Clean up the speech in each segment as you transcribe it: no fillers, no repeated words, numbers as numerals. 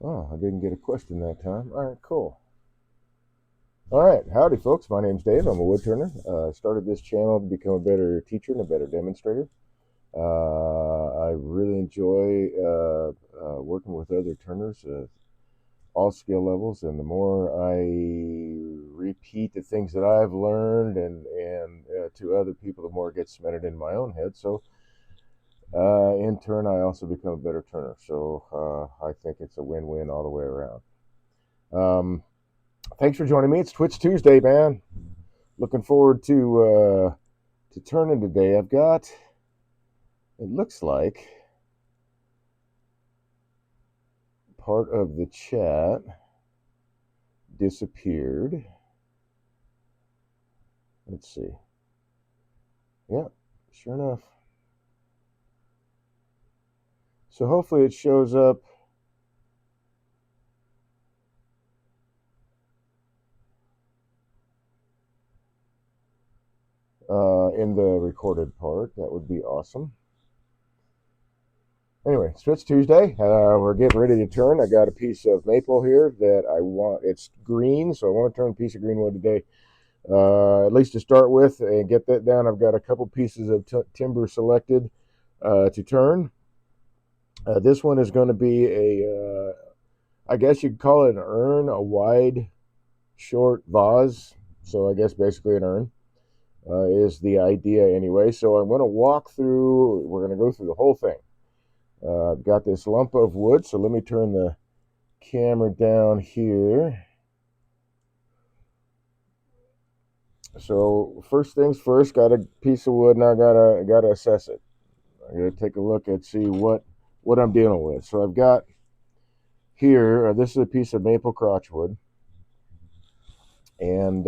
Oh, I didn't get a question that time. All right, cool. All right, howdy, folks. My name's Dave. I'm a woodturner. I started this channel to become a better teacher and a better demonstrator. I really enjoy working with other turners, all skill levels, and the more I repeat the things that I've learned and to other people, the more it gets cemented in my own head. So, in turn, I also become a better turner. So, I think it's a win-win all the way around. Um, Thanks for joining me. It's Twitch Tuesday, man. Looking forward to turning today. I've got. It looks like part of the chat disappeared. Let's see. Yeah, sure enough. So hopefully it shows up in the recorded part. That would be awesome. Anyway, Switch Tuesday. We're getting ready to turn. I got a piece of maple here that I want. It's green, so I want to turn a piece of green wood today. At least to start with and get that down. I've got a couple pieces of timber selected to turn. This one is going to be I guess you could call it an urn, a wide, short vase. So I guess basically an urn is the idea anyway. So I'm going to walk through, we're going to go through the whole thing. I've got this lump of wood, so let me turn the camera down here. So first things first, got a piece of wood, now gotta assess it. I'm gonna take a look and see what I'm dealing with. So I've got here, this is a piece of maple crotchwood, and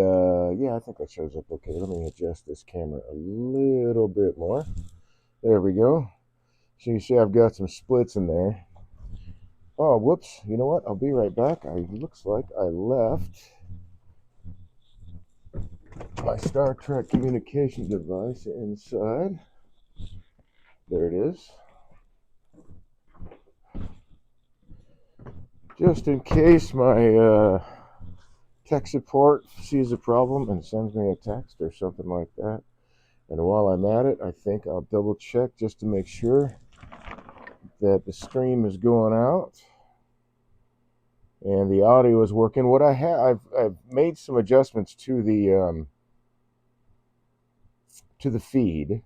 yeah, I think that shows up okay. Let me adjust this camera a little bit more. There we go. So you see I've got some splits in there. Oh, whoops. You know what? I'll be right back. Looks like I left my Star Trek communication device inside. There it is. Just in case my tech support sees a problem and sends me a text or something like that. And while I'm at it, I think I'll double check just to make sure that the stream is going out and the audio is working. What I have, I've made some adjustments to the feed.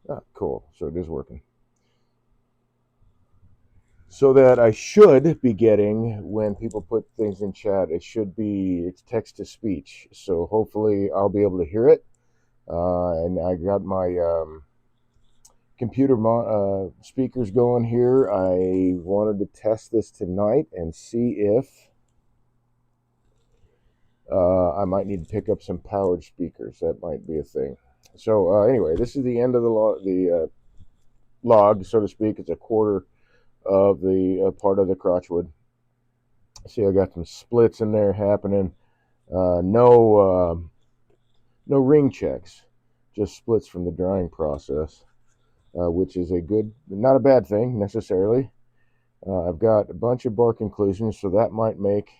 Ah, cool. So it is working. So that I should be getting when people put things in chat, it's text to speech. So hopefully I'll be able to hear it. And I got my computer speakers going here. I wanted to test this tonight and see if I might need to pick up some powered speakers. That might be a thing. So anyway, this is the end of the log, so to speak. It's a quarter of the part of the crotchwood. See, I got some splits in there happening. No ring checks, just splits from the drying process, which is not a bad thing necessarily. I've got a bunch of bark inclusions, so that might make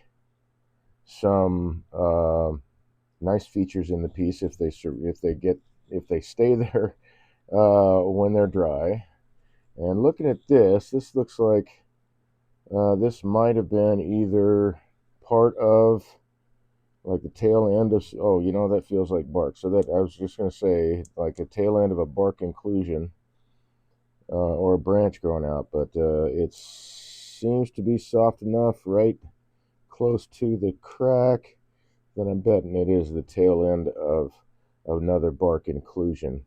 some nice features in the piece if they stay there when they're dry. And looking at this looks like this might have been either part of like the tail end of, oh, that feels like bark. So that I was just going to say like a tail end of a bark inclusion or a branch growing out, but it seems to be soft enough right close to the crack that I'm betting it is the tail end of another bark inclusion.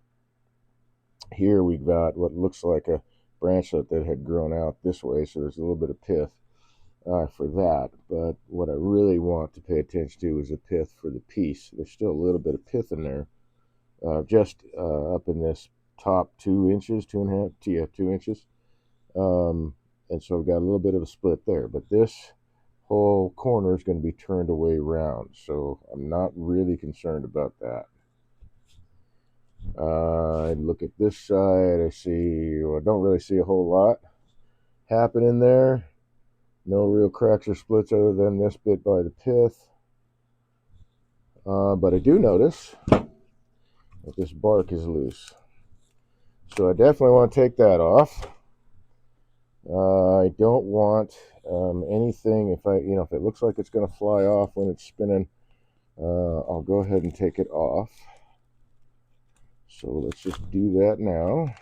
Here we've got what looks like a branchlet that had grown out this way, so there's a little bit of pith for that. But what I really want to pay attention to is the pith for the piece. There's still a little bit of pith in there, just up in this top 2 inches, 2.5, yeah, 2 inches. And so I've got a little bit of a split there. But this whole corner is going to be turned away round, so I'm not really concerned about that. I look at this side. I don't really see a whole lot. happening there. No real cracks or splits other than this bit by the pith. But I do notice that this bark is loose. So I definitely want to take that off. I don't want anything, if it looks like it's going to fly off when it's spinning, I'll go ahead and take it off. So let's just do that now.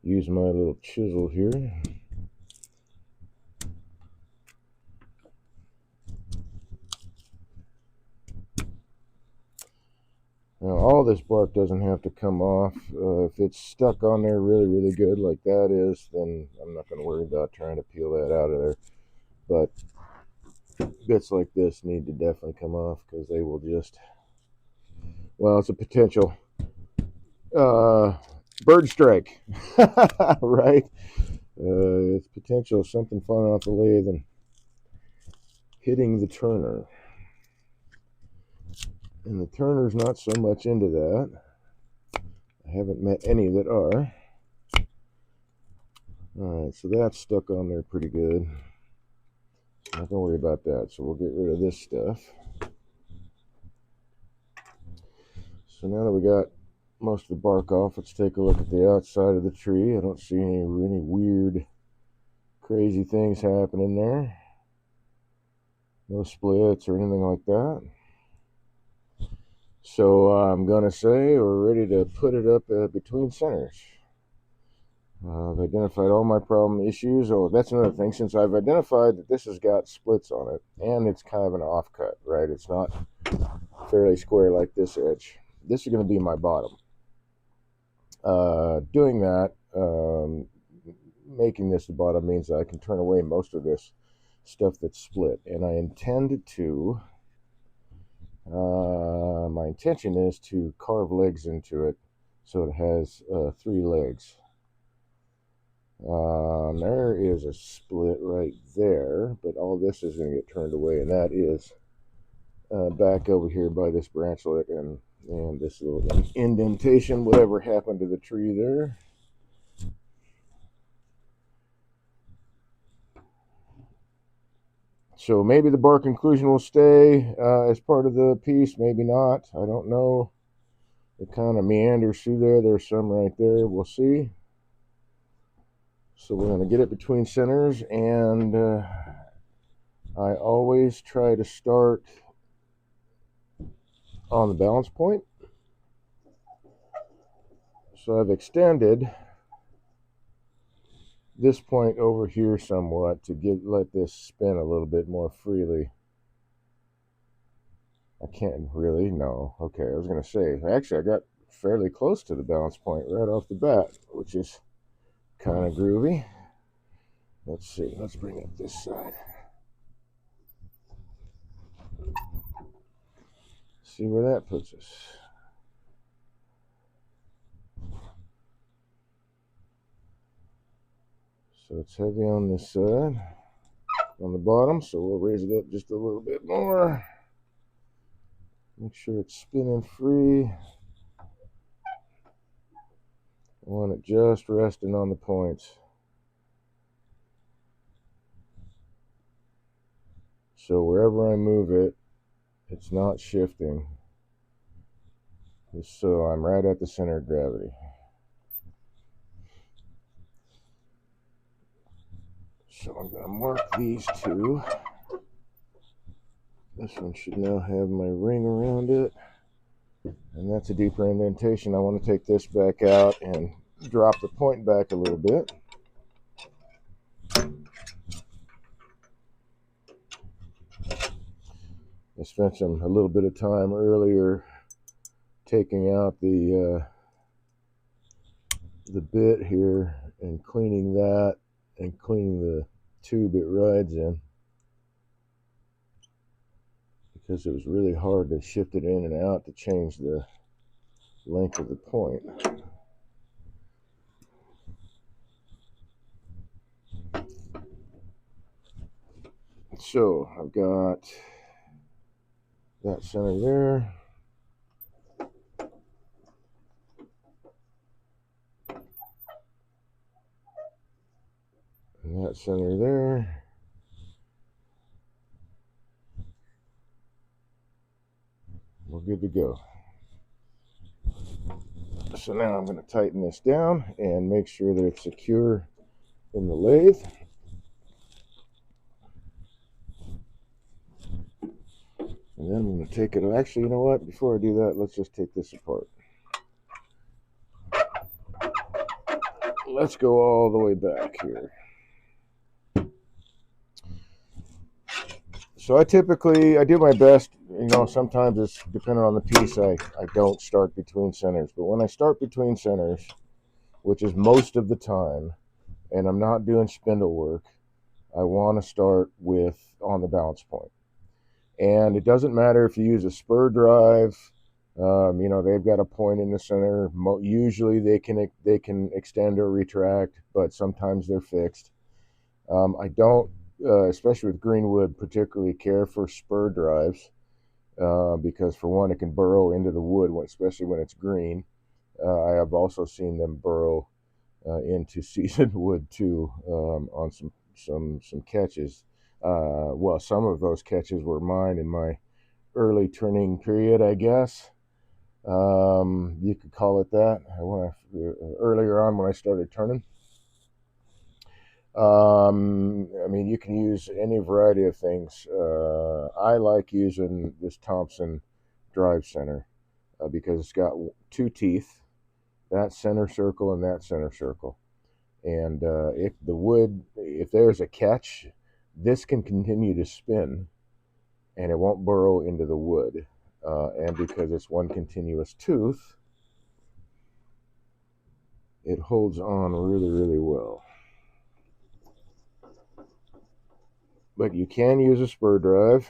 Use my little chisel here. Now, all this bark doesn't have to come off. If it's stuck on there really, really good like that is, then I'm not going to worry about trying to peel that out of there. But bits like this need to definitely come off because they will just, well, it's a potential bird strike, right? It's potential something falling off the lathe and hitting the turner. And the turner's not so much into that. I haven't met any that are. Alright, so that's stuck on there pretty good. Not gonna worry about that, so we'll get rid of this stuff. So now that we got most of the bark off, let's take a look at the outside of the tree. I don't see any weird, crazy things happening there. No splits or anything like that. So I'm gonna say we're ready to put it up between centers. I've identified all my problem issues. Oh, that's another thing. Since I've identified that this has got splits on it, and it's kind of an offcut, right? It's not fairly square like this edge. This is going to be my bottom. Doing that, making this the bottom means that I can turn away most of this stuff that's split. And I intend to, my intention is to carve legs into it so it has 3 legs. There is a split right there, but all this is going to get turned away, and that is back over here by this branchlet and this little indentation, whatever happened to the tree there. So maybe the bark inclusion will stay as part of the piece, maybe not. I don't know. It kind of meanders through there. There's some right there. We'll see. So we're going to get it between centers, and I always try to start on the balance point. So I've extended this point over here somewhat to let this spin a little bit more freely. I can't really, no. Okay, I was going to say, actually I got fairly close to the balance point right off the bat, which is kind of groovy. Let's see, let's bring up this side. See where that puts us. So it's heavy on this side, on the bottom, so we'll raise it up just a little bit more. Make sure it's spinning free. I want it just resting on the points. So wherever I move it, it's not shifting. So I'm right at the center of gravity. So I'm going to mark these two. This one should now have my ring around it. And that's a deeper indentation. I want to take this back out and drop the point back a little bit. I spent a little bit of time earlier taking out the bit here and cleaning that and cleaning the tube it rides in, because it was really hard to shift it in and out to change the length of the point. So I've got that center there. And that center there. We're good to go. So now I'm going to tighten this down and make sure that it's secure in the lathe. And then I'm going to take it. Actually, you know what? Before I do that, let's just take this apart. Let's go all the way back here. So I do my best. You know, sometimes it's depending on the piece. I don't start between centers. But when I start between centers, which is most of the time, and I'm not doing spindle work, I want to start with on the balance point. And it doesn't matter if you use a spur drive. You know, they've got a point in the center. Usually they can extend or retract, but sometimes they're fixed. I don't, especially with greenwood, particularly care for spur drives because, for one, it can burrow into the wood, especially when it's green. I have also seen them burrow into seasoned wood too on some catches. Well, some of those catches were mine in my early turning period, I guess. You could call it that. Earlier on when I started turning. I mean, you can use any variety of things. I like using this Thompson drive center because it's got two teeth, that center circle and that center circle. And if there's a catch, this can continue to spin and it won't burrow into the wood. And because it's one continuous tooth, it holds on really, really well. But you can use a spur drive.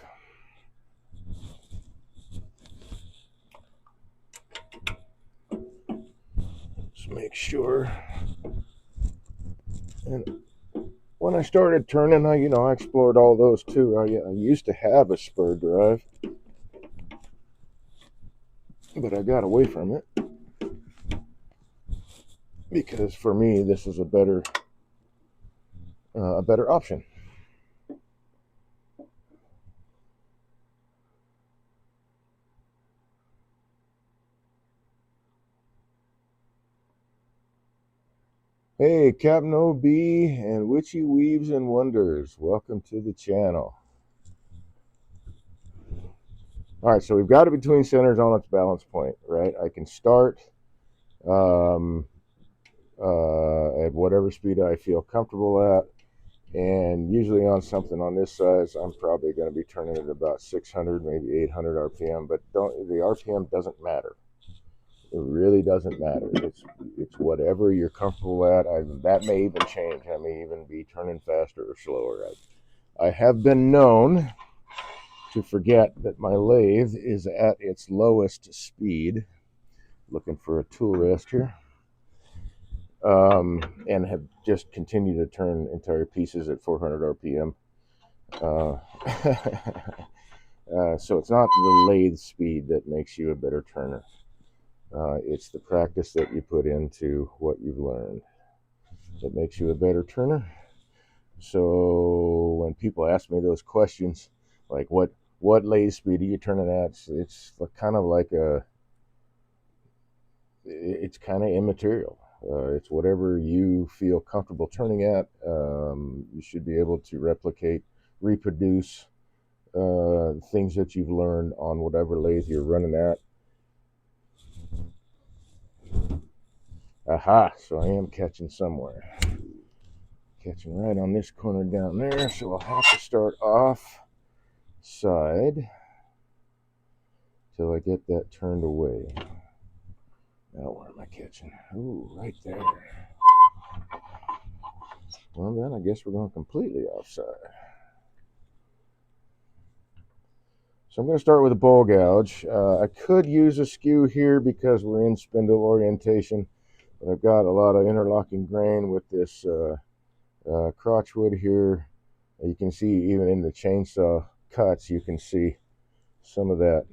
Just make sure. And when I started turning, I explored all those too. I used to have a spur drive, but I got away from it because for me this is a better option. Hey, Captain OB and Witchy Weaves and Wonders, welcome to the channel. All right, so we've got it between centers on its balance point, right? I can start at whatever speed I feel comfortable at. And usually on something on this size, I'm probably going to be turning at about 600, maybe 800 RPM. But the RPM doesn't matter. It really doesn't matter. It's whatever you're comfortable at. That may even change. I may even be turning faster or slower. I have been known to forget that my lathe is at its lowest speed. Looking for a tool rest here. And have just continued to turn entire pieces at 400 RPM. So it's not the lathe speed that makes you a better turner. It's the practice that you put into what you've learned that makes you a better turner. So when people ask me those questions, like what lathe speed are you turning at, it's kind of like it's kind of immaterial. It's whatever you feel comfortable turning at. You should be able to reproduce things that you've learned on whatever lathe you're running at. Aha, so I am catching somewhere. Catching right on this corner down there, so I'll have to start off side till I get that turned away. Now where am I catching? Ooh, right there. Well then, I guess we're going completely offside. So I'm going to start with a bowl gouge. I could use a skew here because we're in spindle orientation, but I've got a lot of interlocking grain with this crotchwood here. You can see even in the chainsaw cuts, you can see some of that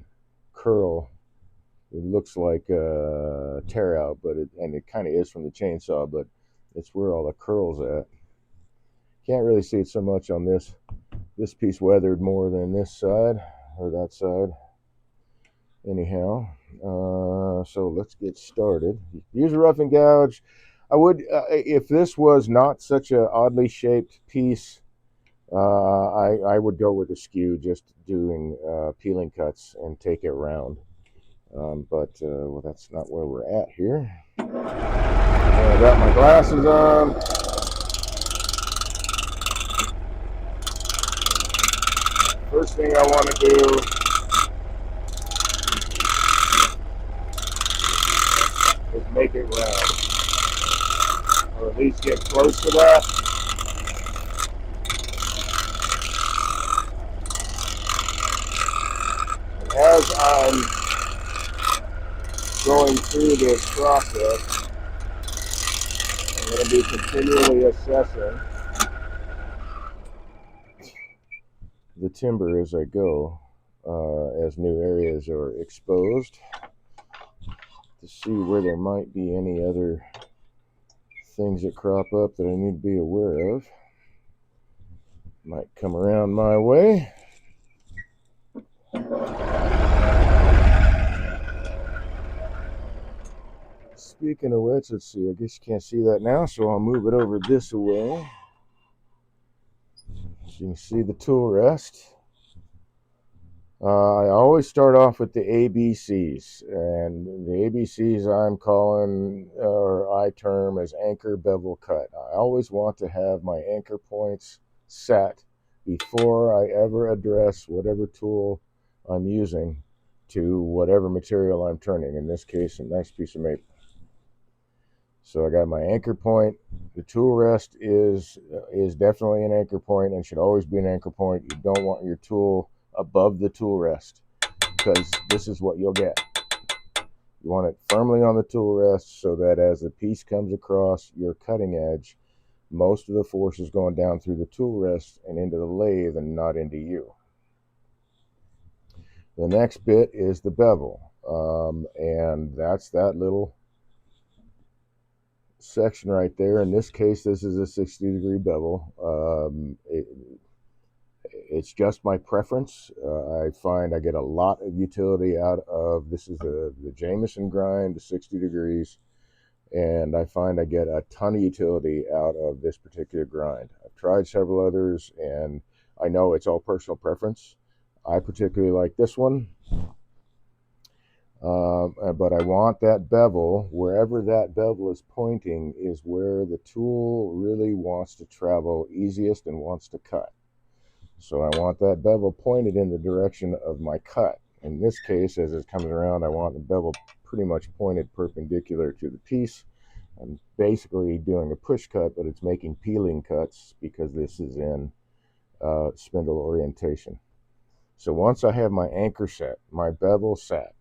curl. It looks like a tear out, but it kind of is from the chainsaw, but it's where all the curl's at. Can't really see it so much on this piece weathered more than this side or that side. Anyhow, so let's get started. Use a roughing gouge. I would, if this was not such an oddly shaped piece, I would go with a skew, just doing peeling cuts and take it round. But well, that's not where we're at here. I got my glasses on. First thing I want to do is make it round, or at least get close to that. And as I'm going through this process, I'm going to be continually assessing the timber as I go, as new areas are exposed, to see where there might be any other things that crop up that I need to be aware of. Might come around my way. Speaking of which, let's see, I guess you can't see that now, so I'll move it over this way. So you can see the tool rest. I always start off with the ABCs, and the ABCs I'm calling, or I term as anchor, bevel, cut. I always want to have my anchor points set before I ever address whatever tool I'm using to whatever material I'm turning. In this case, a nice piece of maple. So I got my anchor point. The tool rest is definitely an anchor point and should always be an anchor point. You don't want your tool above the tool rest, because this is what you'll get. You want it firmly on the tool rest so that as the piece comes across your cutting edge, most of the force is going down through the tool rest and into the lathe and not into you. The next bit is the bevel, and that's that little section right there. In this case, this is a 60-degree bevel. It's just my preference. I find I get a lot of utility out of this. Is the Jameson grind to 60 degrees, and I find I get a ton of utility out of this particular grind. I've tried several others, and I know it's all personal preference. I particularly like this one. But I want that bevel, wherever that bevel is pointing is where the tool really wants to travel easiest and wants to cut. So I want that bevel pointed in the direction of my cut. In this case, as it's coming around, I want the bevel pretty much pointed perpendicular to the piece. I'm basically doing a push cut, but it's making peeling cuts because this is in spindle orientation. So once I have my anchor set, my bevel set,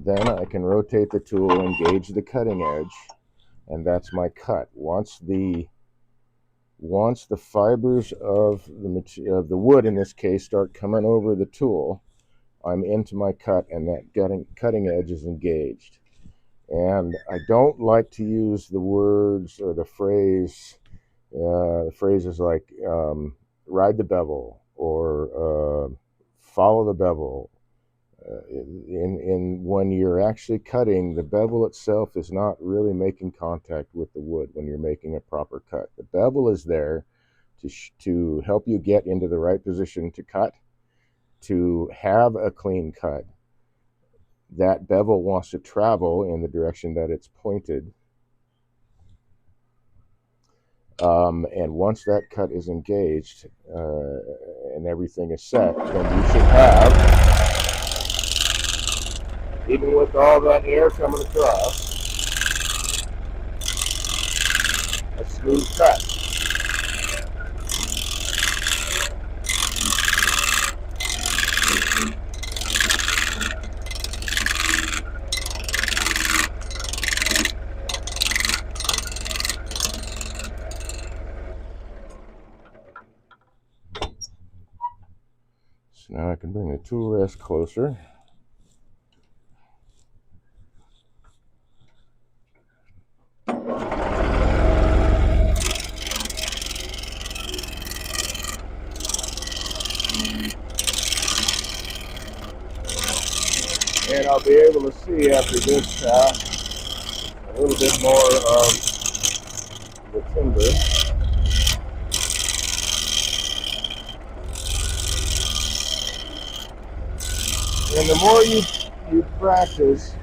then I can rotate the tool, engage the cutting edge, and that's my cut. Once the fibers of the wood, in this case, start coming over the tool, I'm into my cut, and that cutting edge is engaged. And I don't like to use the words or the phrases like ride the bevel or follow the bevel. When you're actually cutting, the bevel itself is not really making contact with the wood when you're making a proper cut. The bevel is there to help you get into the right position to cut, to have a clean cut. That bevel wants to travel in the direction that it's pointed. And once that cut is engaged and everything is set, then you should have, even with all that air coming across, a smooth cut. So now I can can bring the tool rest closer. And I'll be able to see after this pass a little bit more of the timber. And the more you practice,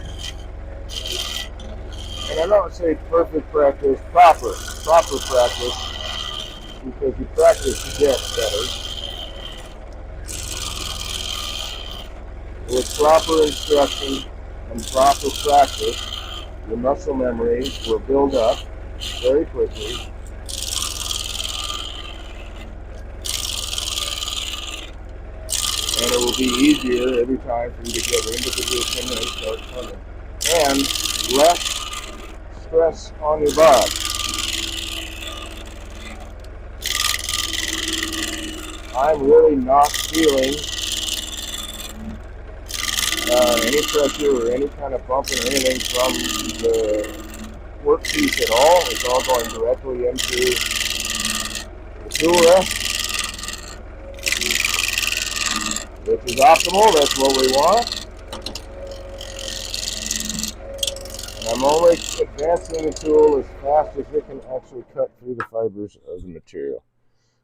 and I don't say perfect practice, proper practice, because you practice to get better. With proper instruction and proper practice, your muscle memory will build up very quickly. And it will be easier every time for you to get into position and start turning. And less stress on your body. I'm really not feeling any pressure or any kind of bumping or anything from the workpiece at all. It's all going directly into the tool rest, which is optimal. That's what we want. And I'm only advancing the tool as fast as it can actually cut through the fibers of the material.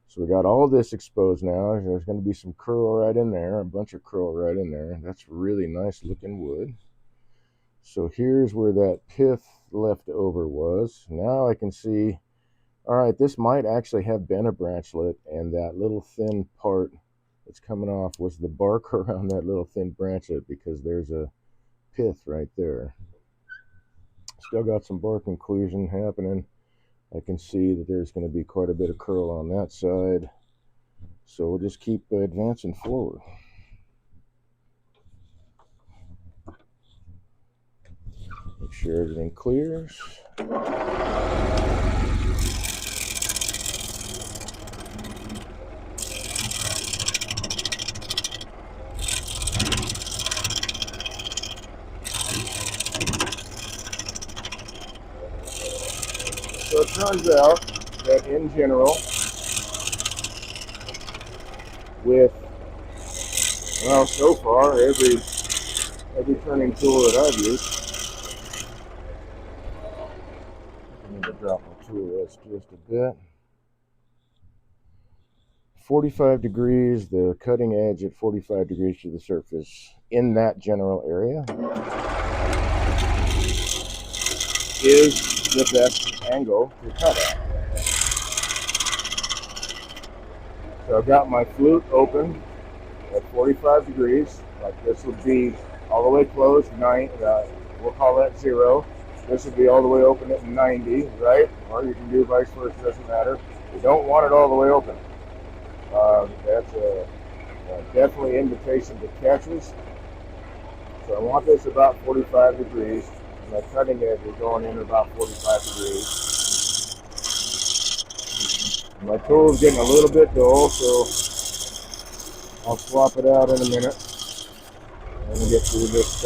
So we got all this exposed now. There's going to be some curl right in there, a bunch of curl right in there. That's really nice looking wood. So here's where that pith left over was. Now I can see, all right, this might actually have been a branchlet, and that little thin part that's coming off was the bark around that little thin branchlet, because there's a pith right there. Still got some bark inclusion happening. I can see that there's going to be quite a bit of curl on that side. So we'll just keep advancing forward. Make sure everything clears. So it turns out that in general, with, well, so far, every turning tool that I've used, I need to drop my tool rest just a bit. 45 degrees, the cutting edge at 45 degrees to the surface in that general area is the best angle to cut at. So I've got my flute open at 45 degrees. Like this would be all the way closed, we'll call that 0. This would be all the way open at 90, right? Or you can do vice versa, doesn't matter. You don't want it all the way open. That's a definitely invitation to catches. So I want this about 45 degrees. And my cutting edge is going in about 45 degrees. My tool is getting a little bit dull, so I'll swap it out in a minute. Let me get through this.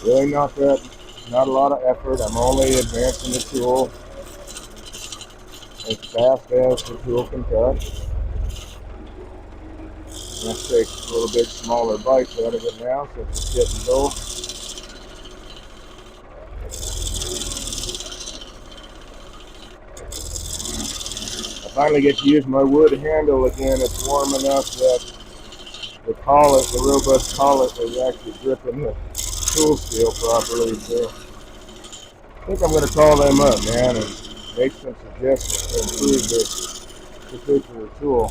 Really not a lot of effort. I'm only advancing the tool as fast as the tool can cut. Let's take a little bit smaller bites out of it now since it's getting dull. I finally get to use my wood handle again. It's warm enough that the robust collet is actually gripping the tool steel properly. So I think I'm going to call them up, man, and make some suggestions to improve this particular tool.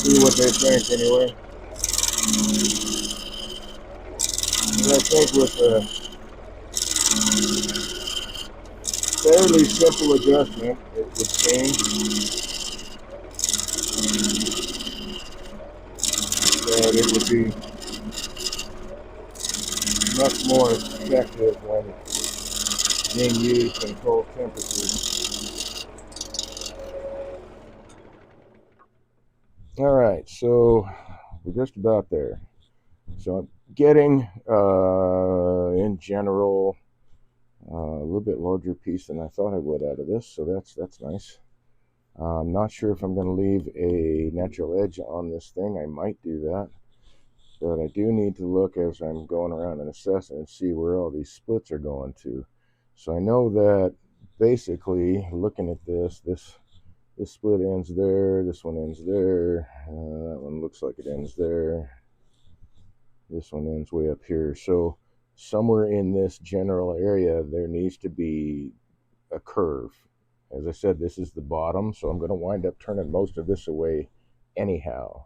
See what they think anyway. And I think with a fairly simple adjustment, it would seem that it would be much more effective when being used in cold temperatures. All right, so we're just about there. So I'm getting, in general, a little bit larger piece than I thought I would out of this, so that's nice. I'm not sure if I'm going to leave a natural edge on this thing. I might do that, but I do need to look as I'm going around and assessing and see where all these splits are going to. So I know that basically, looking at this split ends there, this one ends there, that one looks like it ends there, this one ends way up here. So somewhere in this general area there needs to be a curve. As I said, this is the bottom, so I'm going to wind up turning most of this away anyhow.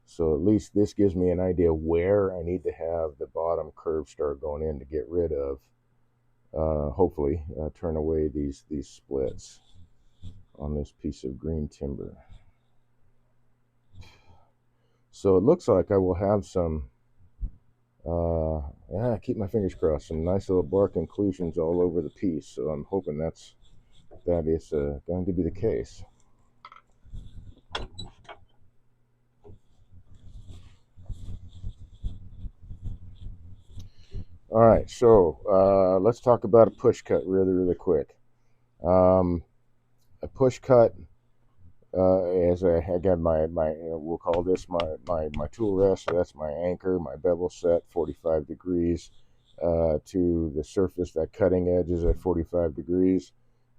So at least this gives me an idea where I need to have the bottom curve start going in to get rid of, hopefully, turn away these splits on this piece of green timber. So it looks like I will have some, keep my fingers crossed, some nice little bark inclusions all over the piece. So I'm hoping that is going to be the case. All right, so let's talk about a push cut really quick. A push cut, as I got my we'll call this my tool rest. So that's my anchor, my bevel set 45 degrees to the surface. That cutting edge is at 45 degrees.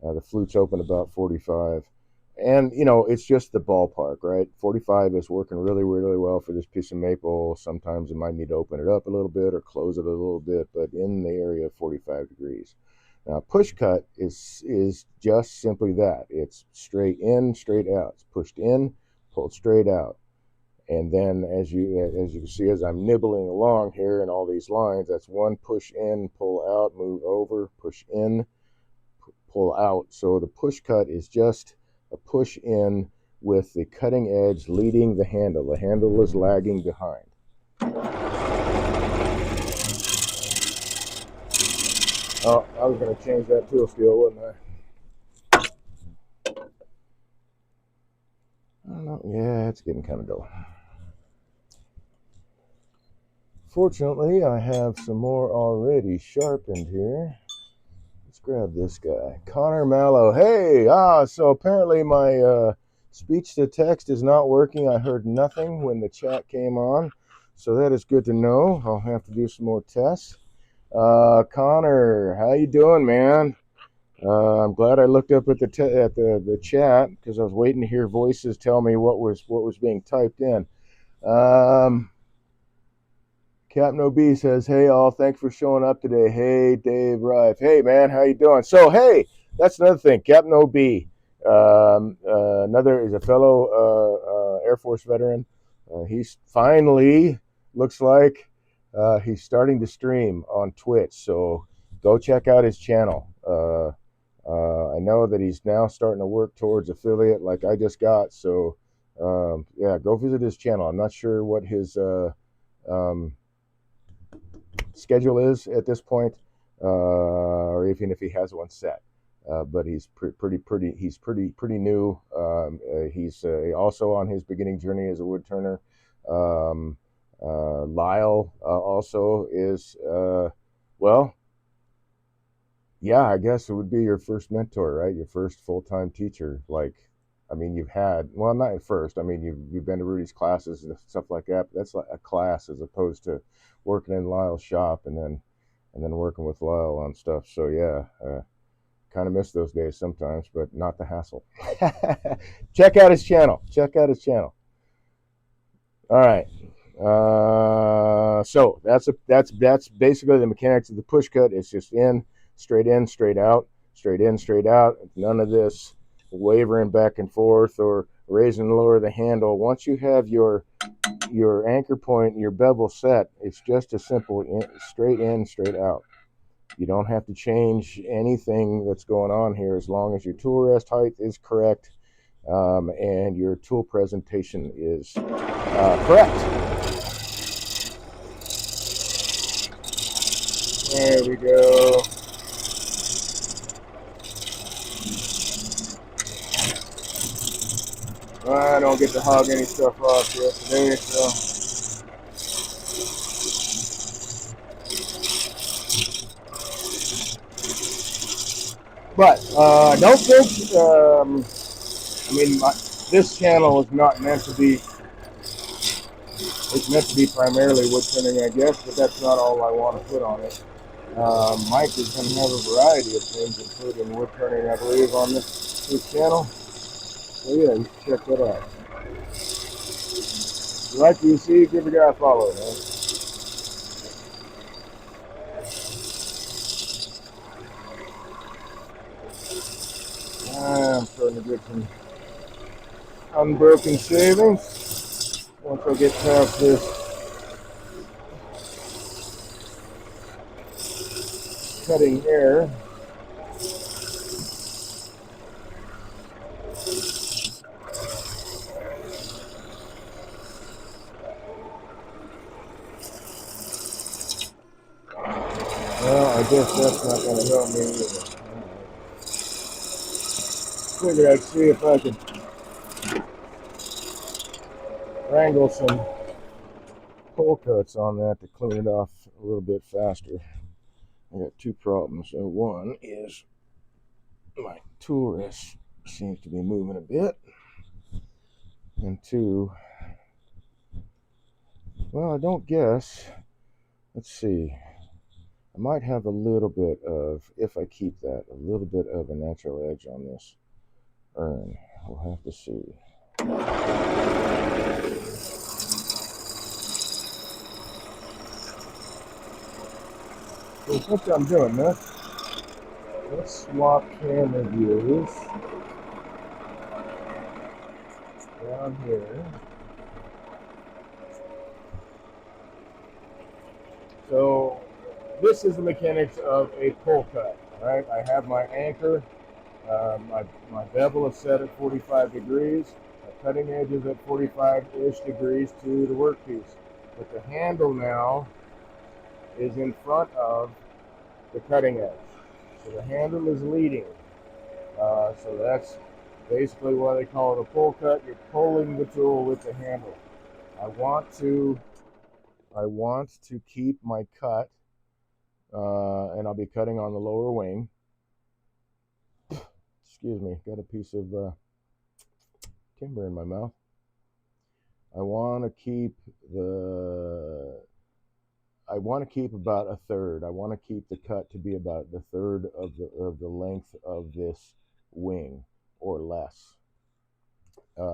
The flute's open about 45. And, it's just the ballpark, right? 45 is working really well for this piece of maple. Sometimes it might need to open it up a little bit or close it a little bit, but in the area of 45 degrees. Now, push cut is just simply that. It's straight in, straight out. It's pushed in, pulled straight out. And then as you can see, as I'm nibbling along here in all these lines, that's one push in, pull out, move over, push in, pull out. So the push cut is just a push in with the cutting edge leading the handle. The handle is lagging behind. Oh, I was going to change that tool steel, wasn't I? I don't know. Yeah, it's getting kind of dull. Fortunately, I have some more already sharpened here. Let's grab this guy. Connor Mallow. Hey! So apparently my speech to text is not working. I heard nothing when the chat came on. So that is good to know. I'll have to do some more tests. Connor, how you doing, man? I'm glad I looked up at the chat because I was waiting to hear voices tell me what was being typed in. Captain OB says, "Hey all, thanks for showing up today." Hey Dave Rife. Hey man, how you doing? So hey, that's another thing. Captain OB, another is a fellow Air Force veteran. He's finally looks like he's starting to stream on Twitch. So go check out his channel. I know that he's now starting to work towards affiliate like I just got. So yeah, go visit his channel. I'm not sure what his schedule is at this point, or even if he has one set. But he's pretty new. He's also on his beginning journey as a woodturner. Lyle also is, well, yeah, I guess it would be your first mentor, right? Your first full-time teacher. Like, I mean, you've had, well, not at first. I mean, you've been to Rudy's classes and stuff like that. But that's like a class as opposed to working in Lyle's shop and then working with Lyle on stuff. So yeah, kind of miss those days sometimes, but not the hassle. Check out his channel. All right. So that's basically the mechanics of the push cut. It's just in, straight out, straight in, straight out. None of this wavering back and forth or raising and lower the handle. Once you have your anchor point, your bevel set, it's just a simple straight in, straight out. You don't have to change anything that's going on here as long as your tool rest height is correct and your tool presentation is correct. There we go. I don't get to hog any stuff off yet today, so. But I don't think, this channel is not meant to be, it's meant to be primarily wood turning, I guess, but that's not all I want to put on it. Mike is going to have a variety of things, including wood turning, I believe, on this channel. So yeah, you can check that out. If you like what you see, give the guy a follow, man. I'm starting to get some unbroken shavings. Once I get past this cutting air. Well, I guess that's not going to help me either. Figured I'd see if I could wrangle some pull cuts on that to clean it off a little bit faster. I got two problems. So one is my tool rest seems to be moving a bit. And two, well, I don't guess. Let's see. I might have a little bit of, if I keep that, a little bit of a natural edge on this urn. We'll have to see. So what I'm doing, let's swap camera views down here. So this is the mechanics of a pull cut, right? I have my anchor, my bevel is set at 45 degrees, my cutting edge is at 45-ish degrees to the workpiece. But the handle now is in front of the cutting edge. So the handle is leading. So that's basically why they call it a pull cut. You're pulling the tool with the handle. I want to keep my cut, and I'll be cutting on the lower wing. Excuse me, got a piece of timber in my mouth. I want to keep about a third. I want to keep the cut to be about the third of the length of this wing or less.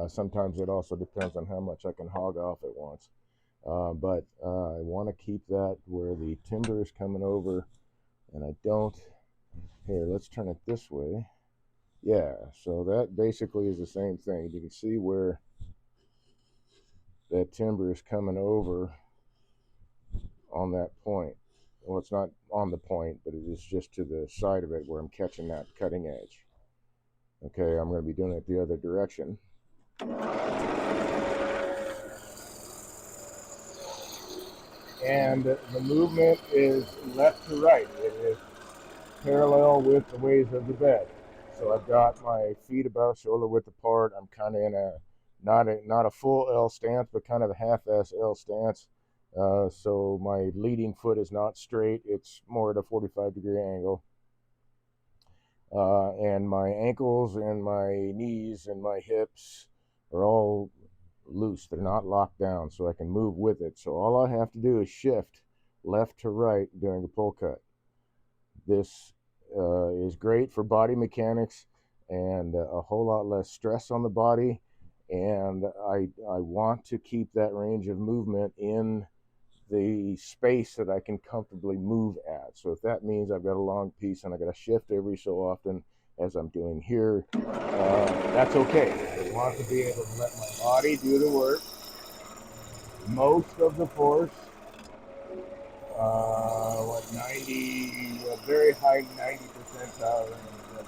Sometimes it also depends on how much I can hog off at once. But I want to keep that where the timber is coming over, and I don't. Here, let's turn it this way. Yeah, so that basically is the same thing. You can see where that timber is coming over on that point. Well, it's not on the point, but it is just to the side of it where I'm catching that cutting edge. Okay, I'm going to be doing it the other direction. And the movement is left to right. It is parallel with the ways of the bed. So I've got my feet about shoulder width apart. I'm kind of in a not a full L stance, but kind of a half-ass L stance. So my leading foot is not straight. It's more at a 45-degree angle. And my ankles and my knees and my hips are all loose. They're not locked down, so I can move with it. So all I have to do is shift left to right during a pull cut. This is great for body mechanics and a whole lot less stress on the body. And I want to keep that range of movement in the space that I can comfortably move at. So if that means I've got a long piece and I got to shift every so often, as I'm doing here, that's okay. I want to be able to let my body do the work. Most of the force, 90, a very high 90 percentile,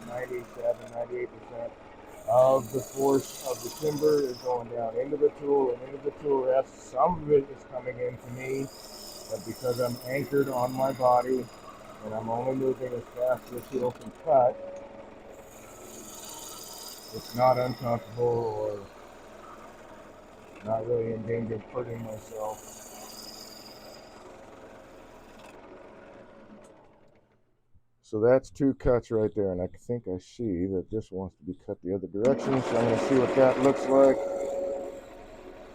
97, 98% of the force of the timber is going down into the tool and into the tool rest. Some of it is coming into me, but because I'm anchored on my body and I'm only moving as fast as the tool can cut, it's not uncomfortable or not really in danger of hurting myself. So that's 2 cuts right there, and I think I see that this wants to be cut the other direction, so I'm going to see what that looks like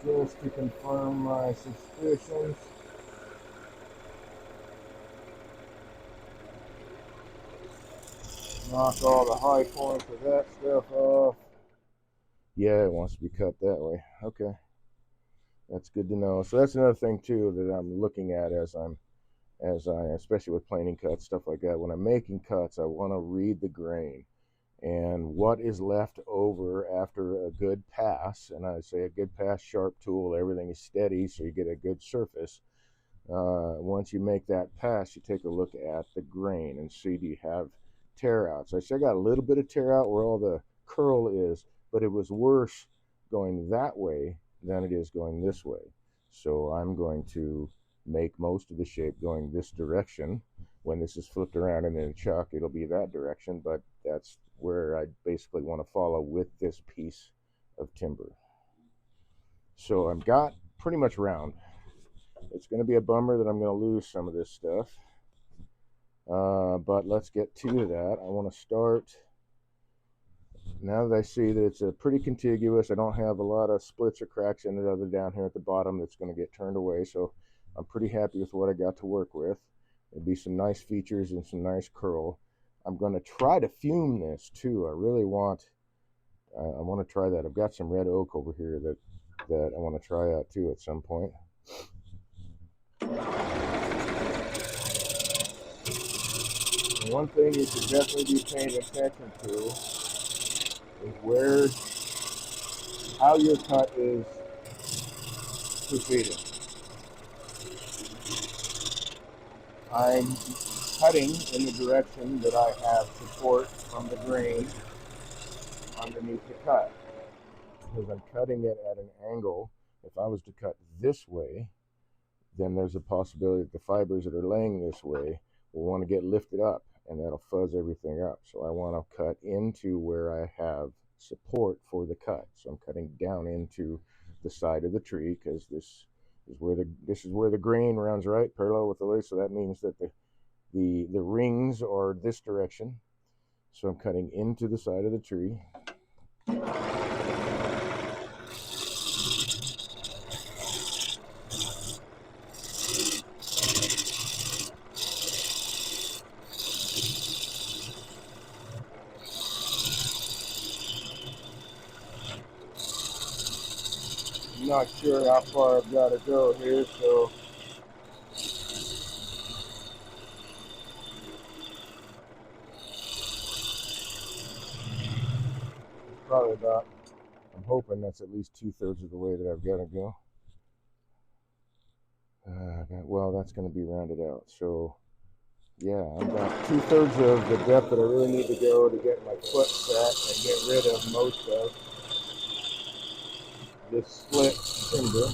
just to confirm my suspicions. Knock all the high points of that stuff off. Yeah, it wants to be cut that way. Okay, that's good to know. So that's another thing too that I'm looking at as I, especially with planing cuts, stuff like that. When I'm making cuts, I want to read the grain and what is left over after a good pass. And I say a good pass, sharp tool, everything is steady, so you get a good surface. Once you make that pass, you take a look at the grain and see, do you have tear outs? I say I got a little bit of tear out where all the curl is, but it was worse going that way than it is going this way. So I'm going to make most of the shape going this direction. When this is flipped around and then chuck, it'll be that direction, but that's where I basically want to follow with this piece of timber. So I've got pretty much round. It's going to be a bummer that I'm going to lose some of this stuff, but let's get to that. I want to start, now that I see that it's a pretty contiguous, I don't have a lot of splits or cracks in it other down here at the bottom that's going to get turned away, so I'm pretty happy with what I got to work with. There'll be some nice features and some nice curl. I'm going to try to fume this too. I really want, I want to try that. I've got some red oak over here that I want to try out too at some point. One thing you should definitely be paying attention to is how your cut is proceeding. I'm cutting in the direction that I have support from the grain underneath the cut, because I'm cutting it at an angle. If I was to cut this way, then there's a possibility that the fibers that are laying this way will want to get lifted up, and that'll fuzz everything up. So I want to cut into where I have support for the cut. So I'm cutting down into the side of the tree, because this is where the grain runs right parallel with the lace. So that means that the rings are this direction. So I'm cutting into the side of the tree. I'm not sure how far I've got to go here, so probably about, I'm hoping that's at least 2/3 of the way that I've got to go. Well, that's going to be rounded out. So, yeah, I'm about 2/3 of the depth that I really need to go to get my foot set and get rid of most of this split timber.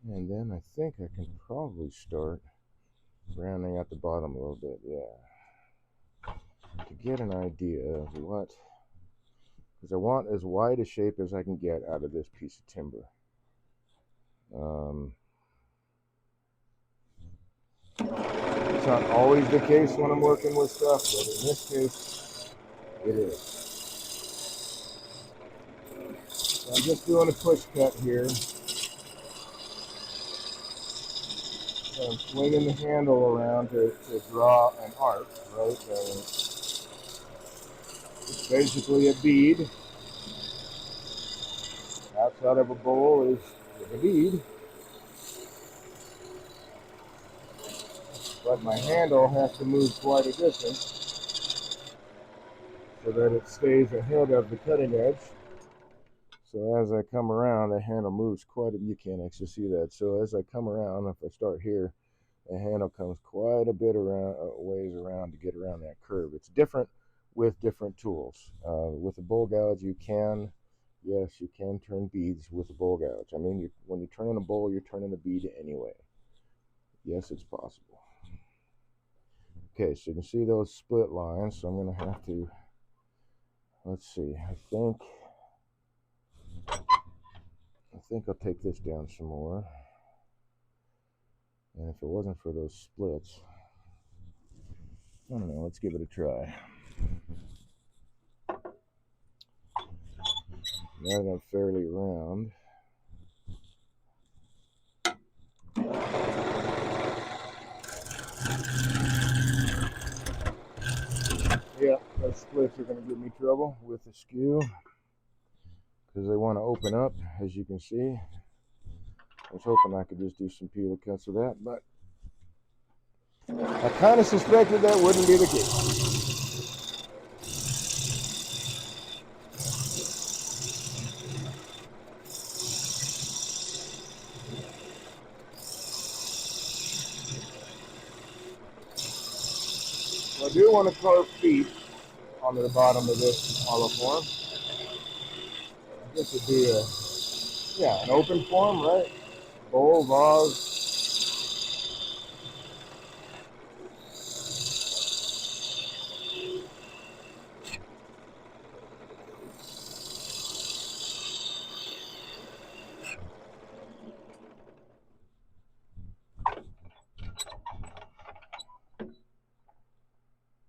And then I think I can probably start rounding out the bottom a little bit, yeah, to get an idea of what, because I want as wide a shape as I can get out of this piece of timber. It's not always the case when I'm working with stuff, but in this case, it is. So I'm just doing a push cut here. So I'm swinging the handle around to draw an arc, right? It's basically a bead. Outside of a bowl is a bead. But my handle has to move quite a distance so that it stays ahead of the cutting edge. So as I come around, the handle moves quite a bit. You can't actually see that. So as I come around, if I start here, the handle comes quite a bit around, ways around to get around that curve. It's different with different tools. With a bowl gouge, you can turn beads with a bowl gouge. I mean, when you turn in a bowl, you're turning a bead anyway. Yes, it's possible. Okay, so you can see those split lines. So I'm going to have to, let's see, I think I'll take this down some more. And if it wasn't for those splits, I don't know, let's give it a try. Now that I'm fairly round, yeah, those splits are going to give me trouble with the skew because they want to open up, as you can see. I was hoping I could just do some peel cuts with that, but I kind of suspected that wouldn't be the case. I do want to carve feet onto the bottom of this hollow form. This would be an open form, right? Bowl, vase.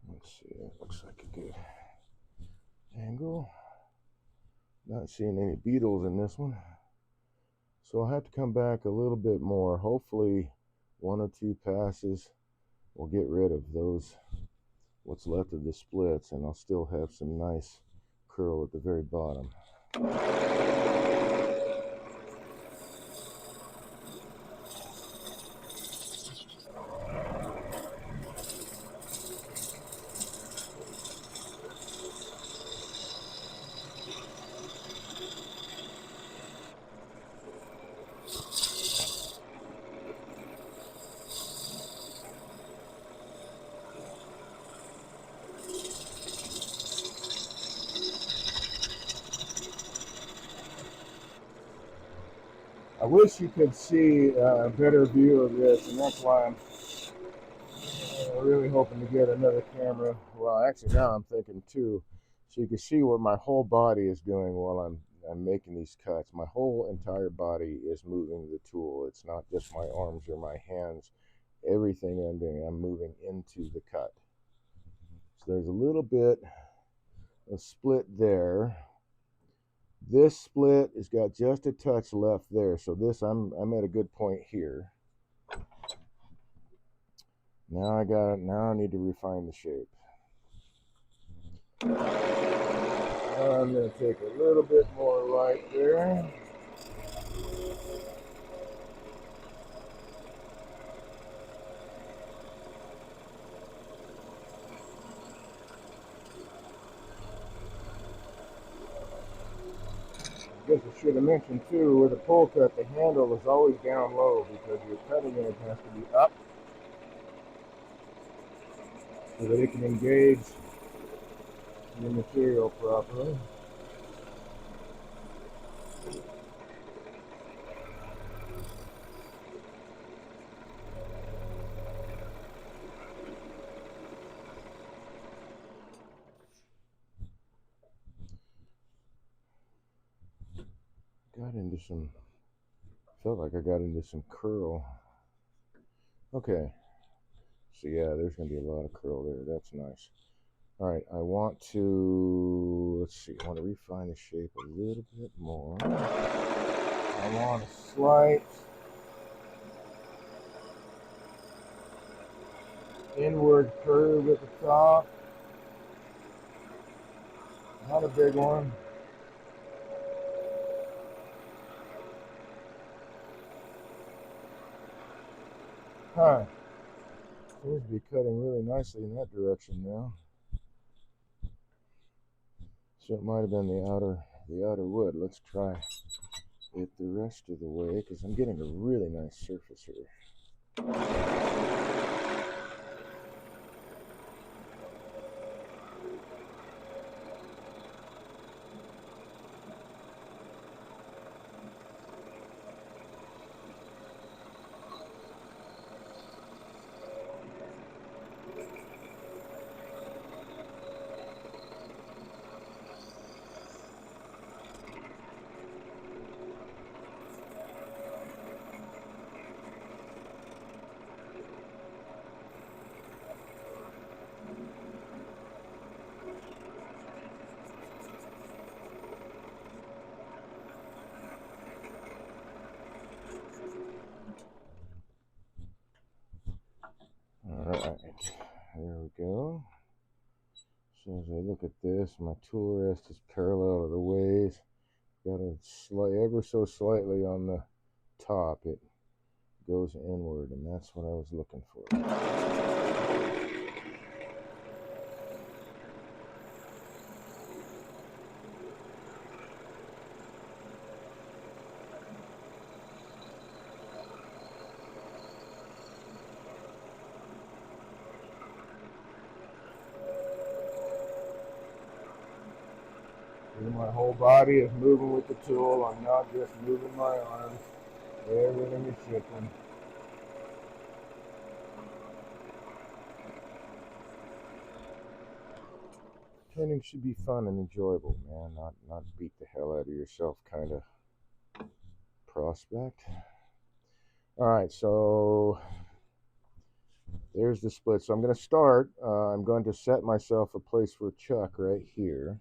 Let's see, it looks like a good angle. Not seeing any beetles in this one. So I'll have to come back a little bit more. Hopefully 1 or 2 passes will get rid of those, what's left of the splits, and I'll still have some nice curl at the very bottom. I wish you could see a better view of this, and that's why I'm really hoping to get another camera. Well, actually now I'm thinking too, so you can see what my whole body is doing while I'm making these cuts. My whole entire body is moving the tool. It's not just my arms or my hands. Everything I'm doing, I'm moving into the cut. So there's a little bit of split there. This split has got just a touch left there. So this, I'm at a good point here. Now I need to refine the shape. I'm going to take a little bit more light there. I guess I should have mentioned too, with a pull cut, the handle is always down low because your cutting edge has to be up so that it can engage the material properly. Felt like I got into some curl. Okay, so yeah, there's going to be a lot of curl there. That's nice. All right, I want to, let's see, I want to refine the shape a little bit more. I want a slight inward curve at the top. Not a big one. Huh. Seems to be cutting really nicely in that direction now. So it might have been the outer wood. Let's try it the rest of the way because I'm getting a really nice surface here. Alright, there we go. So as I look at this, my tool rest is parallel to the ways. Got it ever so slightly on the top. It goes inward, and that's what I was looking for. My whole body is moving with the tool. I'm not just moving my arms. Everything is shifting. Turning should be fun and enjoyable, man. Not beat the hell out of yourself kind of prospect. All right, so there's the split. So I'm going to start. I'm going to set myself a place for chuck right here.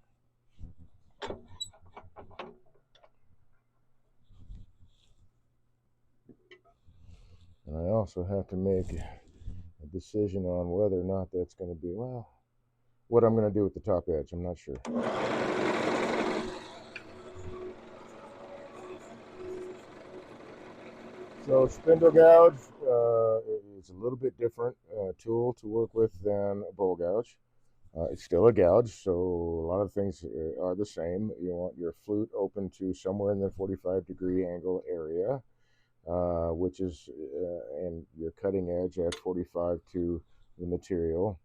And I also have to make a decision on whether or not that's going to be, well, what I'm going to do with the top edge. I'm not sure. So spindle gouge is a little bit different tool to work with than a bowl gouge. It's still a gouge, so a lot of things are the same. You want your flute open to somewhere in the 45-degree angle area, which is, and your cutting edge at 45 to the material.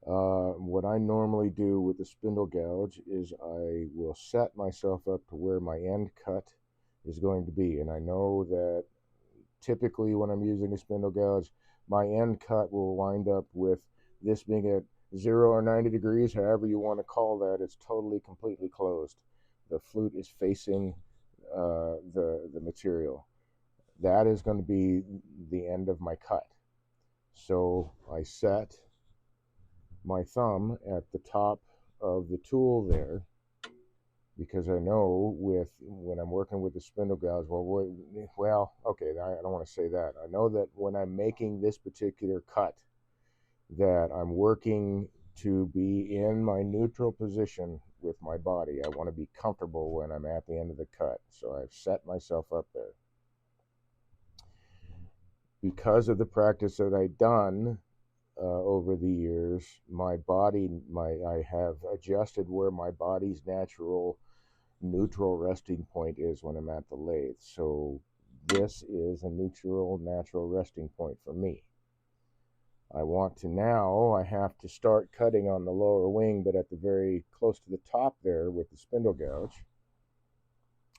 What I normally do with the spindle gouge is I will set myself up to where my end cut is going to be. And I know that typically when I'm using a spindle gouge, my end cut will wind up with this being at 0 or 90 degrees, however you want to call that. It's totally, completely closed. The flute is facing the material. That is going to be the end of my cut. So I set my thumb at the top of the tool there, because I know when I'm working with the spindle gouge, okay, I don't want to say that. I know that when I'm making this particular cut, that I'm working to be in my neutral position with my body. I want to be comfortable when I'm at the end of the cut. So I've set myself up there. Because of the practice that I've done over the years, I have adjusted where my body's natural neutral resting point is when I'm at the lathe. So this is a neutral, natural resting point for me. I have to start cutting on the lower wing, but at the very close to the top there with the spindle gouge.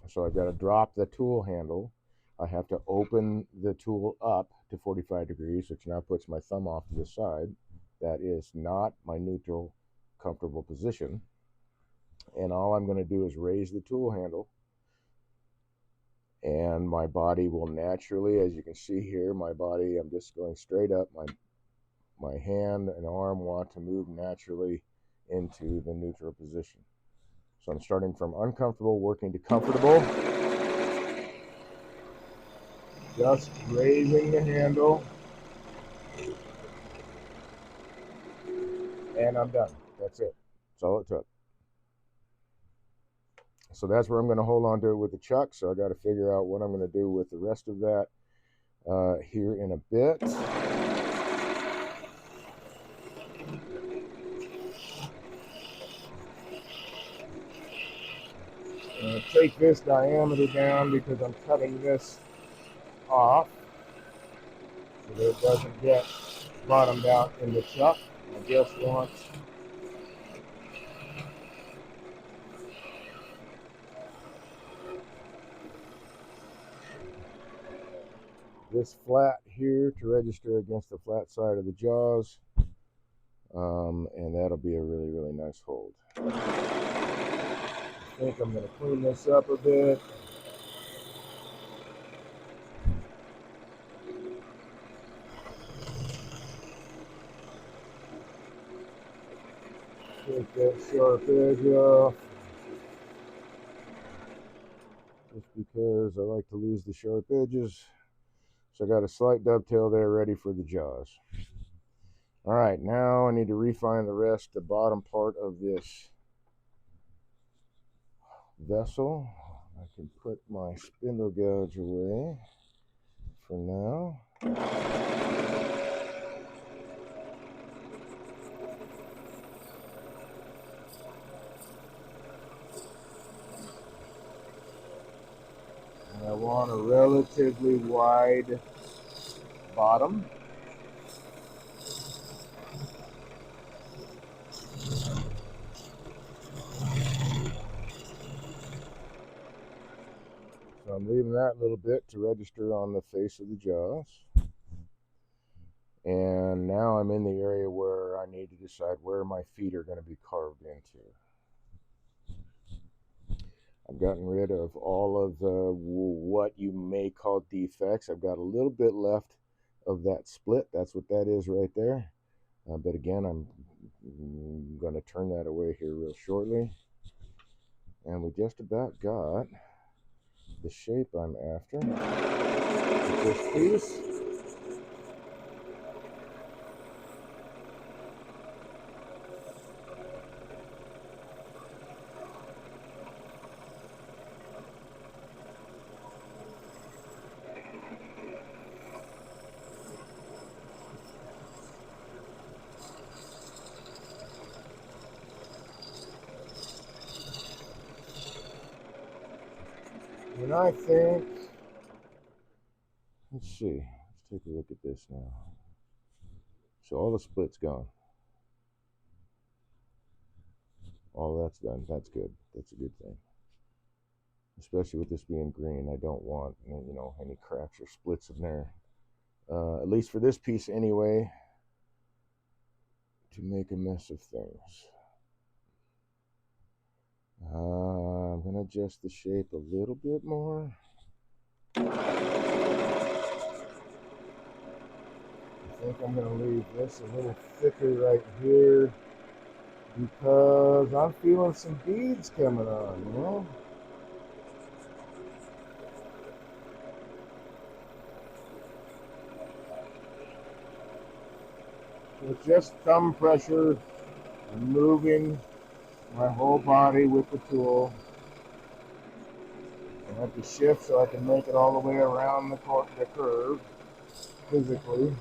So I've got to drop the tool handle. I have to open the tool up to 45 degrees, which now puts my thumb off to the side. That is not my neutral, comfortable position. And all I'm going to do is raise the tool handle. And my body will naturally, as you can see here, I'm just going straight up. My hand and arm want to move naturally into the neutral position. So I'm starting from uncomfortable, working to comfortable. Just raising the handle. and I'm done. That's it. That's all it took. So that's where I'm going to hold on to it with the chuck. So I got to figure out what I'm going to do with the rest of that here in a bit. Take this diameter down because I'm cutting this off so that it doesn't get bottomed out in the chuck. I just want this flat here to register against the flat side of the jaws, and that'll be a really, really nice hold. I think I'm going to clean this up a bit. Take that sharp edge off, just because I like to lose the sharp edges. So I got a slight dovetail there ready for the jaws. All right, now I need to refine the rest, the bottom part of this vessel. I can put my spindle gouge away for now. And I want a relatively wide bottom. So I'm leaving that little bit to register on the face of the jaws. And now I'm in the area where I need to decide where my feet are going to be carved into. I've gotten rid of all of the what you may call defects. I've got a little bit left of that split. That's what that is right there. But again, I'm going to turn that away here real shortly. And we just about got the shape I'm after with this piece. And I think, let's see, let's take a look at this now. So all the split's gone. All that's done. That's good. That's a good thing. Especially with this being green, I don't want, any cracks or splits in there. At least for this piece anyway, to make a mess of things. I'm going to adjust the shape a little bit more. I think I'm going to leave this a little thicker right here because I'm feeling some beads coming on, With just thumb pressure, I'm moving my whole body with the tool. I have to shift so I can make it all the way around the curve physically.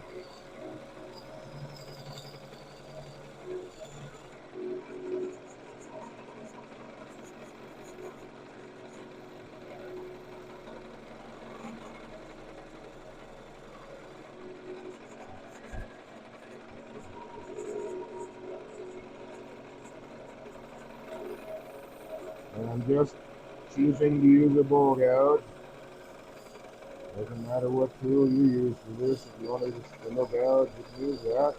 And I'm just choosing to use a bowl gouge. Doesn't matter what tool you use for this. If you want to use a spindle gouge, you can use that.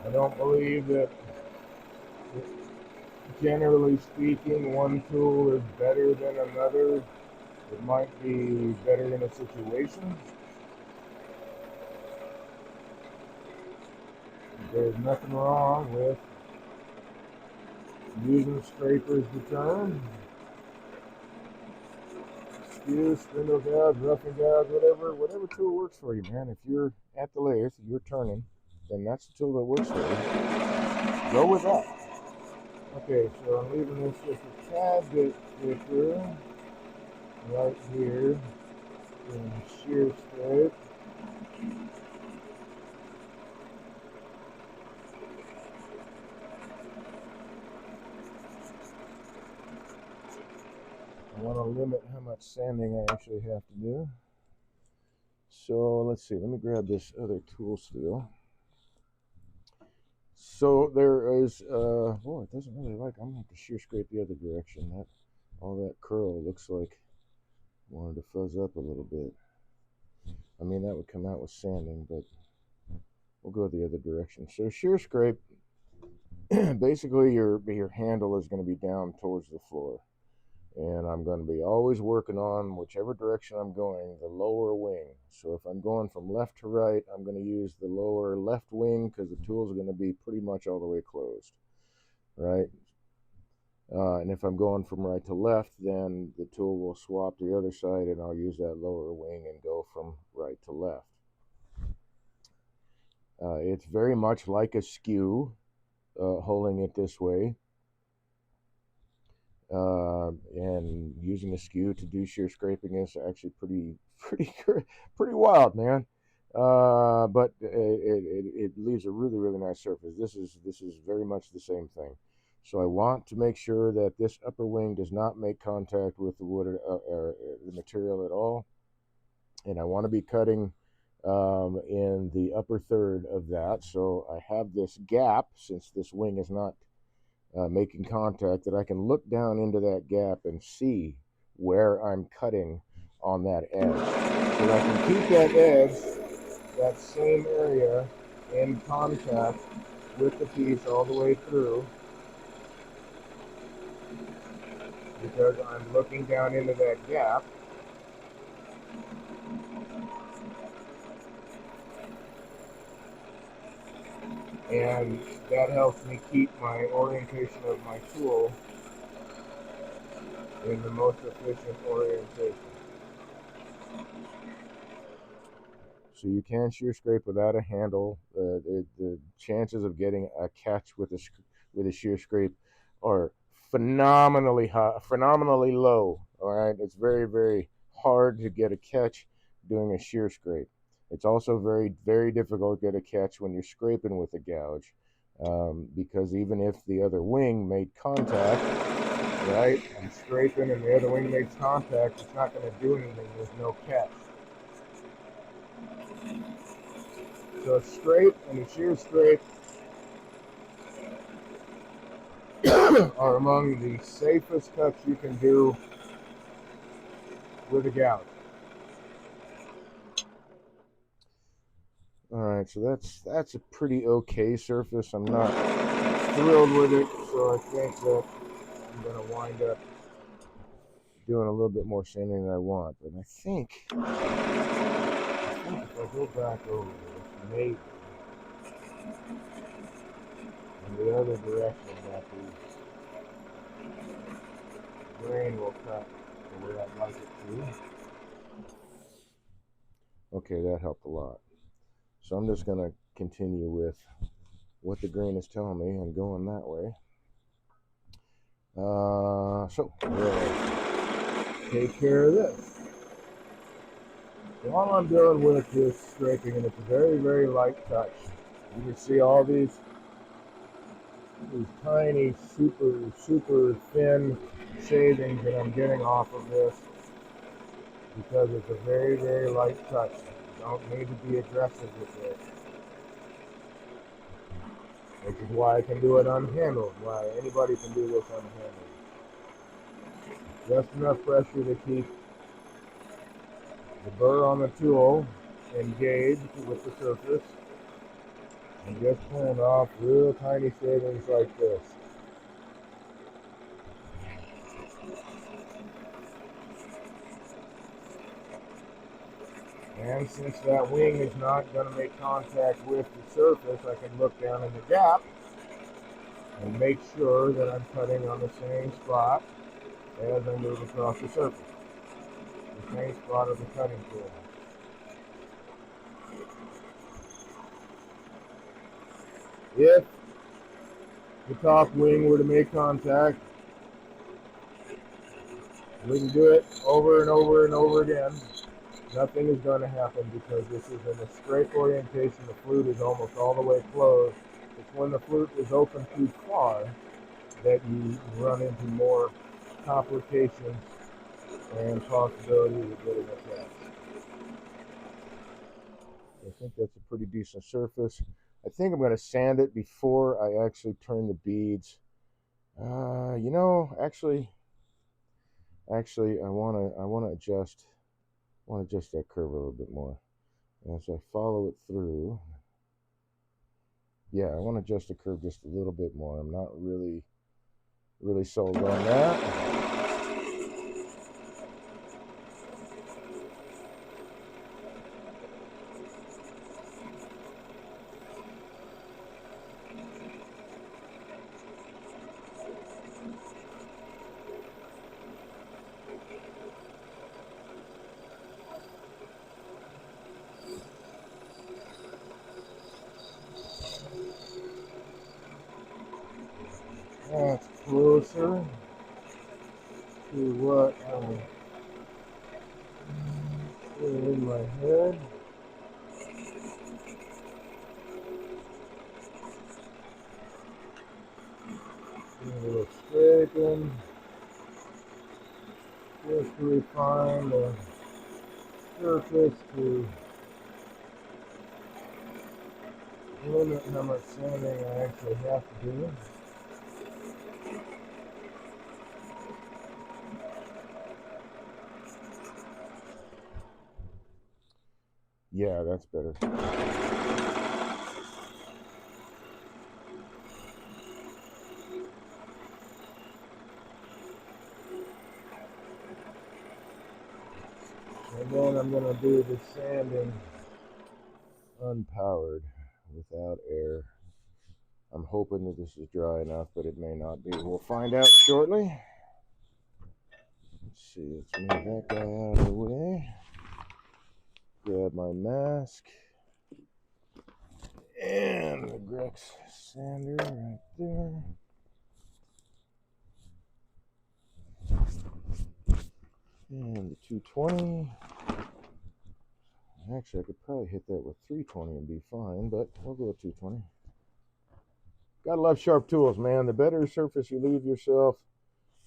I don't believe that, generally speaking, one tool is better than another. It might be better in a situation. There's nothing wrong with using scrapers to turn. Skew, spindle gouge, roughing gouge, whatever tool works for you, man. If you're at the lathe, you're turning, then that's the tool that works for you. Go with that. Okay, so I'm leaving this just a tad bit thicker right here in shear scrape. I want to limit how much sanding I actually have to do. So let's see, let me grab this other tool steel. So there is, oh, it doesn't really like, I'm going to have to shear scrape the other direction. All that curl looks like I wanted to fuzz up a little bit. I mean, that would come out with sanding, but we'll go the other direction. So shear scrape, basically your handle is going to be down towards the floor. And I'm going to be always working on whichever direction I'm going, the lower wing. So if I'm going from left to right, I'm going to use the lower left wing because the tools are going to be pretty much all the way closed, right? And if I'm going from right to left, then the tool will swap to the other side and I'll use that lower wing and go from right to left. It's very much like a skew, holding it this way. And using a skew to do shear scraping is actually pretty wild, man. But it leaves a really nice surface. This is very much the same thing. So I want to make sure that this upper wing does not make contact with the wood or the material at all, and I want to be cutting in the upper third of that. So I have this gap, since this wing is not making contact, that I can look down into that gap and see where I'm cutting on that edge. So I can keep that edge, that same area, in contact with the piece all the way through, because I'm looking down into that gap. And that helps me keep my orientation of my tool in the most efficient orientation. So you can shear scrape without a handle. The chances of getting a catch with a shear scrape are phenomenally high, phenomenally low. All right, it's very hard to get a catch doing a shear scrape. It's also very difficult to get a catch when you're scraping with a gouge, because even if the other wing made contact, right, I'm scraping and the other wing makes contact, it's not going to do anything. There's no catch. So a scrape and a shear scrape are among the safest cuts you can do with a gouge. Alright, so that's a pretty okay surface. I'm not thrilled with it, so I think that I'm going to wind up doing a little bit more sanding than I want. But I think if I go back over this, maybe in the other direction, that the grain will cut the way I'd like it to. Okay, that helped a lot. So I'm just going to continue with what the grain is telling me and going that way. So we'll take care of this. So all I'm doing with this scraping, and it's a very light touch. You can see all these tiny, super thin shavings that I'm getting off of this, because it's a very light touch. You don't need to be aggressive with it. Which is why I can do it unhandled, why anybody can do this unhandled. Just enough pressure to keep the burr on the tool engaged with the surface, and just pulling off real tiny shavings like this. And since that wing is not going to make contact with the surface, I can look down in the gap and make sure that I'm cutting on the same spot as I move across the surface. The same spot of the cutting tool. If the top wing were to make contact, we can do it over and over and over again. Nothing is going to happen because this is in a straight orientation. The flute is almost all the way closed. It's when the flute is open too far that you run into more complications and possibilities of getting a catch. I think that's a pretty decent surface. I think I'm going to sand it before I actually turn the beads. Actually, I want to adjust that curve a little bit more. As I follow it through, yeah, I want to adjust the curve just a little bit more. I'm not really sold on that. That's closer to what I'm doing in my head. A little scraping just to refine the surface to limit how much sanding I actually have to do. Yeah, that's better. And then I'm going to do the sanding unpowered without air. I'm hoping that this is dry enough, but it may not be. We'll find out shortly. Let's see, let's move that guy out of the way. Grab my mask. And the Grex sander right there. And the 220. Actually, I could probably hit that with 320 and be fine, but we'll go with 220. Gotta love sharp tools, man. The better surface you leave yourself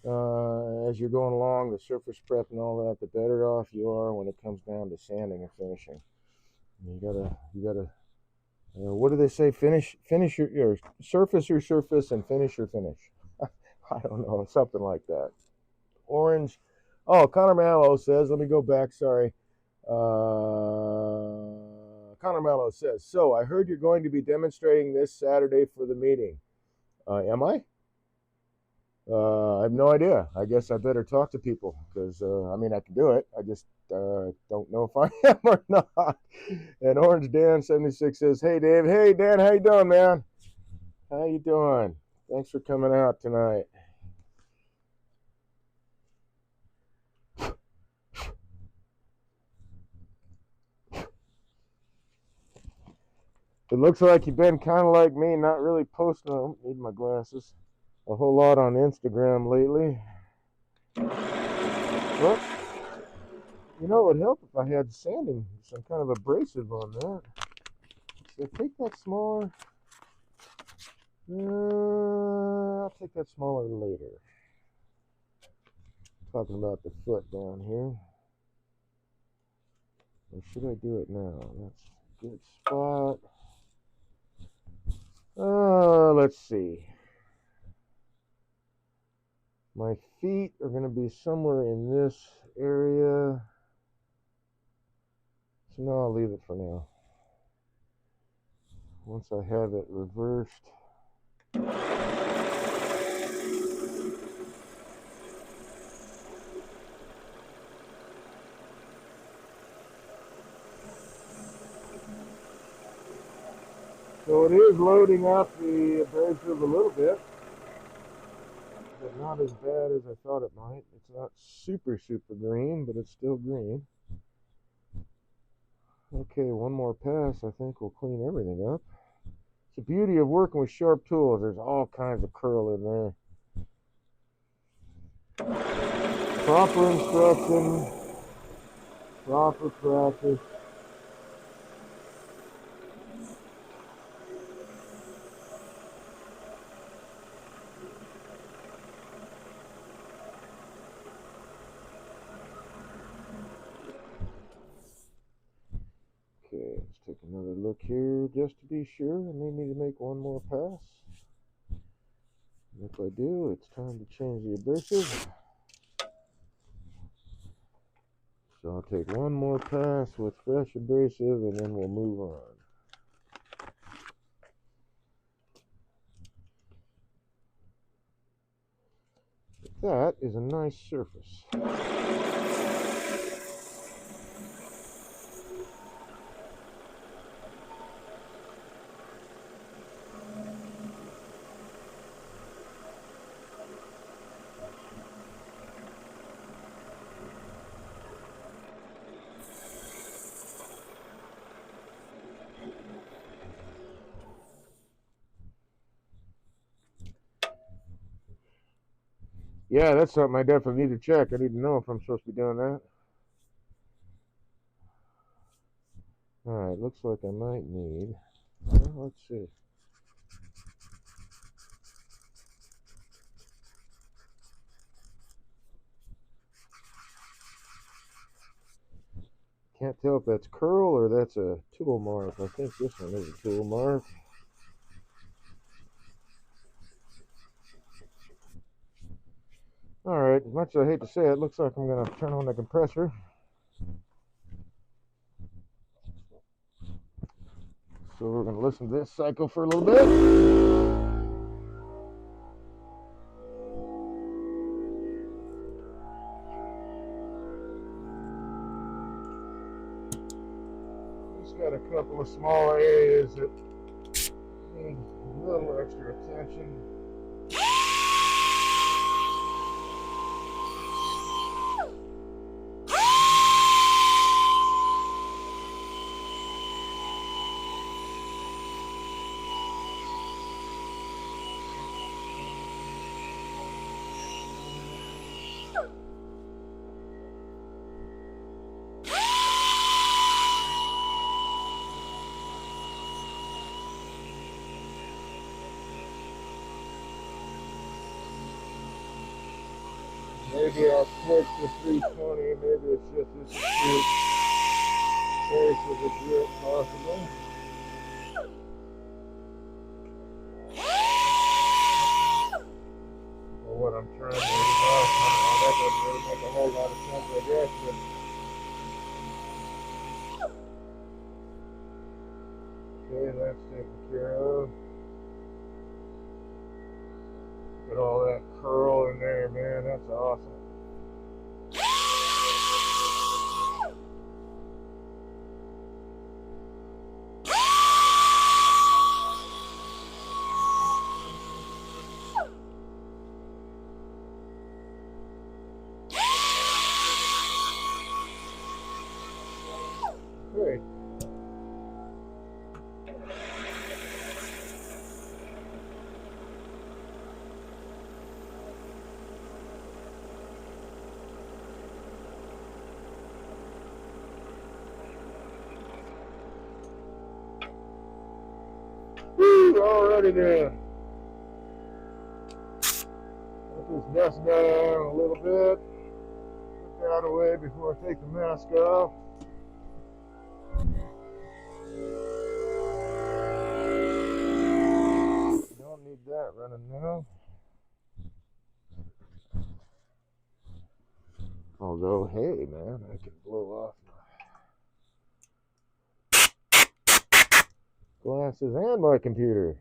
as you're going along, the surface prep and all that, the better off you are when it comes down to sanding and finishing. You gotta. What do they say? Finish your surface your surface and finish your finish. I don't know, something like that. Orange. Oh, Connor Mallow says. Let me go back. Sorry. Connor Mallow says. So I heard you're going to be demonstrating this Saturday for the meeting. Am I? I have no idea. I guess I better talk to people because I mean I can do it. I just don't know if I am or not. And Orange Dan 76 says, "Hey Dave, hey Dan, how you doing, man? How you doing? Thanks for coming out tonight." It looks like you've been kind of like me, not really posting. I need my glasses. A whole lot on Instagram lately. But you know, it would help if I had sanding, some kind of abrasive on that. Should I take that smaller? I'll take that smaller later. Talking about the foot down here. Or should I do it now? That's a good spot. Let's see. My feet are going to be somewhere in this area. So no, I'll leave it for now. Once I have it reversed. So it is loading up the abrasive a little bit, but not as bad as I thought it might. It's not super green, but it's still green. Okay, one more pass, I think we'll clean everything up. It's the beauty of working with sharp tools. There's all kinds of curl in there. Proper instruction, proper practice. Okay, let's take another look here just to be sure. I may need to make one more pass. And if I do, it's time to change the abrasive. So I'll take one more pass with fresh abrasive and then we'll move on. That is a nice surface. Yeah, that's something I definitely need to check. I need to know if I'm supposed to be doing that. Alright, looks like I might need, well, let's see. Can't tell if that's curl or that's a tool mark. I think this one is a tool mark. Alright, as much as I hate to say it, looks like I'm going to turn on the compressor. So we're going to listen to this cycle for a little bit. Just got a couple of small areas that need a little extra attention. Maybe I'll switch to 320. Maybe it's just this acute case of a drip, possibly. Or what I'm trying to do. That doesn't really make a whole lot of sense, I guess. But okay, that's taken care of. Look at all that curl in there, man. That's awesome. Great. Woo, alrighty then. Let this dust down a little bit. Put that away before I take the mask off. Don't need that running now. Although, hey man, I can blow off my glasses and my computer.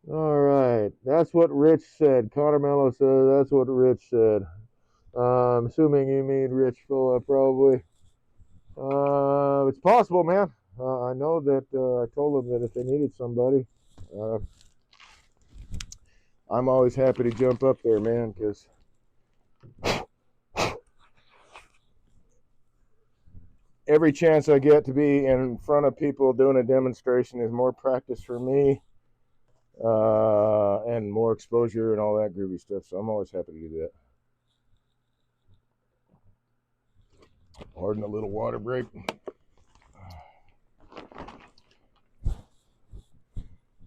Alright, that's what Rich said. Connor Mello said that's what Rich said. Assuming you mean Rich Fulla, probably. It's possible, man. I know that I told them that if they needed somebody, I'm always happy to jump up there, man, because every chance I get to be in front of people doing a demonstration is more practice for me and more exposure and all that groovy stuff. So I'm always happy to do that. Pardon a little water break.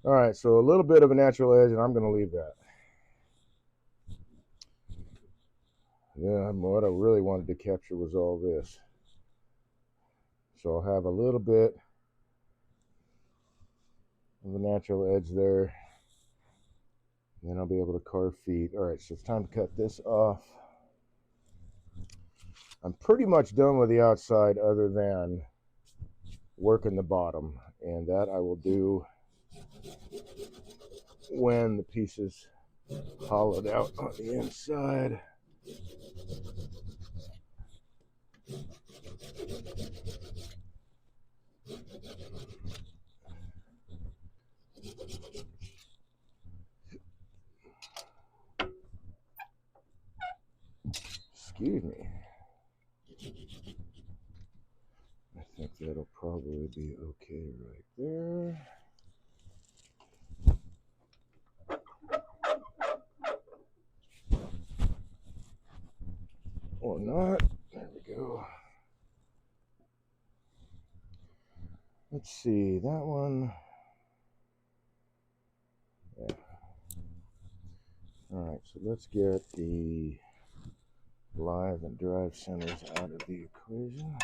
All right, so a little bit of a natural edge, and I'm going to leave that. Yeah, what I really wanted to capture was all this. So I'll have a little bit of a natural edge there. Then I'll be able to carve feet. All right, so it's time to cut this off. I'm pretty much done with the outside other than working the bottom. And that I will do when the piece is hollowed out on the inside. Excuse me. I think that'll probably be okay right there. Or not. There we go. Let's see, that one. Yeah. All right, so let's get the live and drive centers out of the equation.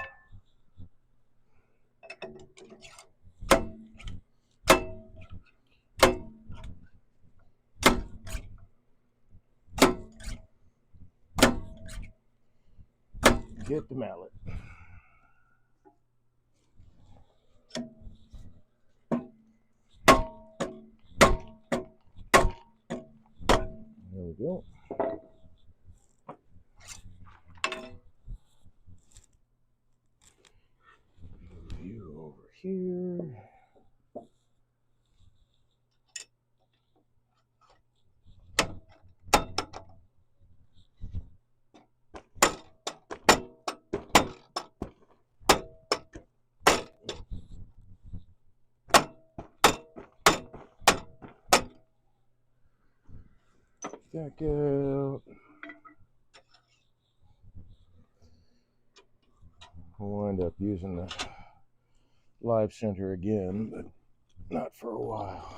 Get the mallet. There we go. View over here. Back out. We'll end up using the live center again, but not for a while.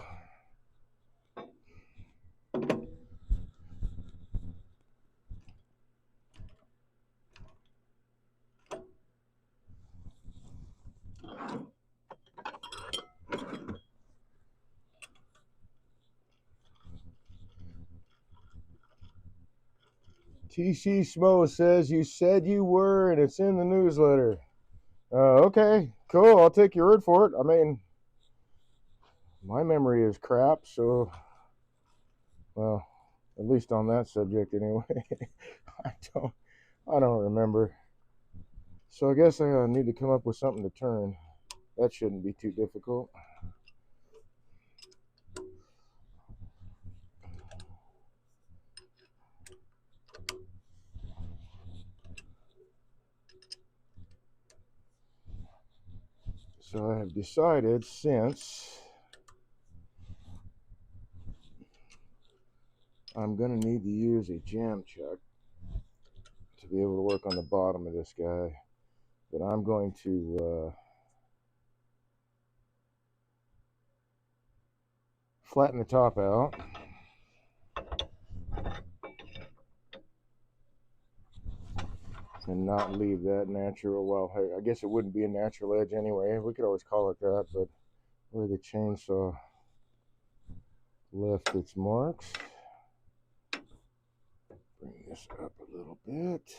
TC Smo says you said you were, and it's in the newsletter. Okay, cool. I'll take your word for it. I mean, my memory is crap, so, well, at least on that subject anyway. I don't remember. So I guess I need to come up with something to turn. That shouldn't be too difficult. So I have decided, since I'm going to need to use a jam chuck to be able to work on the bottom of this guy, that I'm going to flatten the top out. And not leave that natural, well, hey, I guess it wouldn't be a natural edge anyway. We could always call it that, but where the chainsaw left its marks. Bring this up a little bit.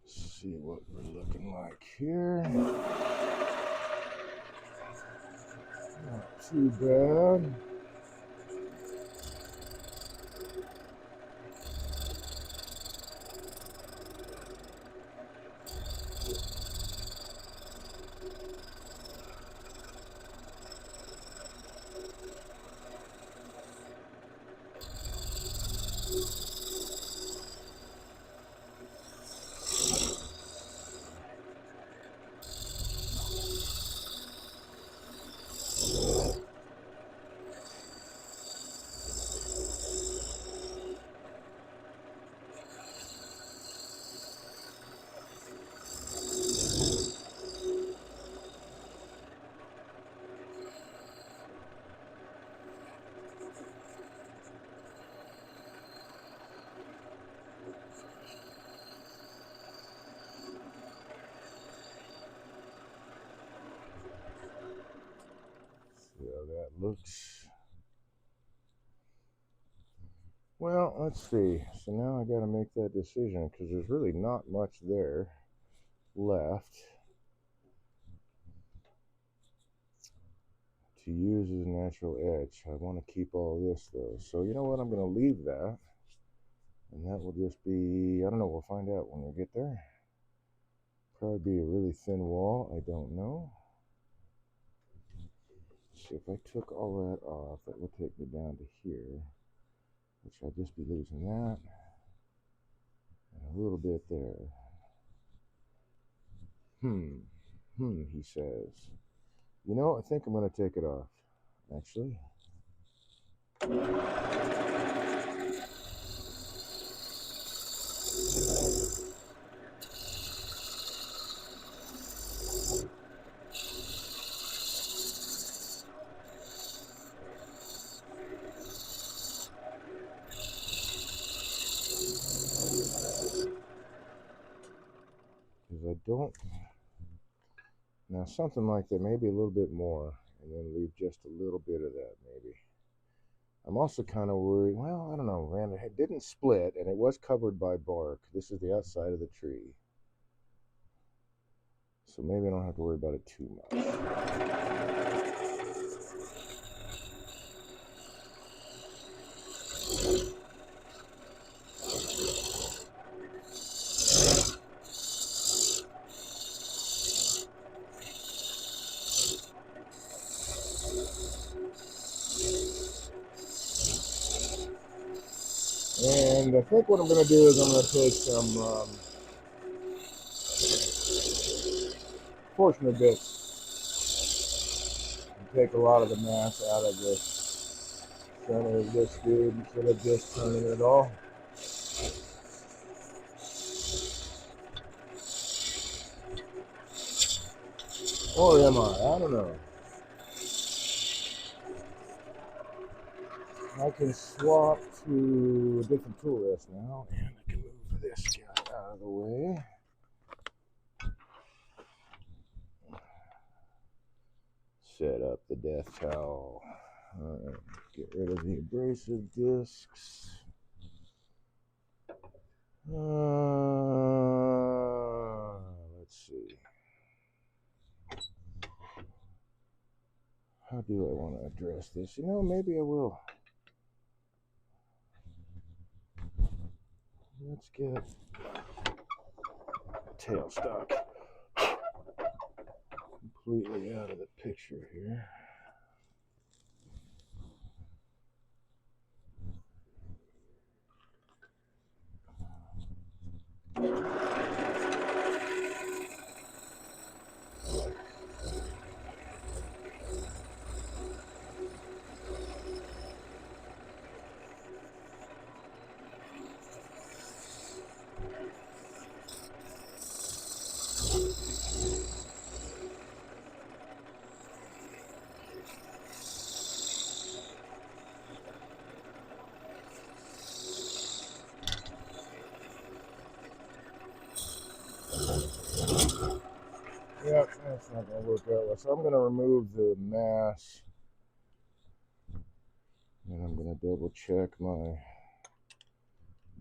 See what we're looking like here. Not too bad. looks... Well, let's see. So now I got to make that decision because there's really not much there left to use as a natural edge. I want to keep all this though. So you know what? I'm going to leave that. And that will just be, I don't know, we'll find out when we get there. Probably be a really thin wall, I don't know. See, if I took all that off, that would take me down to here, which I'll just be losing that. And a little bit there. He says. You know, I think I'm going to take it off, actually. Because I don't... Now, something like that, maybe a little bit more, and then leave just a little bit of that, maybe. I'm also kind of worried, well, I don't know, man, it didn't split, and it was covered by bark. This is the outside of the tree. So maybe I don't have to worry about it too much. And I think what I'm going to do is I'm going to take some fortunate bits and take a lot of the mass out of this center of this dude instead of just turning it all. Or am I? I don't know. I can swap to a different tool rest now, and I can move this guy out of the way. Set up the death towel. Alright, get rid of the abrasive discs. Let's see. How do I want to address this? You know, maybe I will. Let's get tailstock completely out of the picture here. Yep, that's not going to work out well. So I'm going to remove the mass. And I'm going to double check my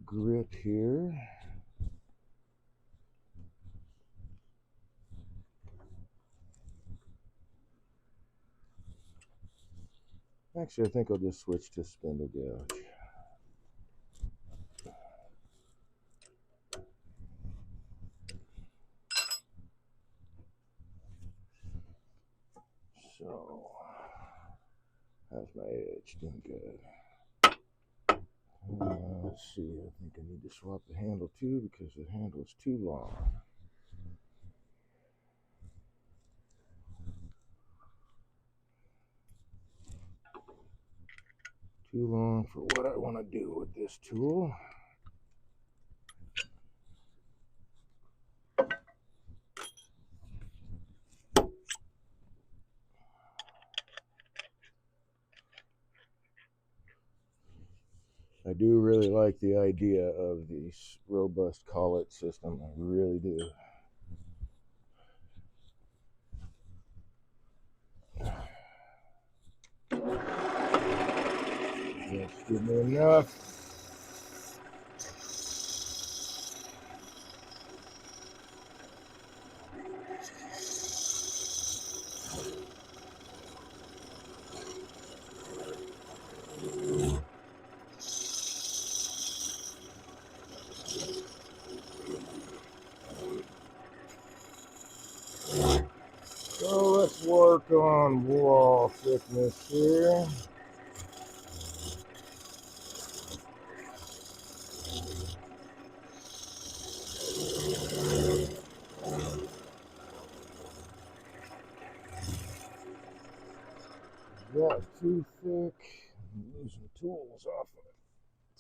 grit here. Actually, I think I'll just switch to spindle gouge. So, how's my edge? Doing good. Let's see, I think I need to swap the handle too because the handle is too long. Too long for what I want to do with this tool. I do really like the idea of the robust collet system. I really do. Give me enough. So let's work on wall thickness here. Is that too thick? I'm losing tools off of it.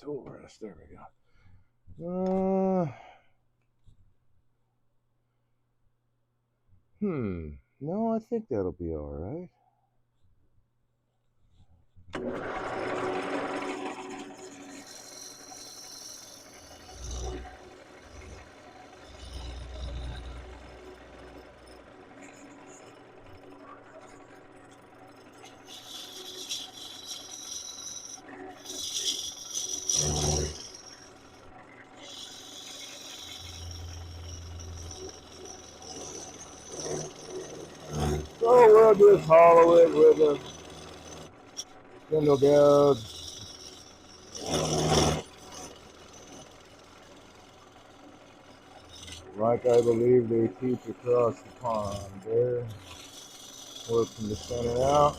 Tool rest, there we go. No, I think that'll be all right. So we'll just hollow it with a spindle gouge. Like I believe they teach across the pond there. Work from the center out.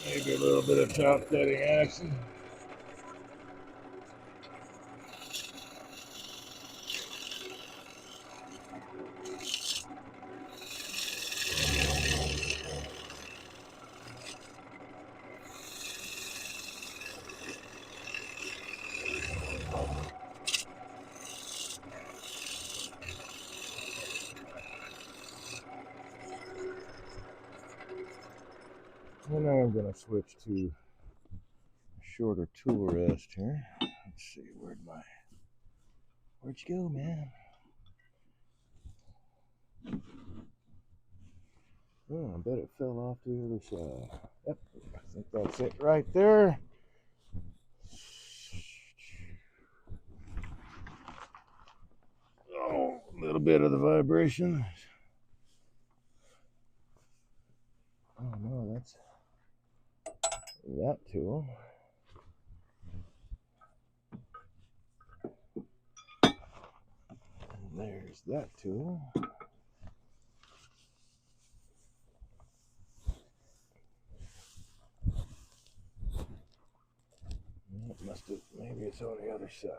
Maybe a little bit of top setting action. And now I'm going to switch to a shorter tool rest here. Let's see, where'd you go, man? Oh, I bet it fell off to the other side. Yep, I think that's it right there. Oh, a little bit of the vibration. Oh no, that's that tool. And there's that tool. It must have, maybe it's on the other side.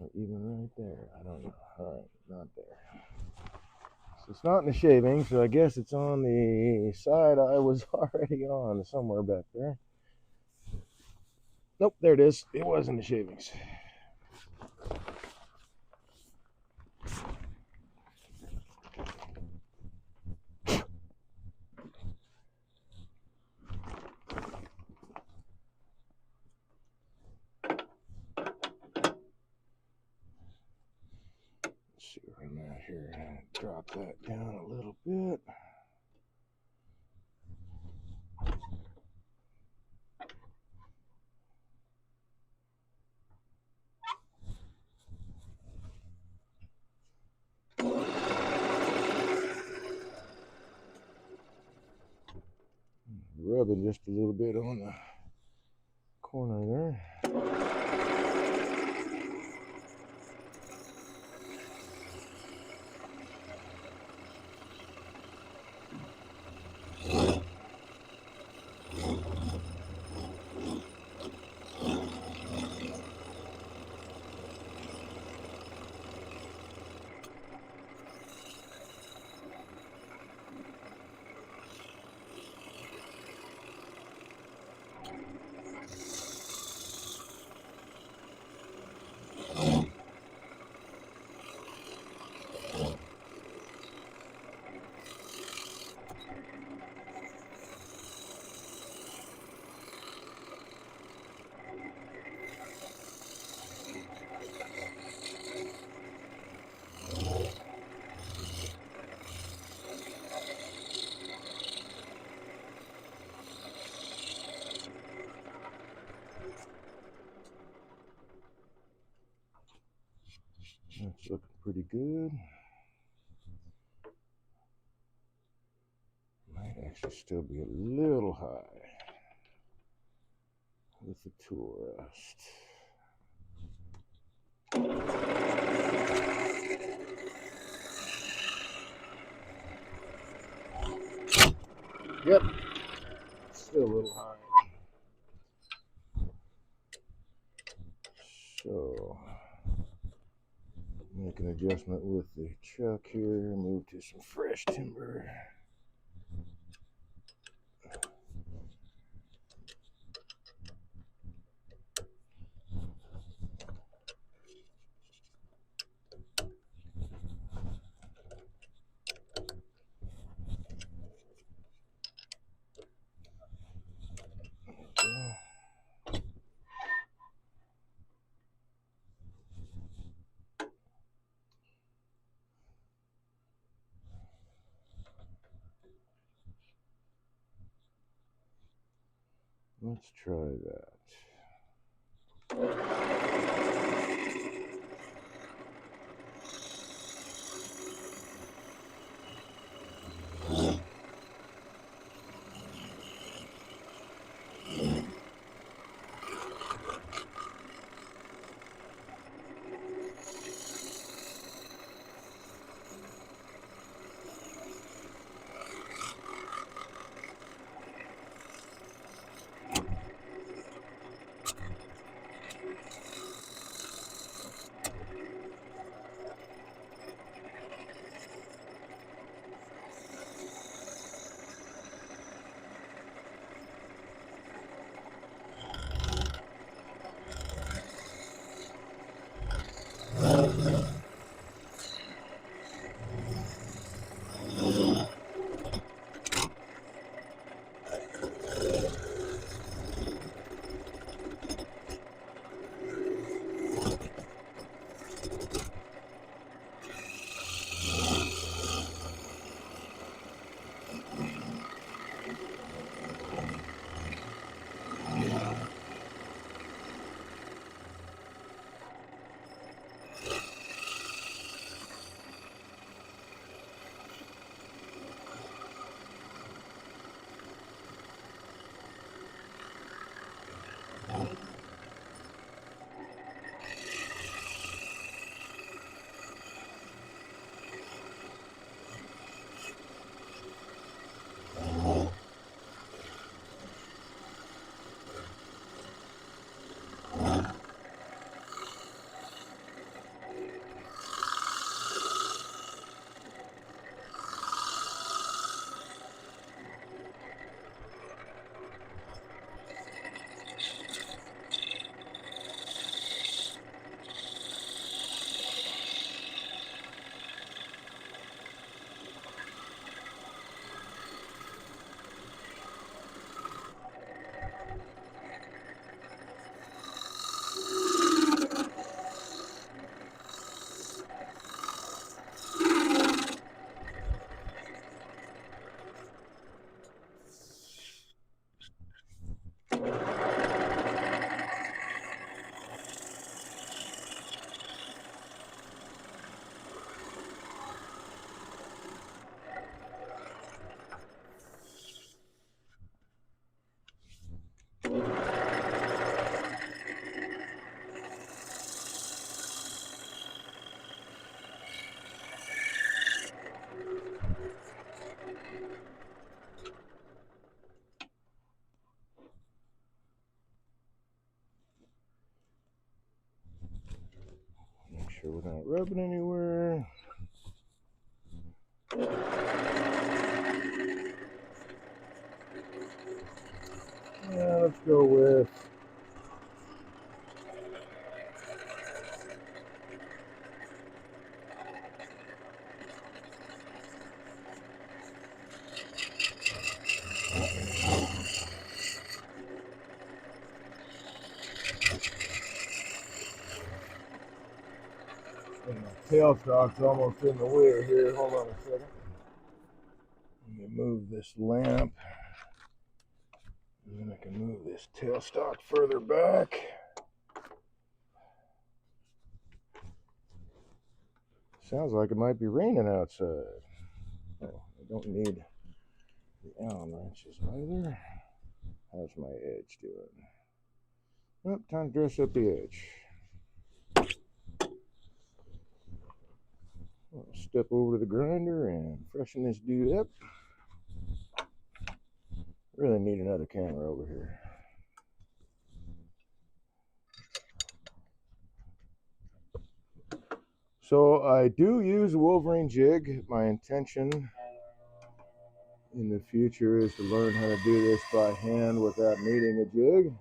Or even right there, I don't know. Alright, not there. So it's not in the shaving, so I guess it's on the side I was already on, somewhere back there. Nope, there it is. It was in the shavings. Let's see where I'm at here. Drop that down a little bit. rubbing just a little bit on the corner there. That's looking pretty good. Might actually still be a little high with the tool rest. Yep, still a little high. So, make an adjustment with the chuck here, move to some fresh timber. Let's try that. Make sure we're not rubbing anywhere. Yeah, let's go with tailstock's almost in the way here. Hold on a second. Let me move this lamp. And then I can move this tailstock further back. Sounds like it might be raining outside. Oh, I don't need the Allen wrenches either. How's my edge doing? Oh, time to dress up the edge. I'll step over to the grinder and freshen this dude up. Really need another camera over here. So I do use a Wolverine jig. My intention in the future is to learn how to do this by hand without needing a jig.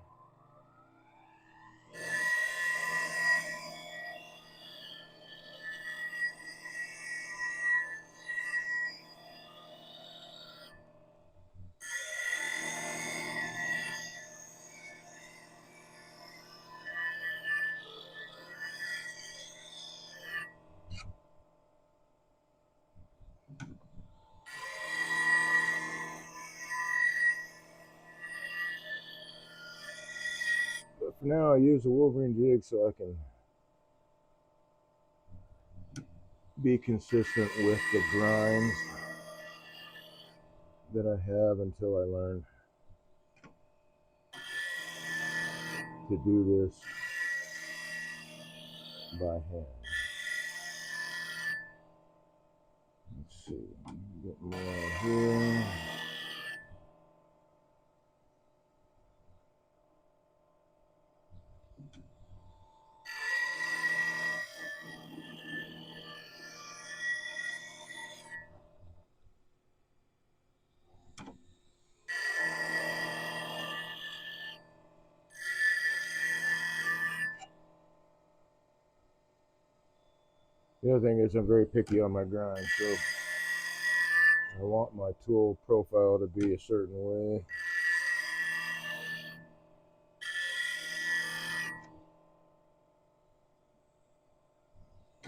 But for now I use a Wolverine jig so I can be consistent with the grinds that I have until I learn to do this by hand. Let's see, get more here. The other thing is I'm very picky on my grind, so I want my tool profile to be a certain way.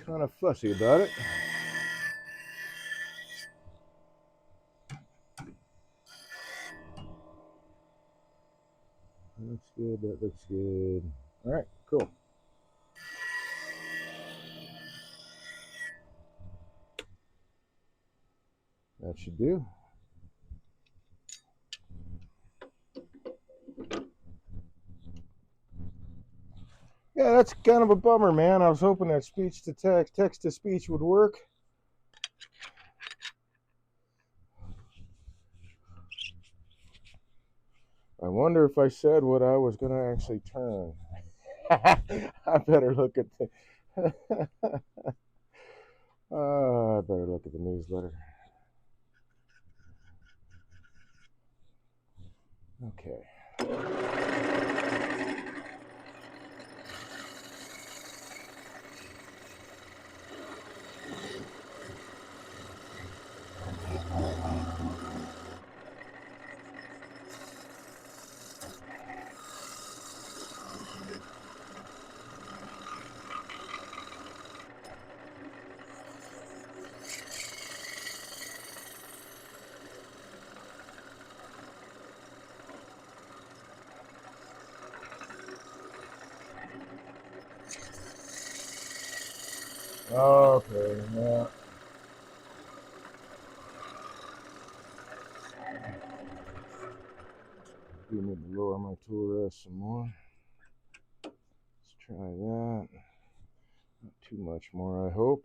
Kind of fussy about it. That looks good, that looks good. All right, cool. That should do. Yeah, that's kind of a bummer, man. I was hoping that speech to text to speech would work. I wonder if I said what I was going to actually turn. I better look at the I better look at the newsletter. Okay. Okay, yeah. Do need to lower my tool rest some more. Let's try that. Not too much more, I hope.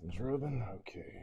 Nothing's rubbing. Okay.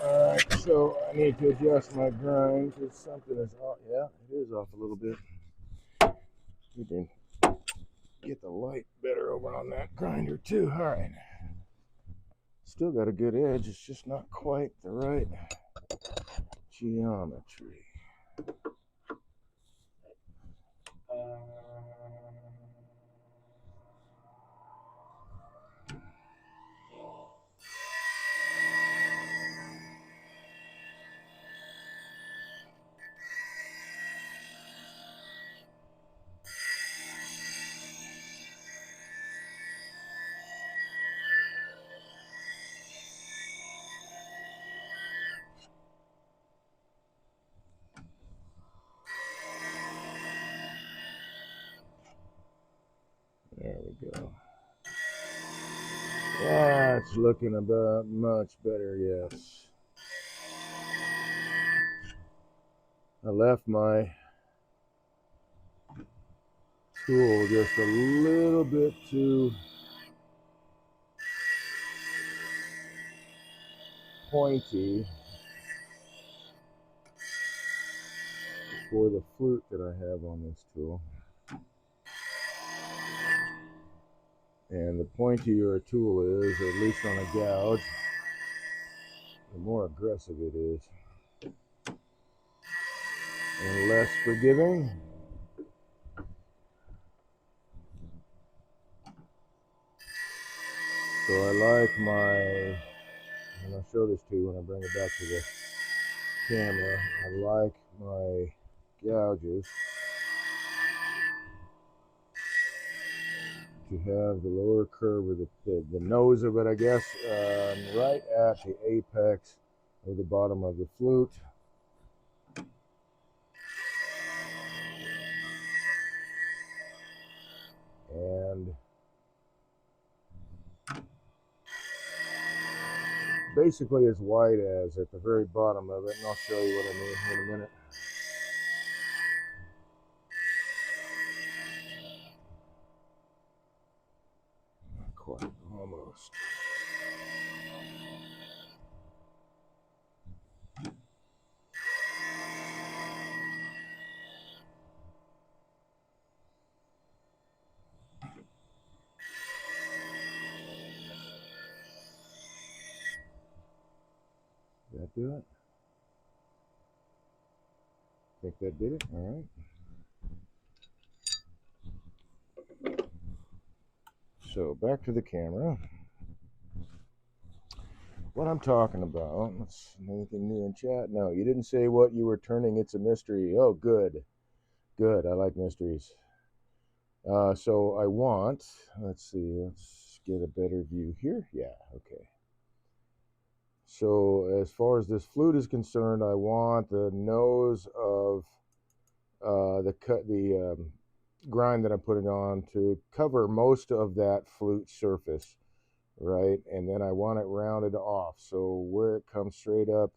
Alright, so I need to adjust my grind because something is off. Yeah, it is off a little bit. We can get the light better over on that grinder too. Alright. Still got a good edge, it's just not quite the right geometry. There we go. Yeah, it's looking about much better, yes. I left my tool just a little bit too pointy for the flute that I have on this tool. And the pointier a tool is, at least on a gouge, the more aggressive it is. And less forgiving. So I like my, and I'll show this to you when I bring it back to the camera, I like my gouges to have the lower curve of the nose of it, I guess, right at the apex of the bottom of the flute. And basically as wide as at the very bottom of it, and I'll show you what I mean in a minute. Not quite, almost. Did that do it? Think that did it? All right. So back to the camera. What I'm talking about, anything new in chat? No, you didn't say what you were turning. It's a mystery. Oh, good. Good. I like mysteries. So I want, let's see, let's get a better view here. Yeah, okay. So as far as this flute is concerned, I want the nose of the grind that I'm putting on to cover most of that flute surface, right? And then I want it rounded off, so where it comes straight up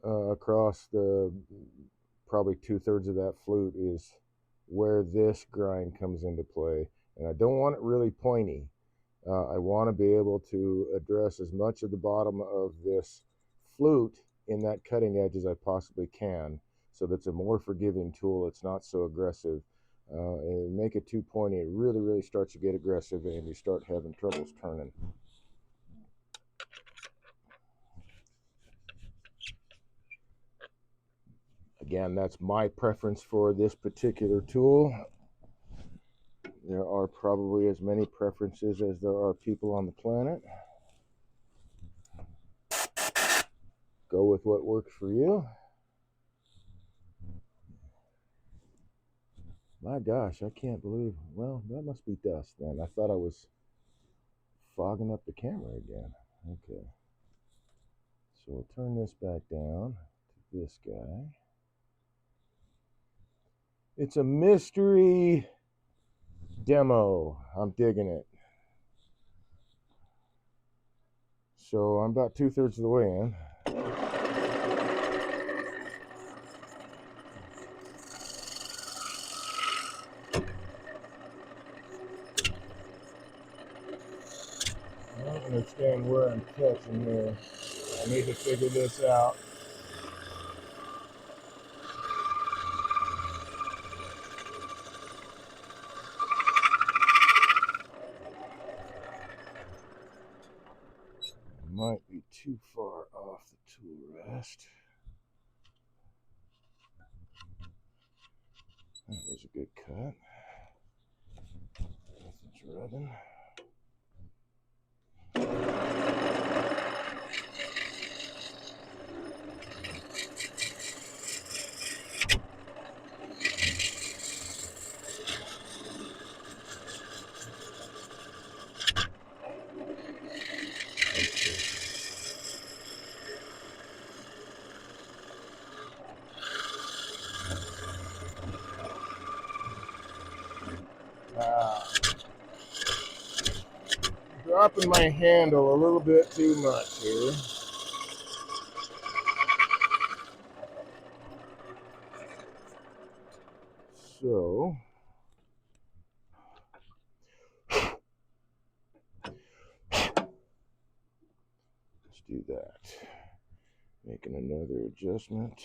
across the probably 2/3 of that flute is where this grind comes into play. And I don't want it really pointy. I want to be able to address as much of the bottom of this flute in that cutting edge as I possibly can, so that's a more forgiving tool. It's not so aggressive. And make it too pointy, it really starts to get aggressive and you start having troubles turning. Again, that's my preference for this particular tool. There are probably as many preferences as there are people on the planet. Go with what works for you. My gosh, I can't believe. Well, that must be dust then. I thought I was fogging up the camera again. Okay. So we'll turn this back down to this guy. It's a mystery demo. I'm digging it. So I'm about 2/3 of the way in. I don't understand where I'm catching here. I need to figure this out. Might be too far off the tool rest. That was a good cut. Nothing's rubbing. Dropping my handle a little bit too much here. So let's do that. Making another adjustment.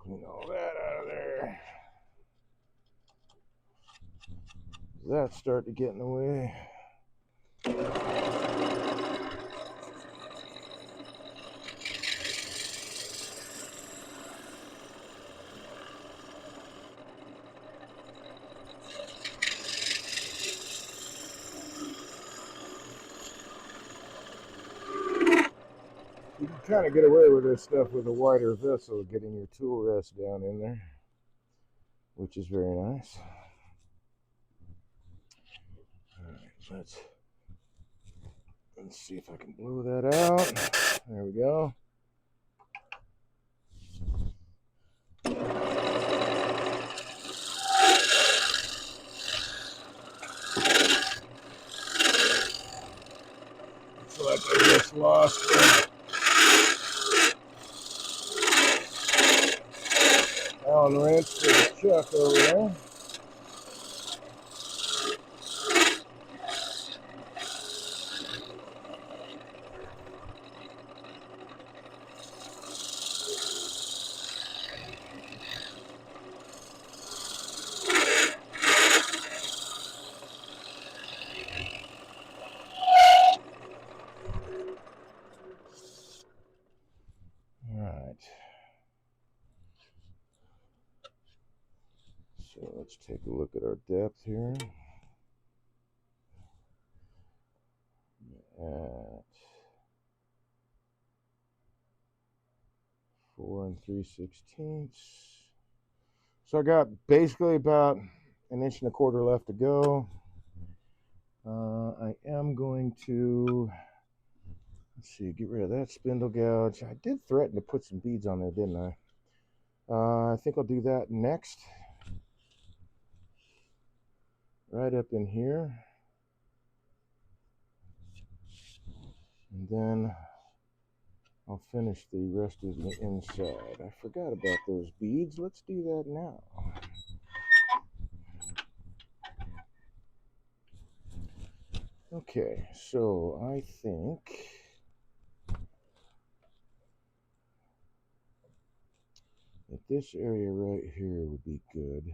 Clean all that out of there. Does that start to get in the way? You can kind of get away with this stuff with a wider vessel, getting your tool rest down in there, which is very nice. All right, let's see if I can blow that out. There we go. Looks like I just lost it. Allen wrench for the chuck over there. So let's take a look at our depth here. At 4 3/16. So I got basically about 1.25 inches left to go. I am going to Let's see, get rid of that spindle gouge. I did threaten to put some beads on there, didn't I? I think I'll do that next. Right up in here. And then I'll finish the rest of the inside. I forgot about those beads. Let's do that now. Okay, so I think that this area right here would be good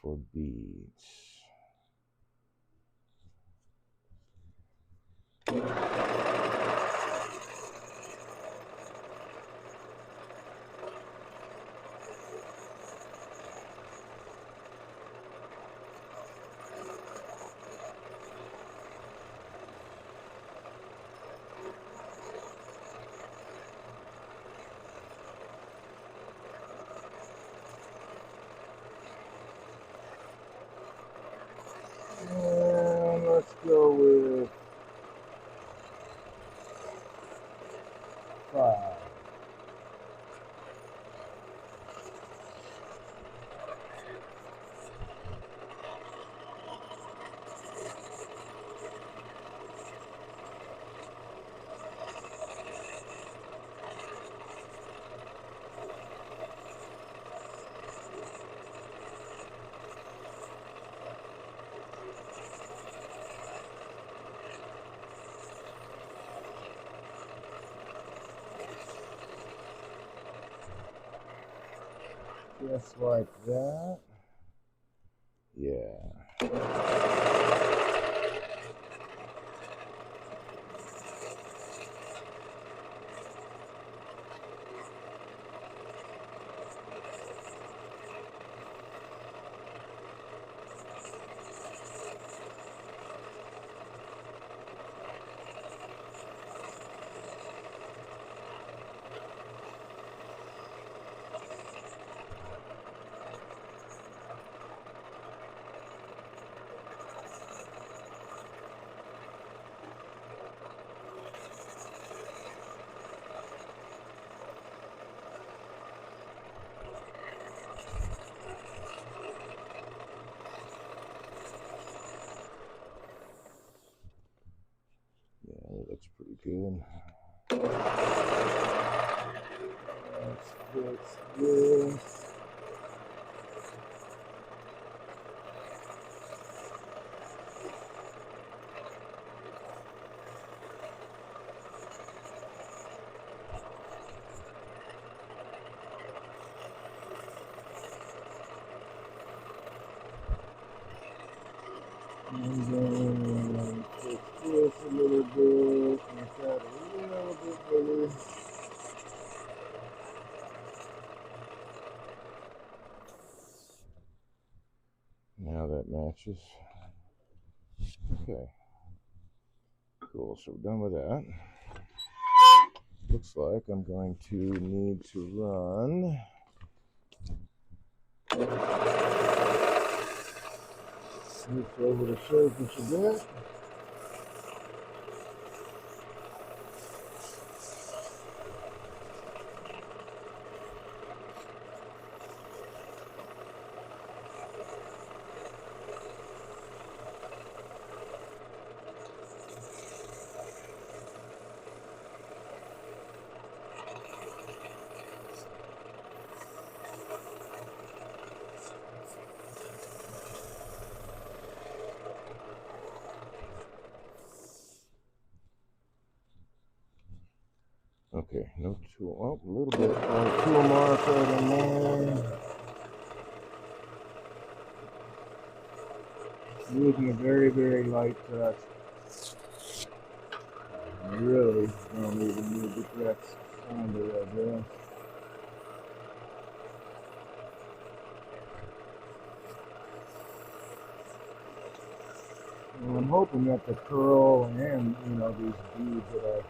for beads. And let's go with 5. Just like that. Yeah. Yeah, that looks pretty good. Let's fix this. And then fix this a little bit, make that a little bit bigger. Now that matches. Okay. Cool, so we're done with that. Looks like I'm going to need to run this over the surface a bit. Okay, no tool. Oh, a little bit of tool mark right in there. Using a very, very light touch. I really don't even need to get under right there. And I'm hoping that the curl and, these beads that I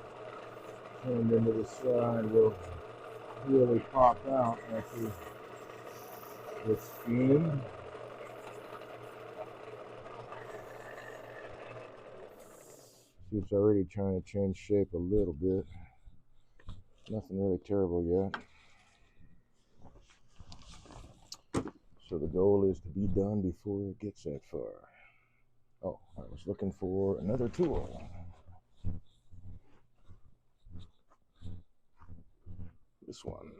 turned into the side will really pop out after it's steamed. See, it's already trying to change shape a little bit. Nothing really terrible yet. So the goal is to be done before it gets that far. Oh, I was looking for another tool. This one.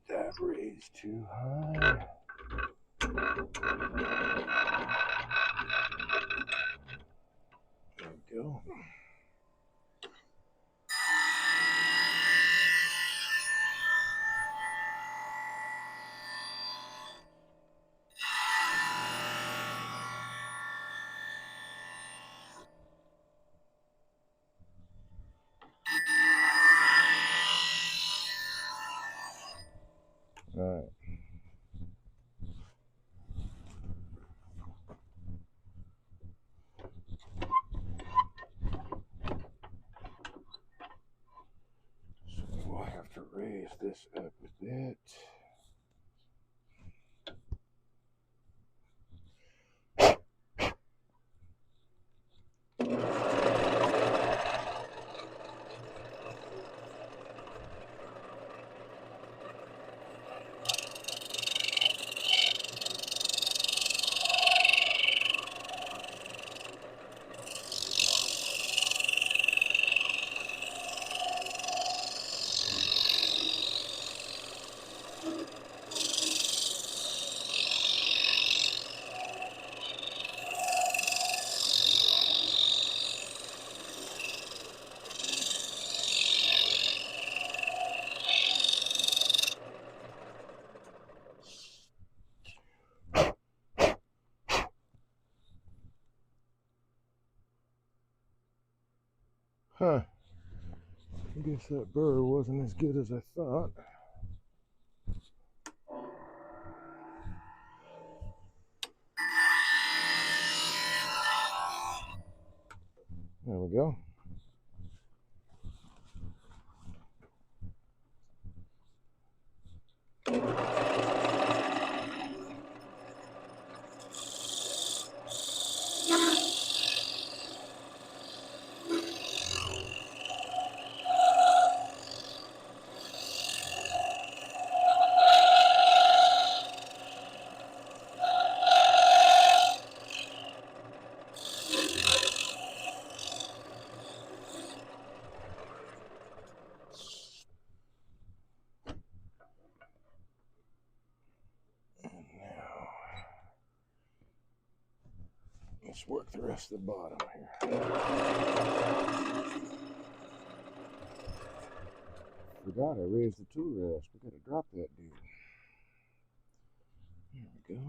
That raised too high. There we go. All right. So we'll have to raise this up a bit. Huh. I guess that burr wasn't as good as I thought. There we go. Let's work the rest of the bottom here. Forgot I raised the tool rest. We gotta drop that dude. There we go.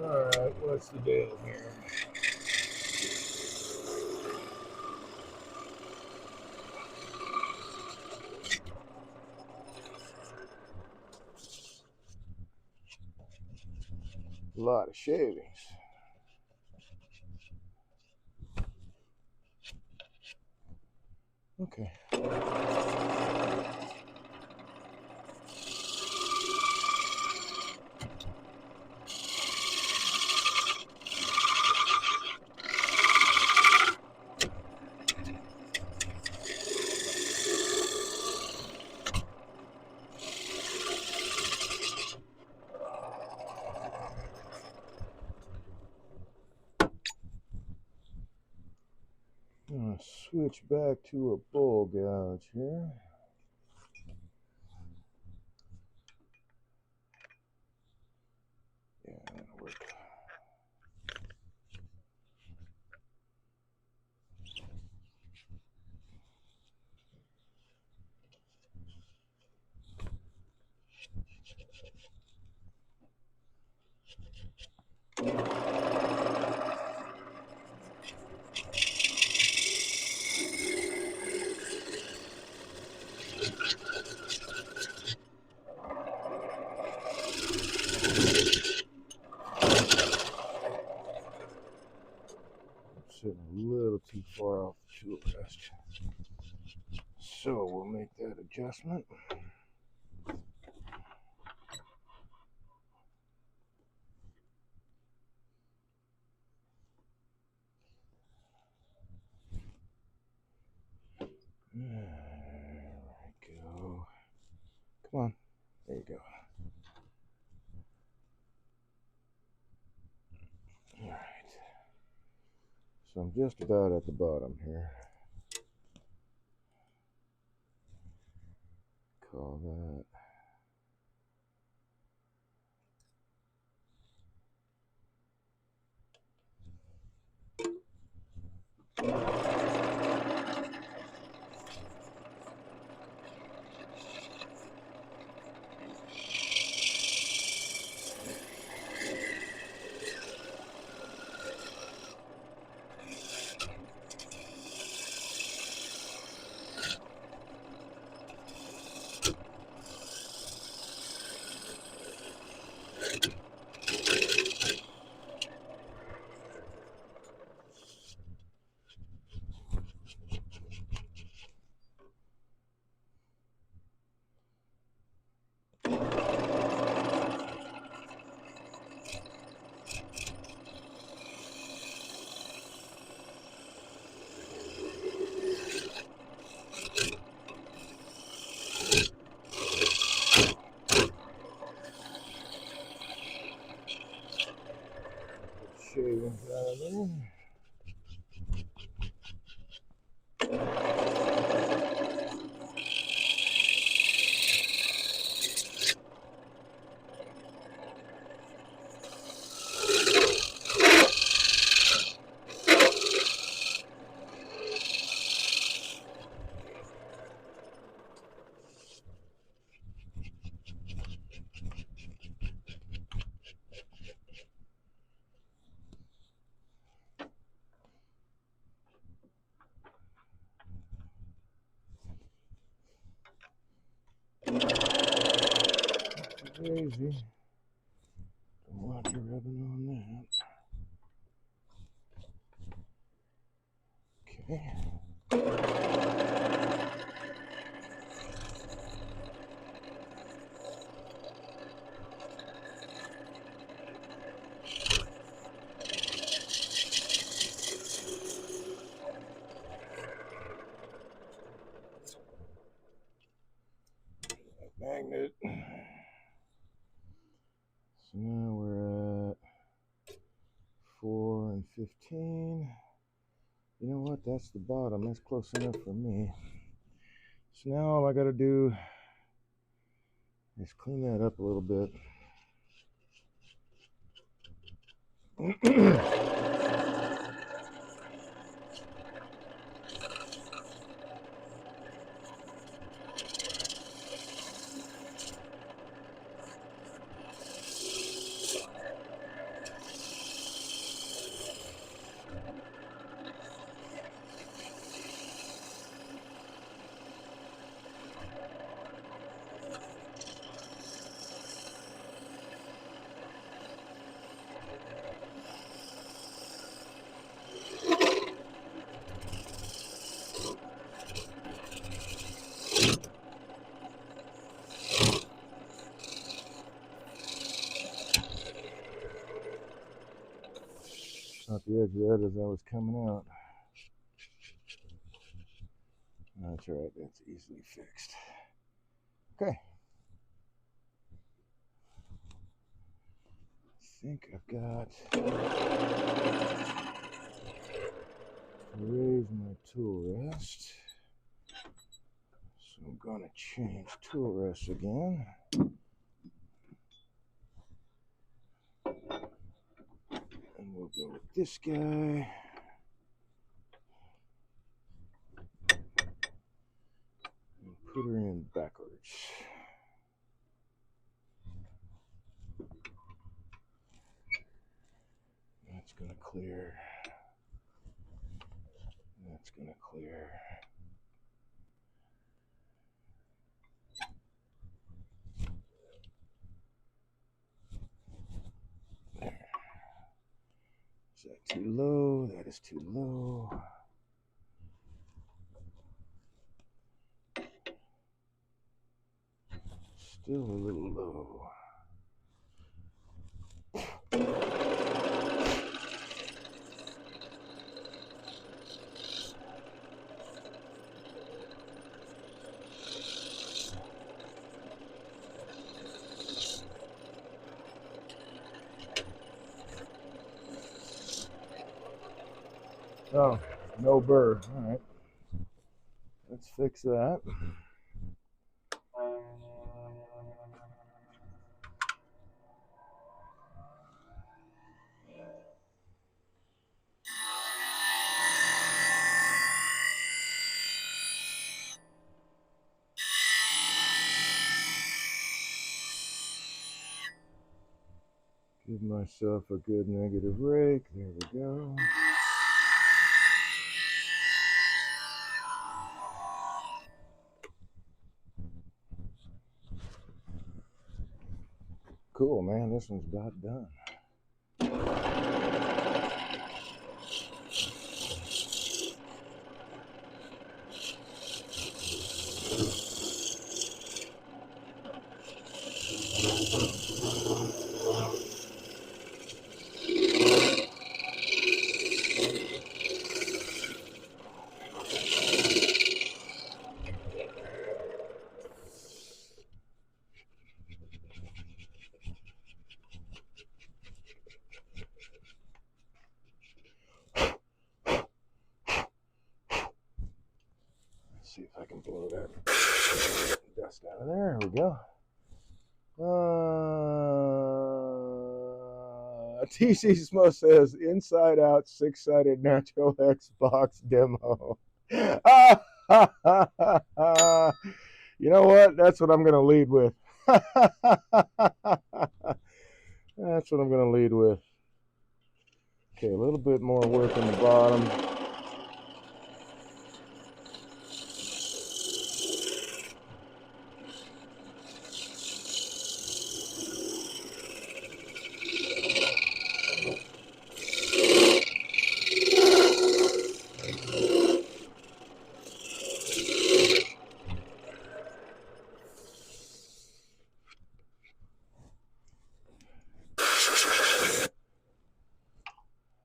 Alright, what's the deal here? A lot of shavings. Okay. switch back to a bowl gouge here. Yeah, that'll work. Sitting a little too far off the tool rest. So we'll make that adjustment. There we go. Come on. There you go. All right. So I'm just about at the bottom here. Call that. Shavings out of there. Crazy. Don't want you rubbing on that. Okay. Magnet. So now we're at 4 and 15. You know what? That's the bottom. That's close enough for me. So now all I got to do is clean that up a little bit. Not the edge of that as I was coming out. That's right, that's easily fixed. Okay. I think I've got raise my tool rest. So I'm going to change tool rests again. And we'll go with this guy. And put her in backwards. That's going to clear. That's going to clear. There. Is that too low? That is too low. Still a little low. Oh, no burr. All right. Let's fix that. Give myself a good negative rake. There we go. Cool, man. This one's about done. See if I can blow that dust out of there. There we go. TC Smo says Inside Out 6-sided natural Xbox demo. You know what? That's what I'm going to lead with. That's what I'm going to lead with. Okay, a little bit more work on the bottom.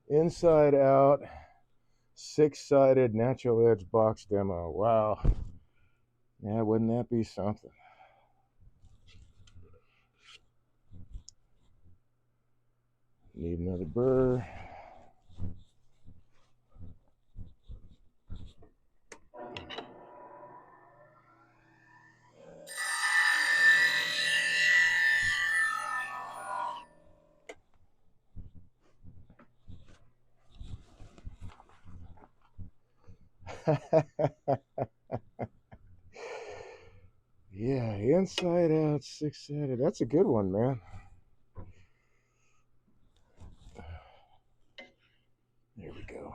Inside Out 6-sided natural edge box demo. Wow. Yeah, wouldn't that be something? Need another burr. Yeah, Inside Out 6-sided. That's a good one, man. There we go.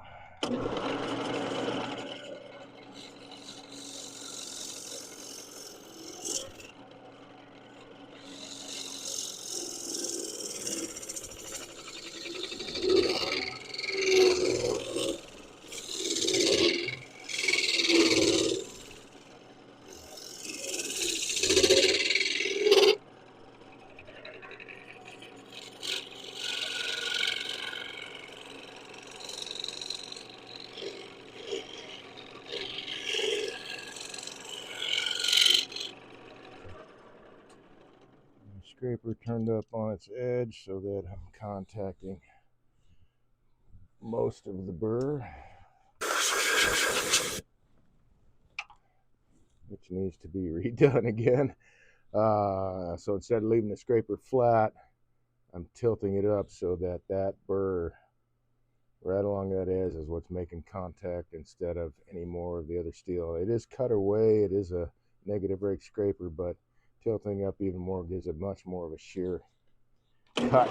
Scraper turned up on its edge so that I'm contacting most of the burr. which needs to be redone again. So instead of leaving the scraper flat, I'm tilting it up so that that burr right along that edge is what's making contact instead of any more of the other steel. It is cut away, it is a negative rake scraper, but tilting up even more gives it much more of a sheer cut.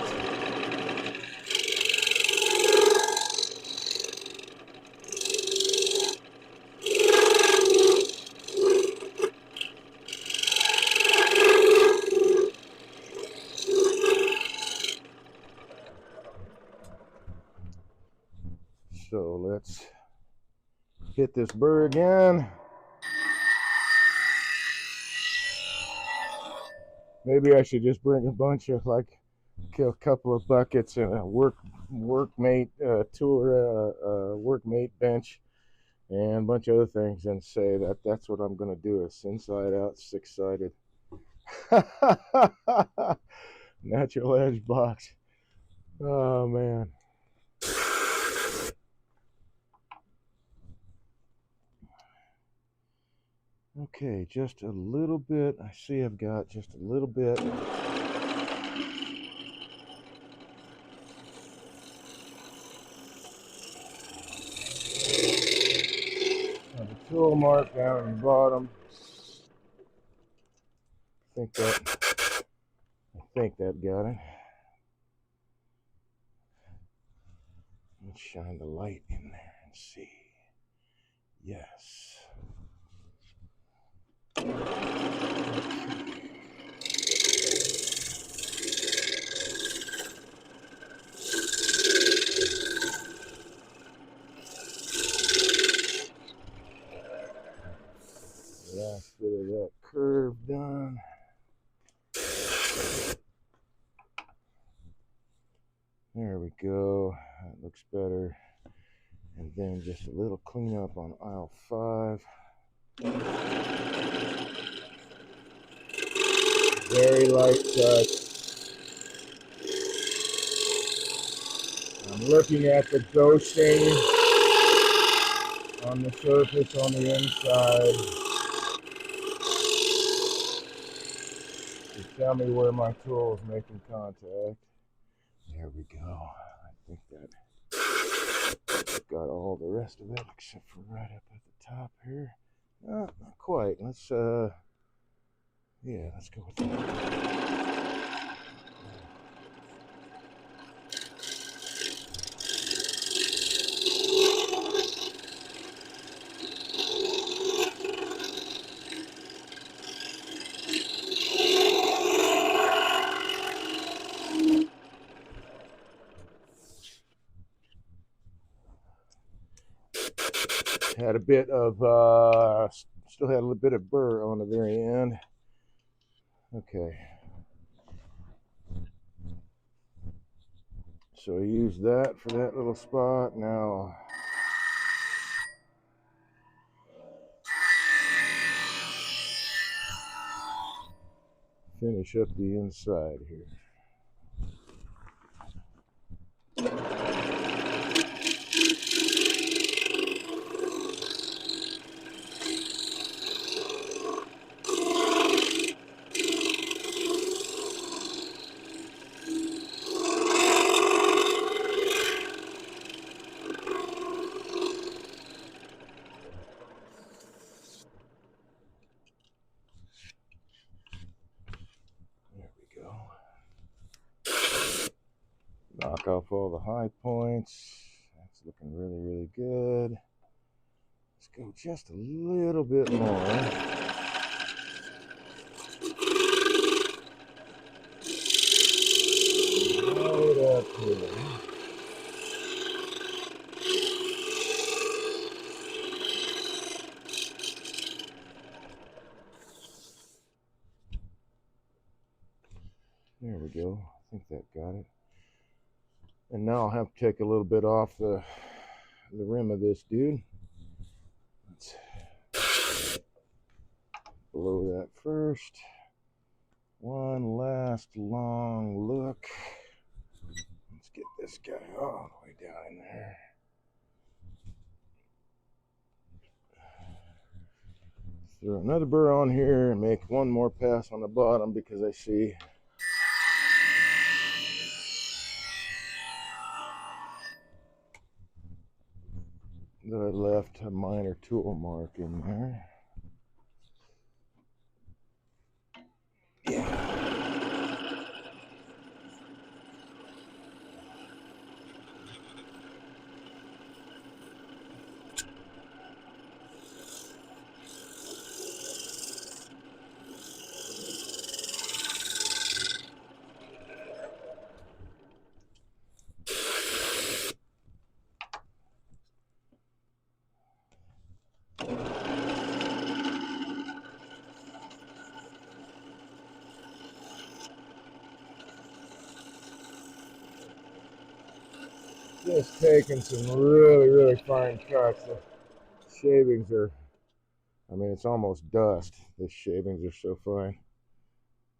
So let's hit this burr again. Maybe I should just bring a bunch of, like, a couple of buckets and a workmate workmate bench and a bunch of other things, and say that that's what I'm going to do. It's inside out, six-sided. Natural edge box. Oh man. Okay, just a little bit. I see I've got just a little bit. The tool mark down on the bottom. I think that got it. Let's shine the light in there and see. Yes. Last bit of that curve done. There we go. That looks better. And then just a little cleanup on aisle 5. Very light touch. I'm looking at the ghosting on the surface on the inside to tell me where my tool is making contact. There we go. I think that got all the rest of it except for right up at the top here. Not quite. Let's go with that. Had a bit of still had a little bit of burr on the very end. Okay, so I used that for that little spot. Now finish up the inside here. Knock off all the high points. That's looking really, really good. Let's go just a little bit more. Right up here. There we go. I think that got it. And now I'll have to take a little bit off the rim of this dude. Let's blow that first. One last long look. Let's get this guy all the way down in there. Throw another burr on here and make one more pass on the bottom because I see that I left a minor tool mark in there. Yeah. Just taking some really fine cuts. The shavings are, I mean, it's almost dust. The shavings are so fine.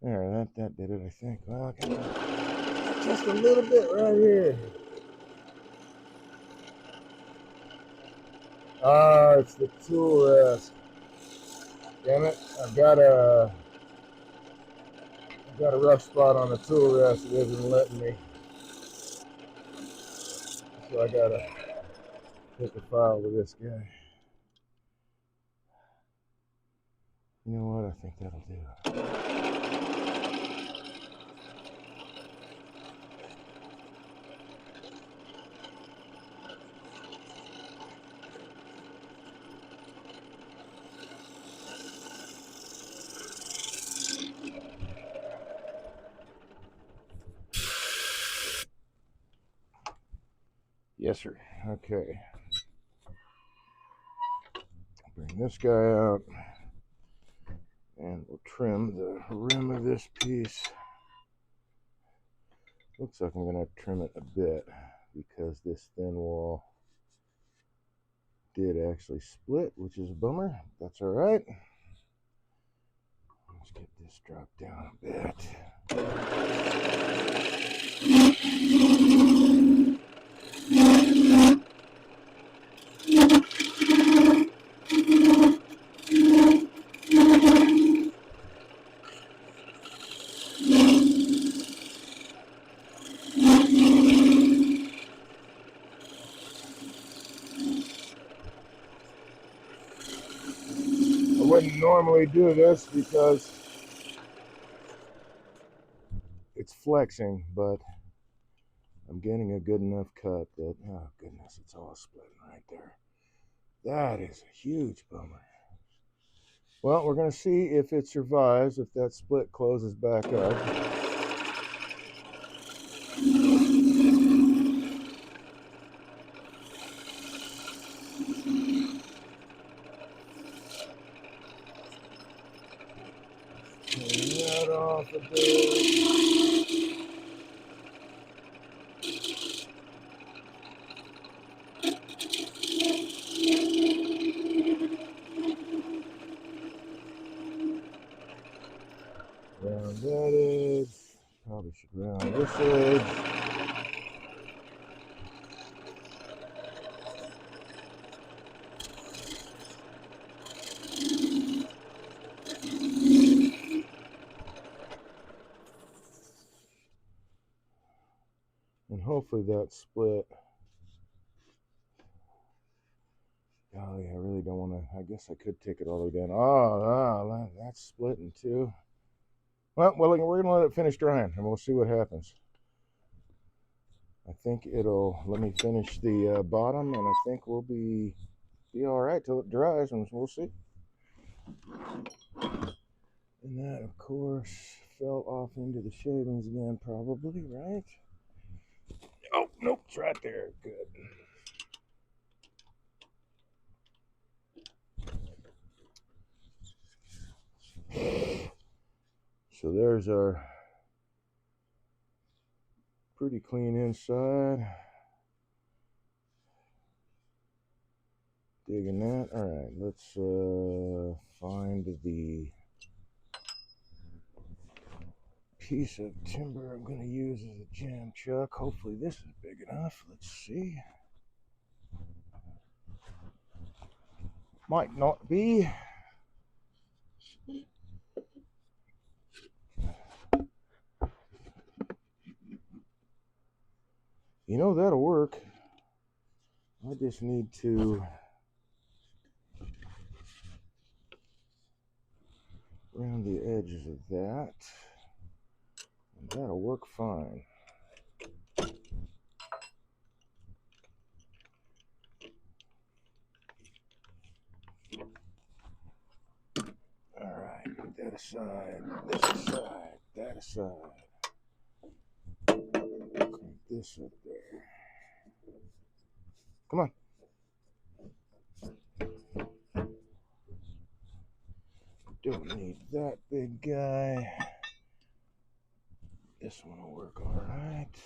There, that did it, I think. Well, I got just a little bit right here. Ah, it's the tool rest. Damn it! I've got a rough spot on the tool rest. It isn't letting me. So I gotta take a file with this guy. You know what? I think that'll do. Yes, sir. Okay. Bring this guy out, and we'll trim the rim of this piece. Looks like I'm going to trim it a bit because this thin wall did actually split, which is a bummer. That's all right. Let's get this dropped down a bit. I wouldn't normally do this because it's flexing, but I'm getting a good enough cut that, oh goodness, it's all splitting right there. That is a huge bummer. Well, we're going to see if it survives, if that split closes back up. Turn that off a bit. Round that edge. Probably should round this edge. And hopefully that split. Golly, I really don't want to. I guess I could take it all the way down. Oh, that's splitting too. Well, we're going to let it finish drying, and we'll see what happens. I think it'll let me finish the bottom, and I think we'll be all right till it dries, and we'll see. And that, of course, fell off into the shavings again, probably, right? Oh, nope, it's right there. Good. So there's our pretty clean inside. Digging that. All right, let's find the piece of timber I'm going to use as a jam chuck. Hopefully this is big enough. Let's see. Might not be. You know, that'll work. I just need to round the edges of that, and that'll work fine. Alright, put that aside, this aside, that aside. Crank this up there. Come on. Don't need that big guy. This one will work alright.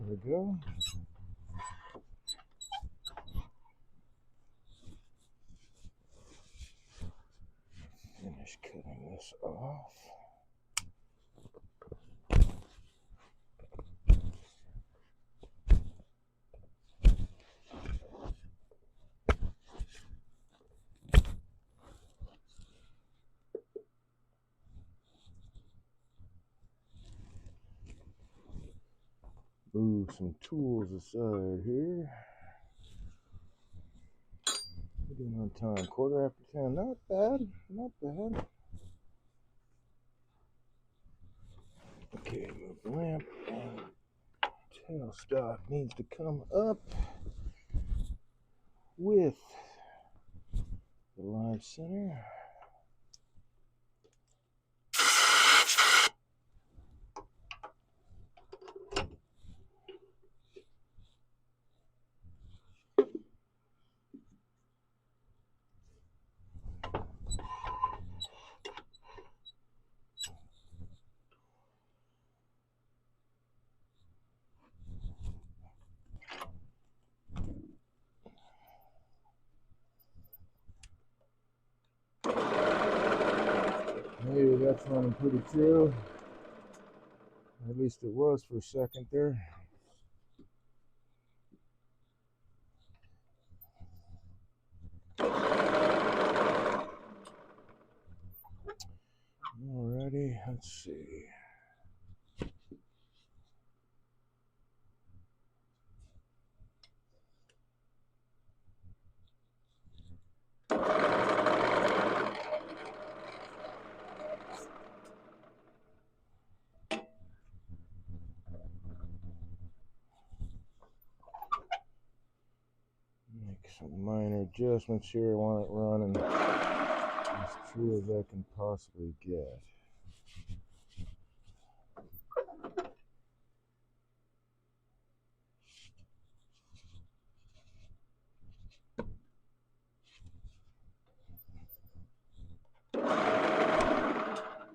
There we go. Finish cutting this off. Move some tools aside here. We're doing on time, 10:15. Not bad, not bad. Okay, move the lamp, and tailstock needs to come up with the live center. Maybe that's running pretty true. At least it was for a second there. Alrighty, let's see. Make some minor adjustments here. I want it running as true as I can possibly get.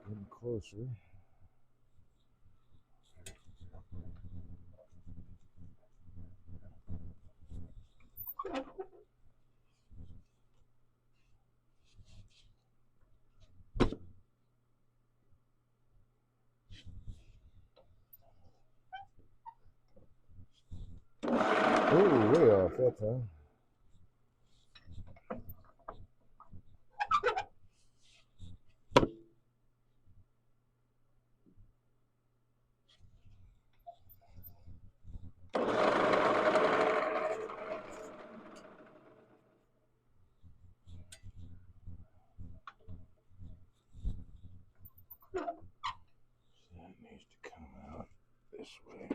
Getting closer. Oh, way off that time. That needs to come out this way.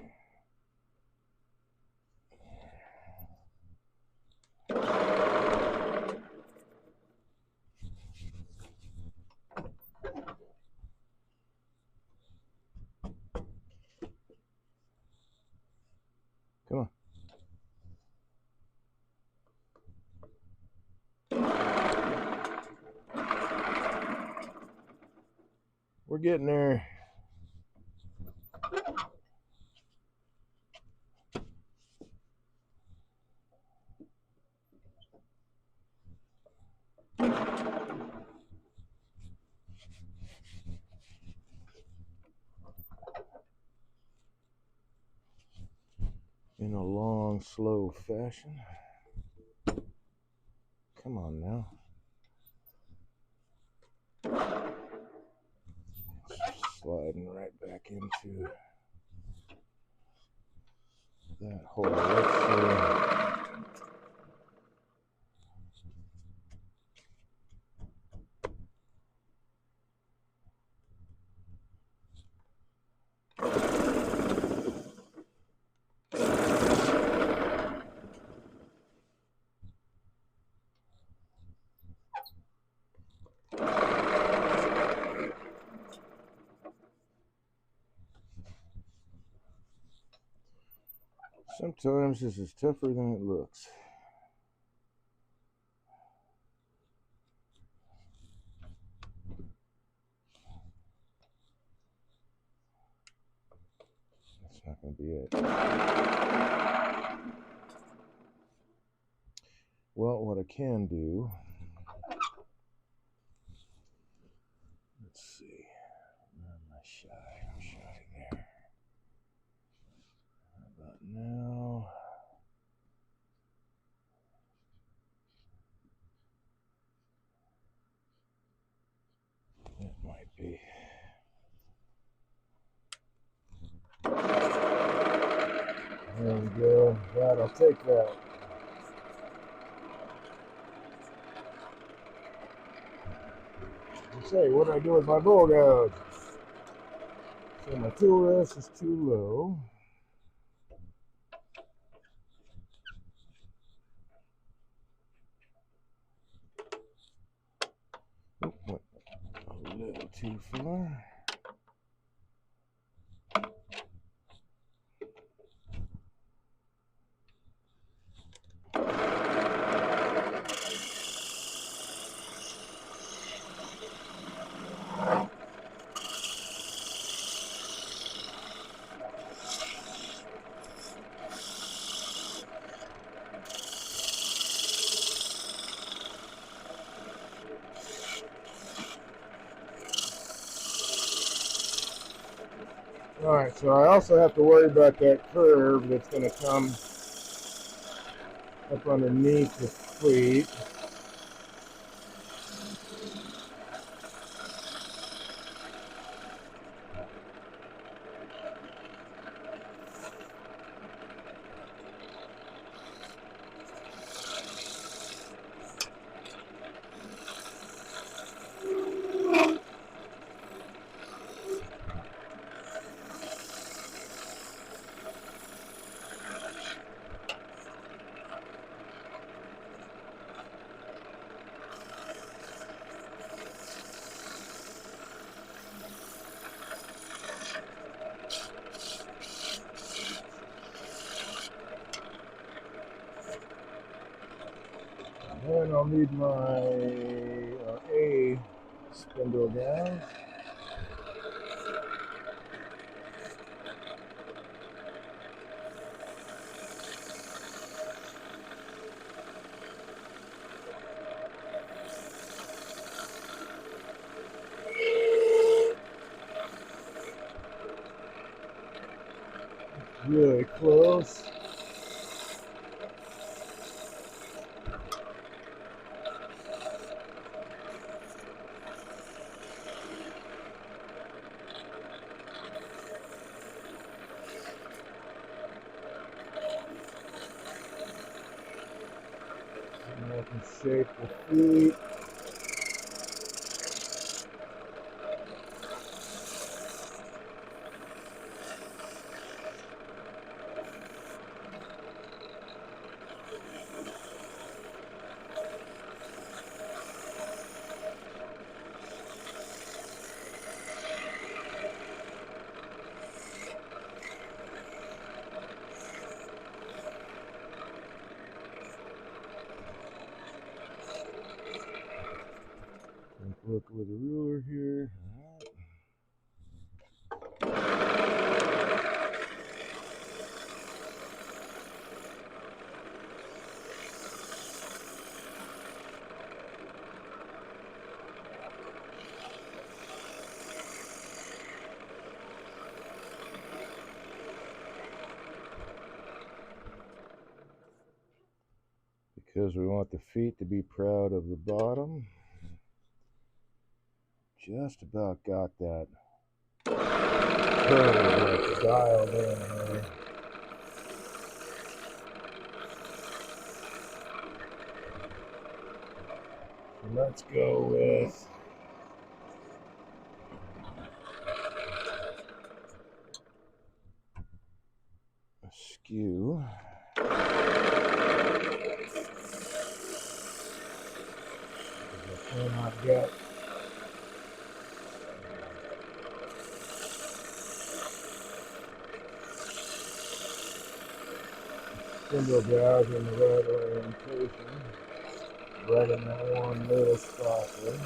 Come on. We're getting there. in a long, slow fashion. Come on now. Sliding right back into that hole. Let's see. Sometimes this is tougher than it looks. That's not going to be it. Well, what I can do, let's see. Where am I shy? I'm shy there. How about now? That might be. There we go. Right, I'll take that. Let's say, what do I do with my bowl gouge? So my tool rest is too low. Oh, went a little too far. Alright, so I also have to worry about that curve that's going to come up underneath the cleat. And I'll need my A spindle down. Really close. And I can shape the feet. Look with a ruler here. All right. because we want the feet to be proud of the bottom. Just about got that curve dialed in here. Let's go with a skew. I cannot get spindle gouge in the right orientation, right in that one little spot there.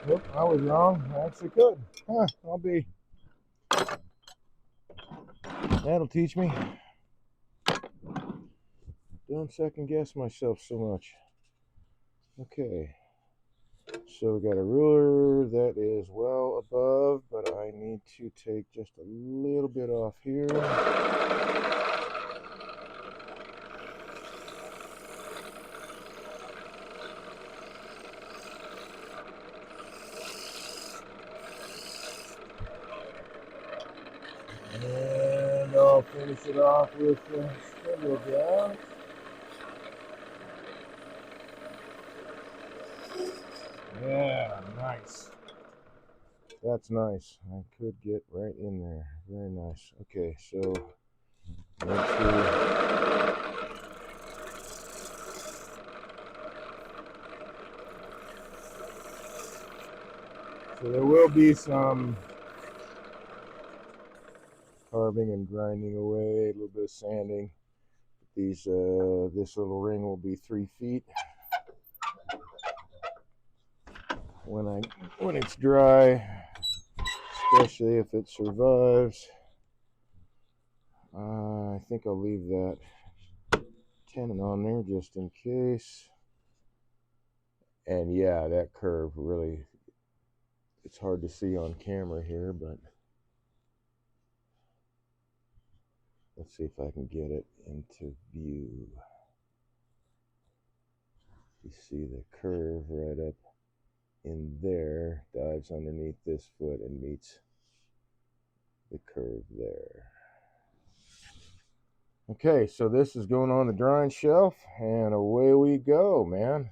Nope, I was wrong. I actually could. That'll teach me. Don't second guess myself so much. Okay. So we got a ruler that is well above, but I need to take just a little bit off here. And I'll finish it off with the spindle gouge. Yeah, nice. That's nice. I could get right in there. Very nice. Okay, so there will be some carving and grinding away, a little bit of sanding. This little ring will be 3 feet. When it's dry, especially if it survives, I think I'll leave that tenon on there just in case. And yeah, that curve really, it's hard to see on camera here, but let's see if I can get it into view. You see the curve right up in there, dives underneath this foot and meets the curve there. Okay, so this is going on the drying shelf, and away we go, man.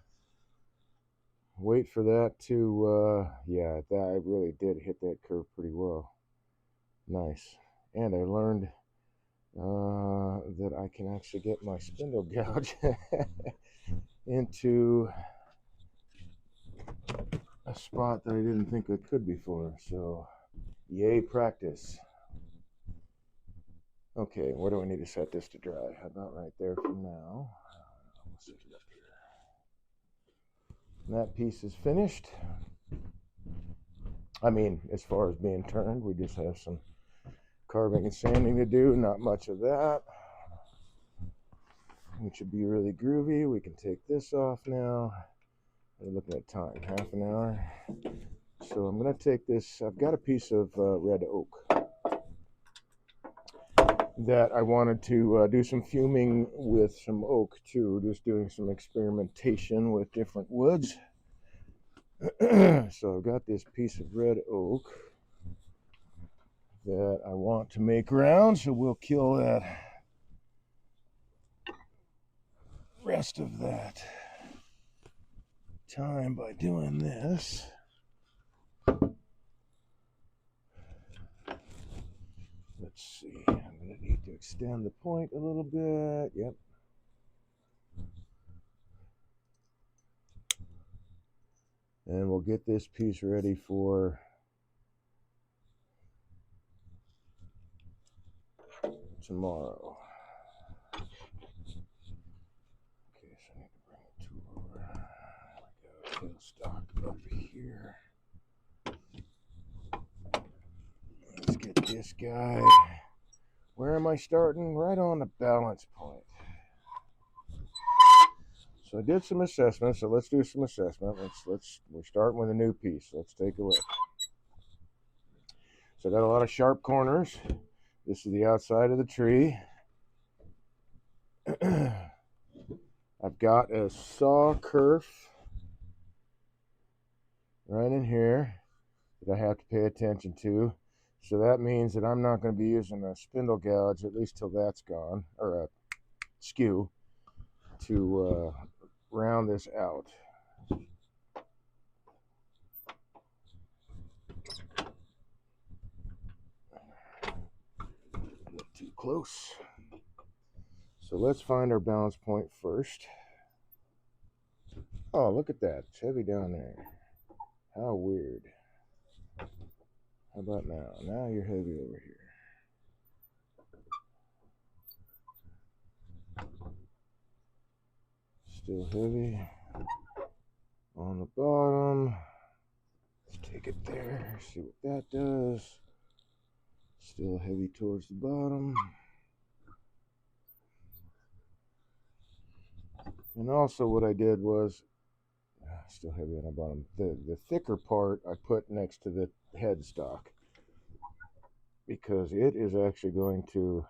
Wait for that to, yeah, that really did hit that curve pretty well. Nice. And I learned that I can actually get my spindle gouge into a spot that I didn't think I could before. So, yay, practice. Okay, where do I need to set this to dry? How about right there for now? I'll set it up here. And that piece is finished. I mean, as far as being turned, we just have some carving and sanding to do. Not much of that, which should be really groovy. We can take this off now. We're looking at time, half an hour. So I'm going to take this. I've got a piece of red oak that I wanted to do some fuming with some oak too, just doing some experimentation with different woods. So I've got this piece of red oak that I want to make round, so we'll kill that rest of that time by doing this. Let's see, I'm going to need to extend the point a little bit. Yep. And we'll get this piece ready for tomorrow. Okay, so I need to bring the tool over. We got a tailstock up here. Let's get this guy. Where am I starting? Right on the balance point. So I did some assessment. So let's do some assessment. We're starting with a new piece. Let's take a look. So I got a lot of sharp corners. This is the outside of the tree. I've got a saw kerf right in here that I have to pay attention to. So that means that I'm not going to be using a spindle gouge, at least till that's gone, or a skew, to round this out. Not too close. So let's find our balance point first. Oh, look at that. It's heavy down there. How weird. How about now? Now you're heavy over here. Still heavy on the bottom. Let's take it there, see what that does. Still heavy towards the bottom. And also what I did was, still heavy on the bottom, the thicker part I put next to the headstock, because it is actually going to,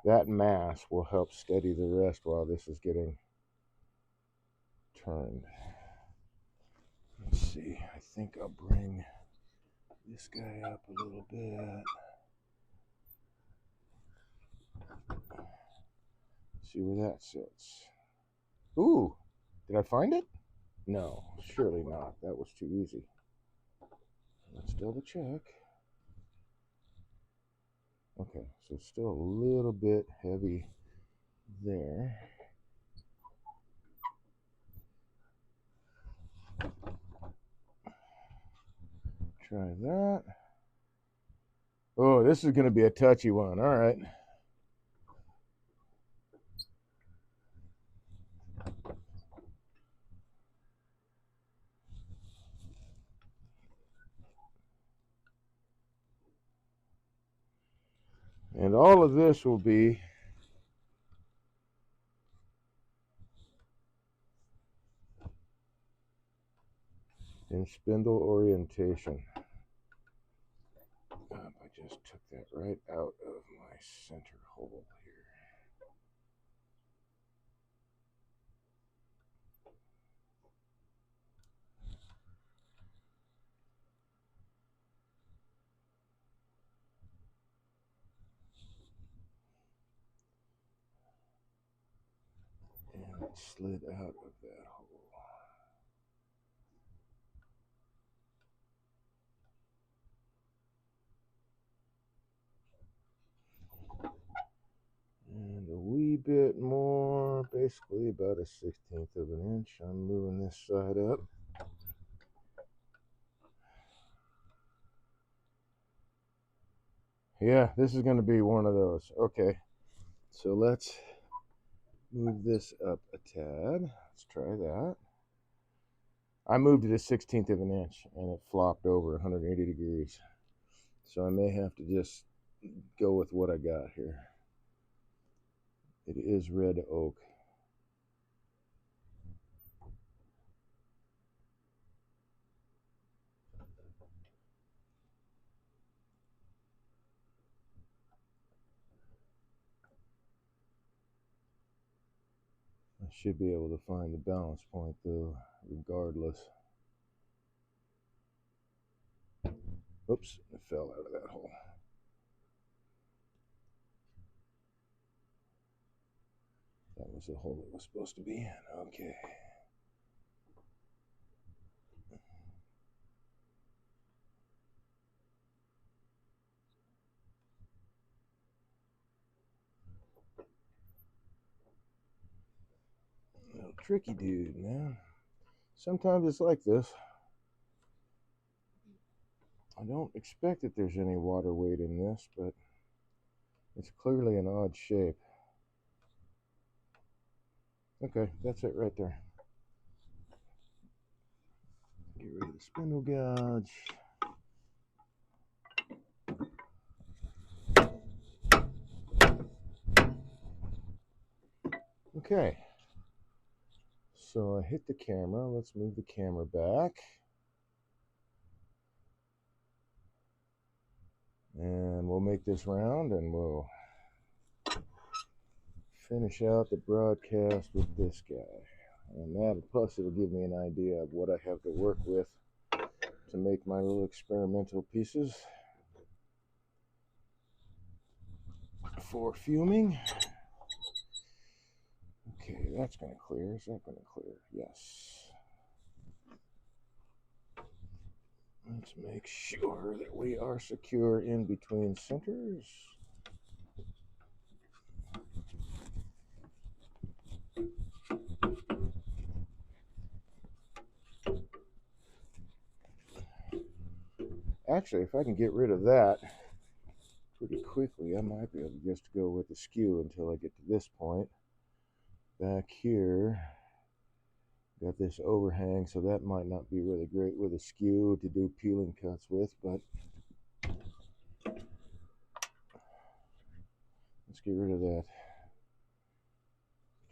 that mass will help steady the rest while this is getting turned. Let's see, I think I'll bring this guy up a little bit. See where that sits. Ooh, did I find it? No, surely not. That was too easy. Let's double check. Okay, so it's still a little bit heavy there. Try that. Oh, this is going to be a touchy one. All right. And all of this will be in spindle orientation. I just took that right out of my center hole here. And it slid out of that hole. And a wee bit more, basically about a 1/16 of an inch. I'm moving this side up. Yeah, this is going to be one of those. Okay, so let's move this up a tad. Let's try that. I moved it a 1/16 of an inch and it flopped over 180 degrees. So I may have to just go with what I got here. It is red oak. I should be able to find the balance point though, regardless. Oops, it fell out of that hole. That was the hole it was supposed to be in. Okay. Little tricky dude, man. Sometimes it's like this. I don't expect that there's any water weight in this, but it's clearly an odd shape. Okay, that's it right there. Get rid of the spindle gouge. Okay, so I hit the camera. Let's move the camera back. And we'll make this round and we'll finish out the broadcast with this guy. And that, plus it'll give me an idea of what I have to work with to make my little experimental pieces for fuming. Okay, that's going to clear. Is that going to clear? Yes. Let's make sure that we are secure in between centers. Actually, if I can get rid of that pretty quickly, I might be able to just go with the skew until I get to this point. Back here, got this overhang, so that might not be really great with a skew to do peeling cuts with, but let's get rid of that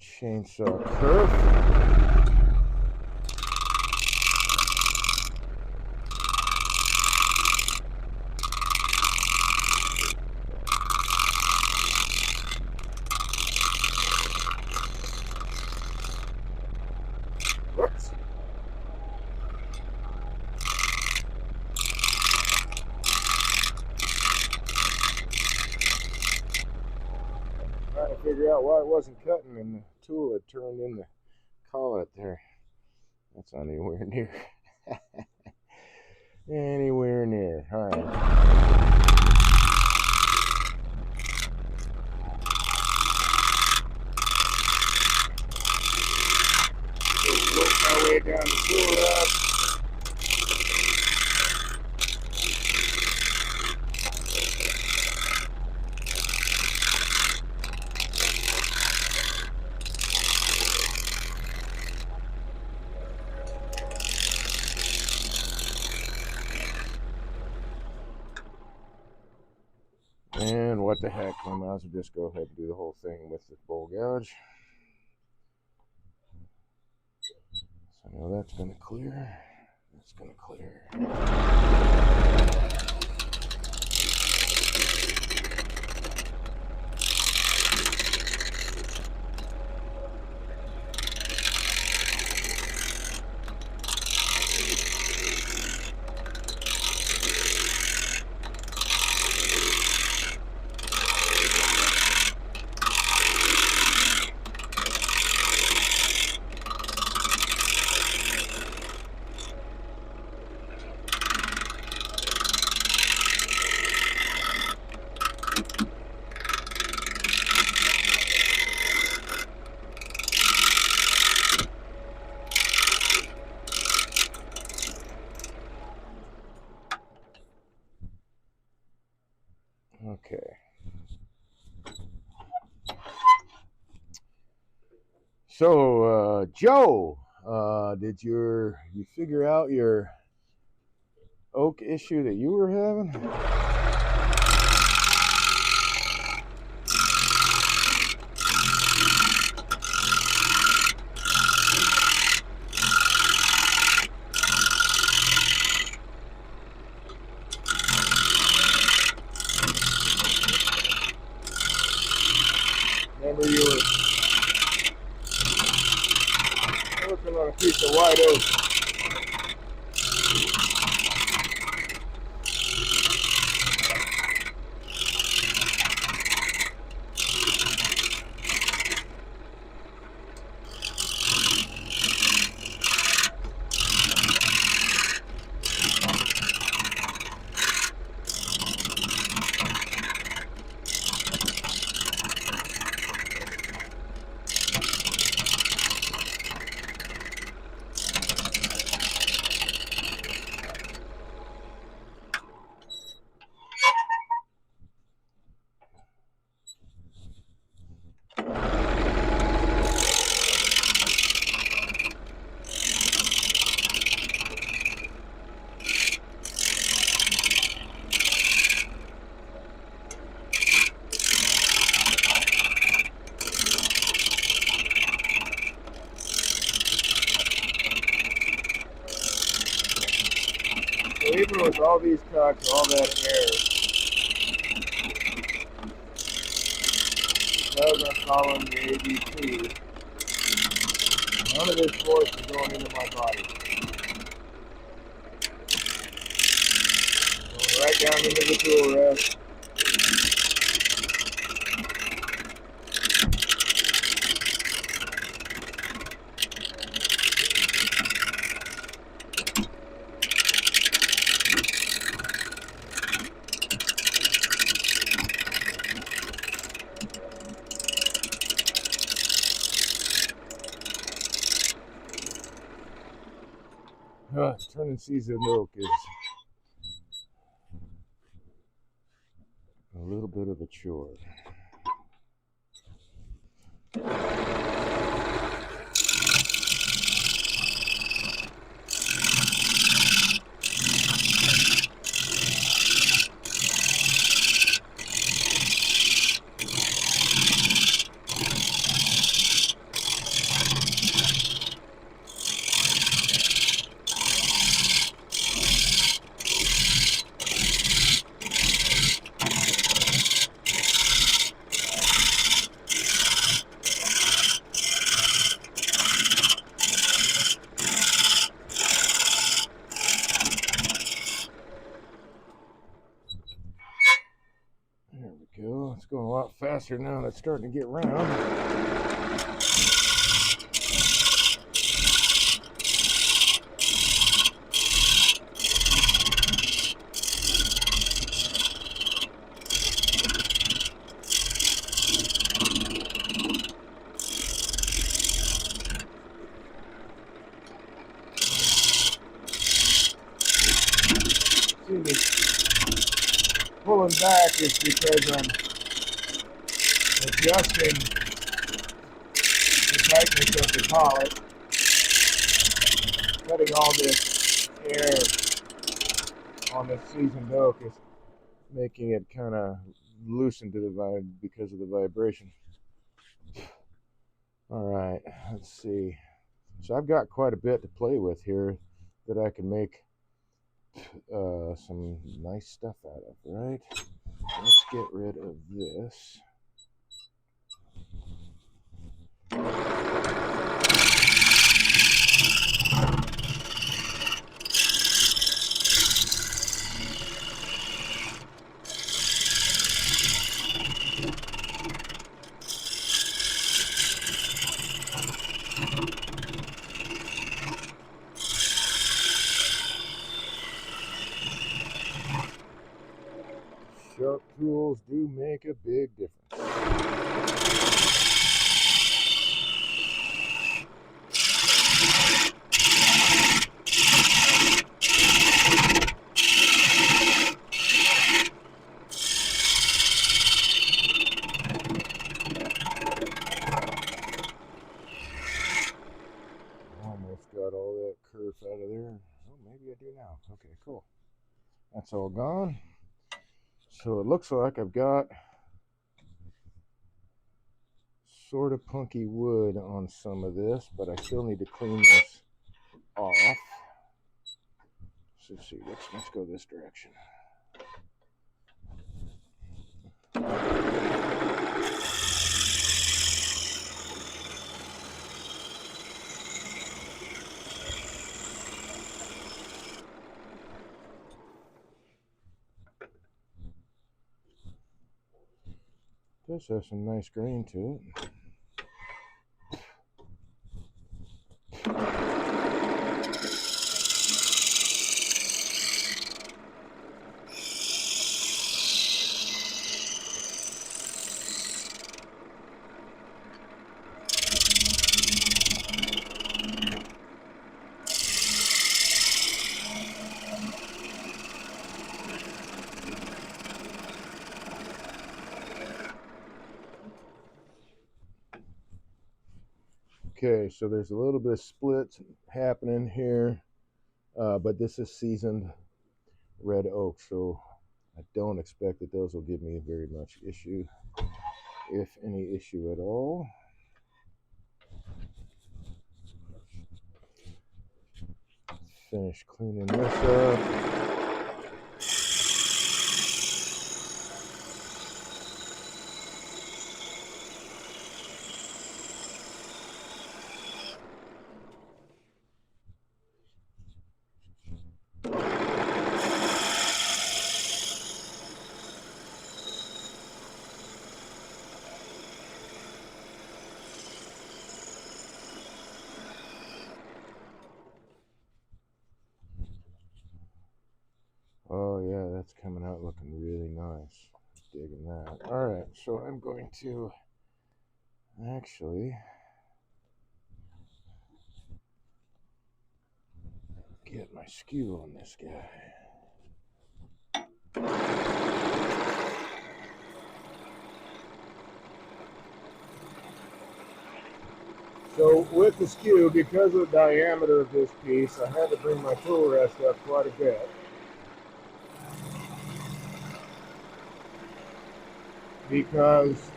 chainsaw kerf. Whoops. Trying to figure out why it wasn't cutting and the tool had turned in the collet there. That's not anywhere near. Anywhere near. All right. Work my way down the tool up. And what the heck, I might as well just go ahead and do the whole thing with the bowl gouge. So now that's going to clear. That's going to clear. Okay. So, Joe, did you figure out your oak issue that you were having? Remember you were working on a piece of white oak. Even with all these cuts, all that air, because I'm following the ABC, none of this force is going into my body. Going right down into the tool rest. Turning seasoned oak is a little bit of a chore. There we go. It's going a lot faster now and it's starting to get round. See this pulling back is because I'm adjusting the tightness of the collet, cutting all this air on this seasoned oak is making it kind of loosen to the vibe because of the vibration. All right, let's see. So I've got quite a bit to play with here that I can make some nice stuff out of, right? Let's get rid of this. Sharp tools do make a big difference. Almost got all that kerf out of there. Oh, maybe I do now. Okay, cool. That's all gone. So it looks like I've got sort of punky wood on some of this, but I still need to clean this off. So let's see, let's go this direction. This has some nice grain to it. Okay, so there's a little bit of split happening here, but this is seasoned red oak, so I don't expect that those will give me very much issue, if any issue at all. Finish cleaning this up. that's coming out looking really nice. Digging that. All right, so I'm going to actually get my skew on this guy. So with the skew, because of the diameter of this piece, I had to bring my tool rest up quite a bit. Because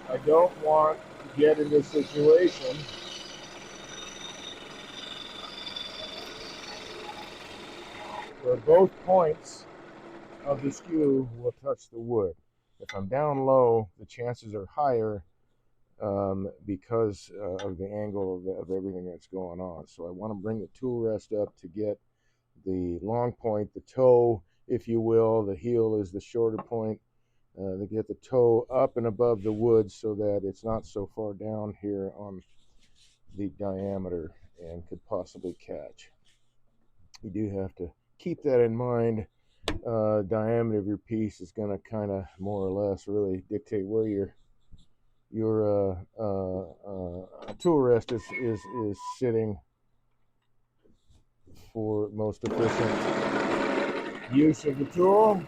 I don't want to get in this situation where both points of the skew will touch the wood. If I'm down low, the chances are higher because of the angle of everything that's going on. So I want to bring the tool rest up to get the long point, the toe, if you will. The heel is the shorter point. To get the toe up and above the wood so that it's not so far down here on the diameter and could possibly catch. You do have to keep that in mind. Diameter of your piece is going to kind of more or less really dictate where your tool rest is sitting for most efficient use of the tool.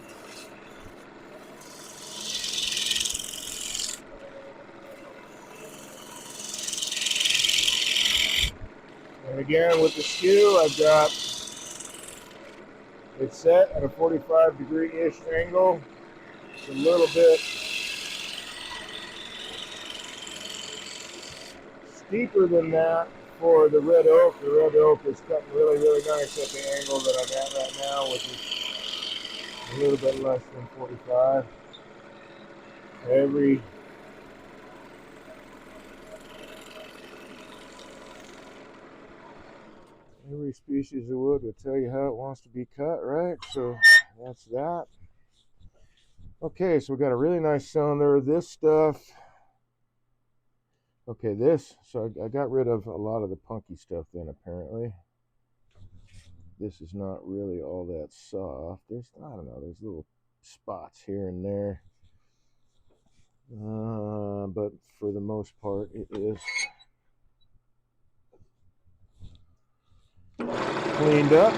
And again, with the skew, I've got it set at a 45-degree-ish angle. It's a little bit steeper than that for the red oak. The red oak is cutting really, really nice at the angle that I'm at right now, which is a little bit less than 45. Every species of wood will tell you how it wants to be cut, right? So that's that. Okay, so we got a really nice cylinder. This stuff, okay, so I got rid of a lot of the punky stuff then, apparently. This is not really all that soft. I don't know, there's little spots here and there. But for the most part, it is cleaned up.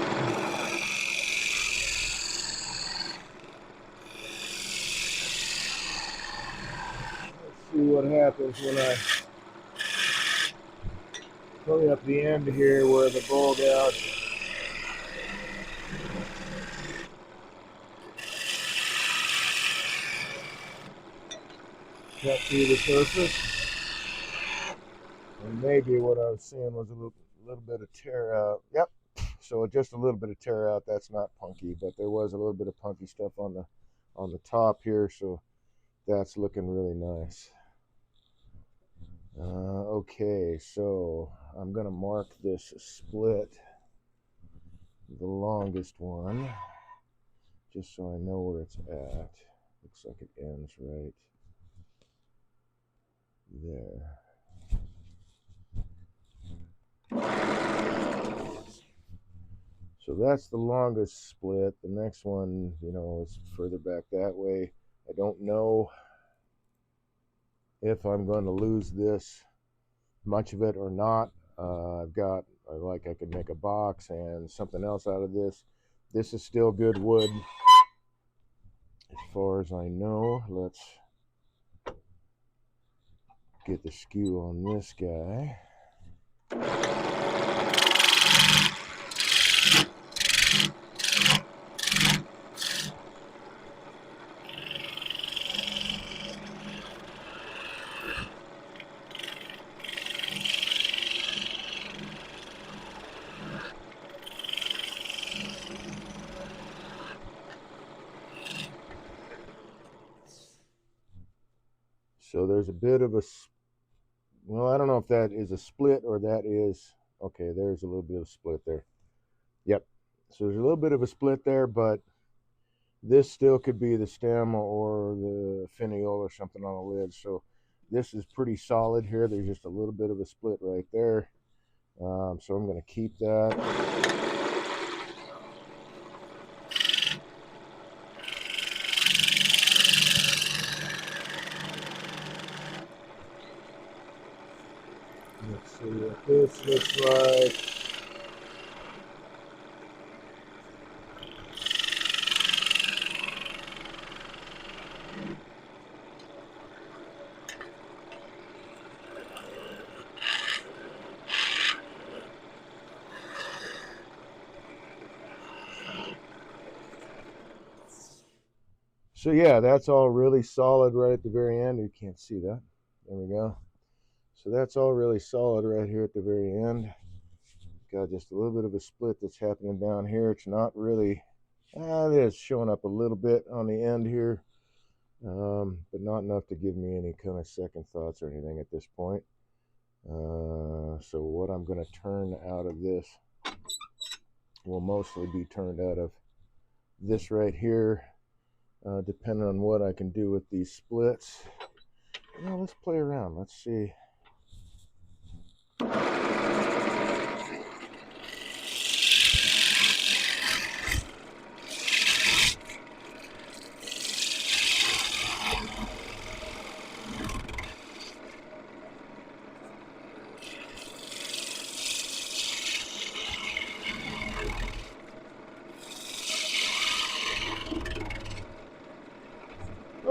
Let's see what happens when I clean up the end here where the bowl gouge cut through the surface. And maybe what I was seeing was a little bit of tear out. Yep. So just a little bit of tear out. That's not punky, but there was a little bit of punky stuff on the top here. So that's looking really nice. Okay, so I'm gonna mark this split, the longest one, just so I know where it's at. Looks like it ends right there. So that's the longest split. The next one, is further back that way. I don't know if I'm going to lose this much of it or not. I've got, I could make a box and something else out of this. This is still good wood as far as I know. Let's get the skew on this guy. So there's a bit of a, well, I don't know if that is a split or that is, okay, there's a little bit of a split there. Yep. So there's a little bit of a split there, but this still could be the stem or the finial or something on the lid. So this is pretty solid here. There's just a little bit of a split right there. So I'm going to keep that. This looks like. So yeah, that's all really solid right at the very end. You can't see that. There we go. So that's all really solid right here at the very end. Got just a little bit of a split that's happening down here. It's not really, it is showing up a little bit on the end here, but not enough to give me any kind of second thoughts or anything at this point. So what I'm going to turn out of this will mostly be turned out of this right here, depending on what I can do with these splits. Now let's play around. Let's see.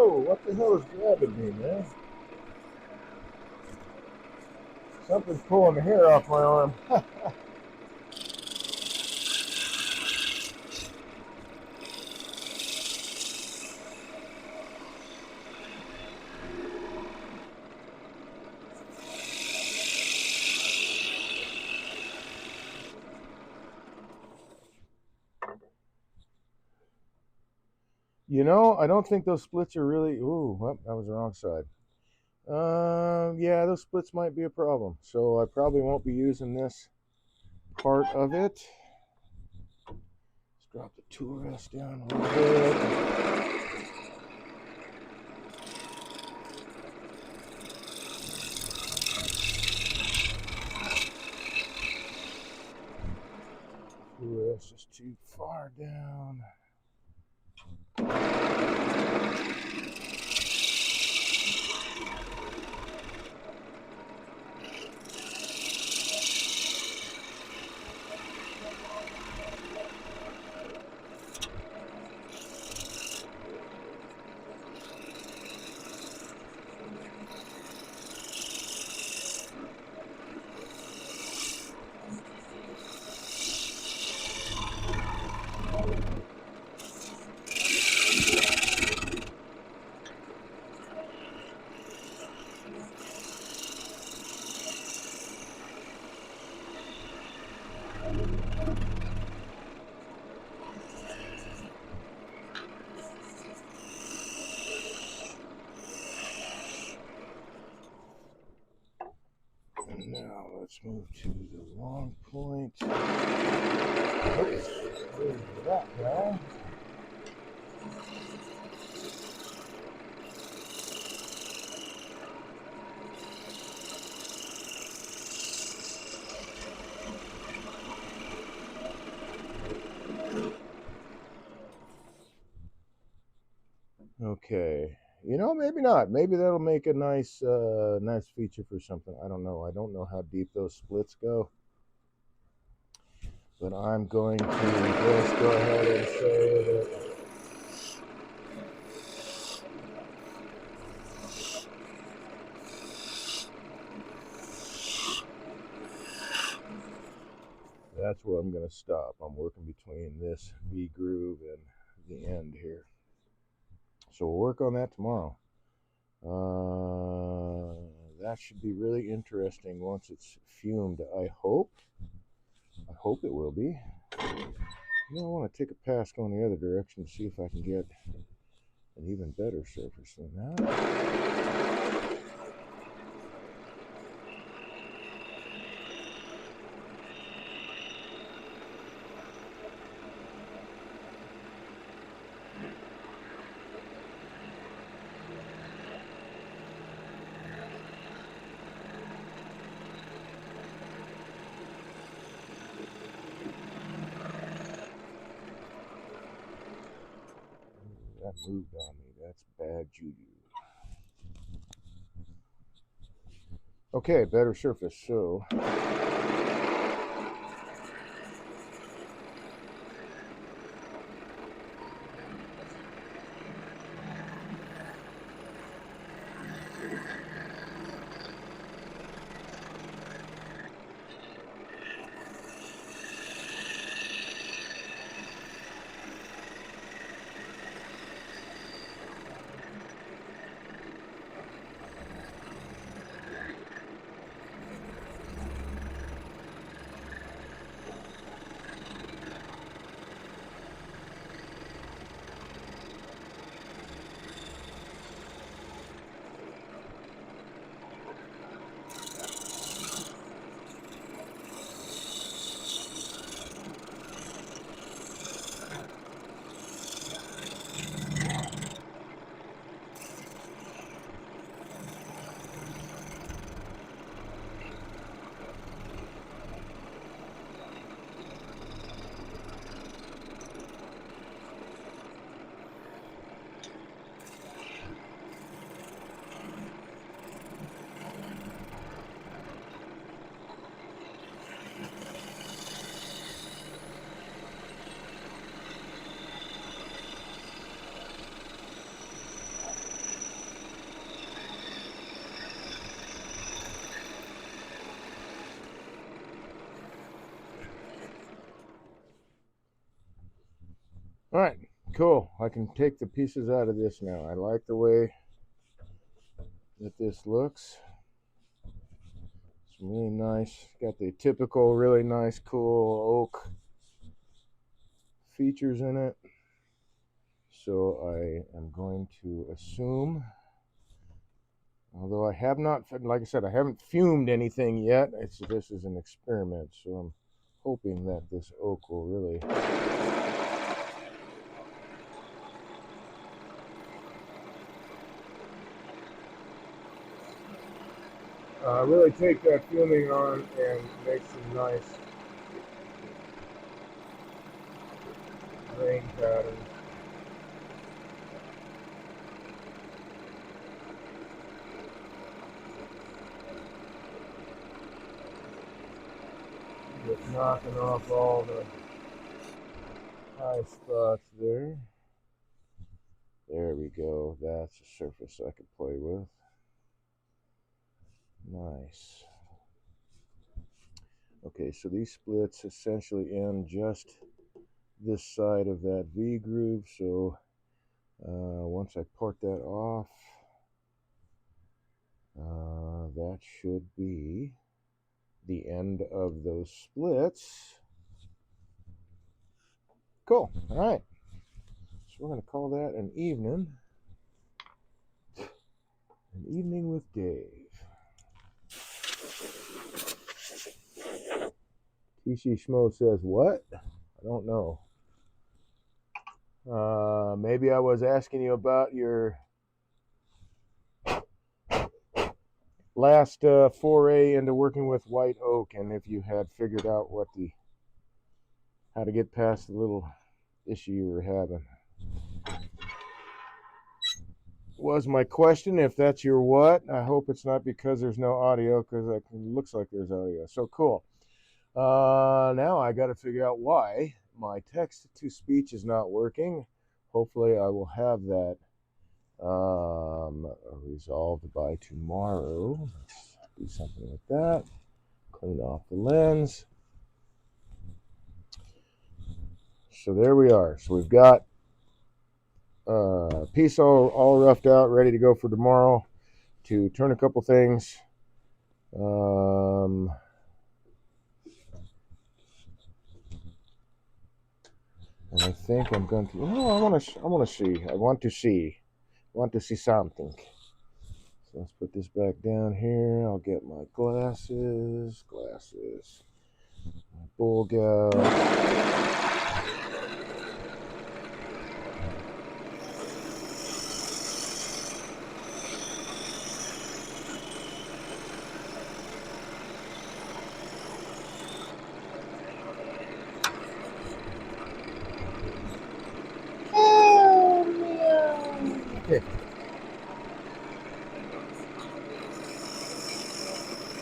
Oh, what the hell is grabbing me, man? Something's pulling the hair off my arm. You know, I don't think those splits are really. Ooh, well, that was the wrong side. Yeah, those splits might be a problem. So I probably won't be using this part of it. Let's drop the tool rest down a little bit. Tool rest is too far down. Now let's move to the long point. Oops, there's that guy. Okay, you know, maybe not. Maybe that'll make a nice, nice feature for something. I don't know. I don't know how deep those splits go, but I'm going to just go ahead and say that. That's where I'm going to stop. I'm working between this V groove and the end here. So we'll work on that tomorrow. That should be really interesting once it's fumed. I hope it will be. You know, I want to take a pass going the other direction to see if I can get an even better surface than that. That moved on me. That's bad juju. Okay, better surface. So all right, cool. I can take the pieces out of this now. I like the way that this looks. It's really nice. Got the typical really nice cool oak features in it. So I am going to assume, although I have not, like I said, I haven't fumed anything yet. This is an experiment, so I'm hoping that this oak will really take that fuming on and make some nice grain patterns. Just knocking off all the high spots there. There we go. That's a surface I could play with. Nice. Okay, so these splits essentially end just this side of that V groove. So once I part that off, that should be the end of those splits. Cool. All right. So we're going to call that an evening. An evening with Dave. TC Schmo says what? I don't know. Maybe I was asking you about your last foray into working with white oak, and if you had figured out how to get past the little issue you were having. Was my question. If that's your what, I hope it's not because there's no audio, because it looks like there's audio. So cool. Now I got to figure out why my text to speech is not working. Hopefully I will have that resolved by tomorrow. Let's do something like that. Clean off the lens. So there we are. So we've got piece all roughed out, ready to go for tomorrow to turn a couple things. And I think I'm going to. Oh, I want to see. I want to see something. So let's put this back down here. I'll get my glasses, my bull gouge. Okay.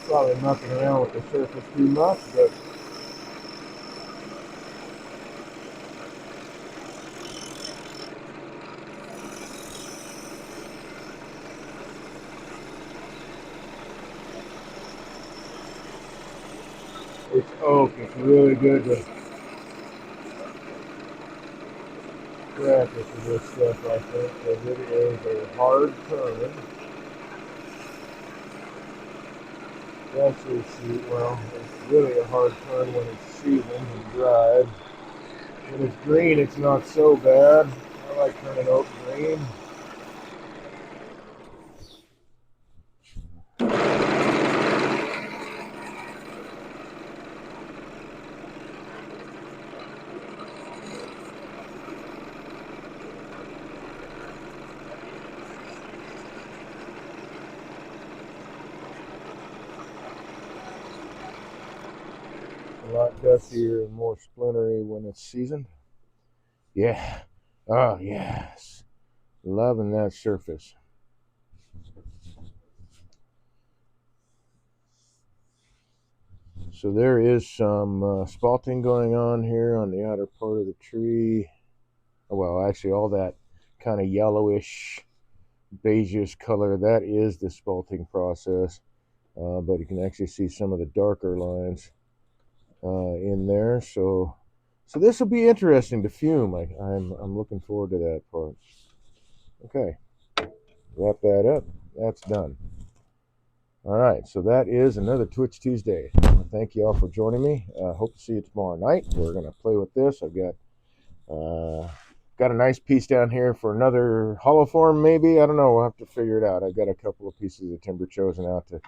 Probably mucking around with the surface too much, but it's oak. It's really good to practice with this stuff, I think, because it is a hard turn. Especially, well, it's really a hard turn when it's seasoned and dried. When it's green, it's not so bad. I like turning oak green. A lot dustier and more splintery when it's seasoned. Yeah. Oh, yes. Loving that surface. So there is some spalting going on here on the outer part of the tree. Well, actually, all that kind of yellowish, beigeish color, that is the spalting process. But you can actually see some of the darker lines in there. So this will be interesting to fume. I'm looking forward to that part. Okay, wrap that up. That's done. All right, so that is another Twitch Tuesday. Thank you all for joining me. Hope to see you tomorrow night. We're gonna play with this. I've got a nice piece down here for another hollow form, maybe. I don't know. We'll have to figure it out. I've got a couple of pieces of timber chosen out to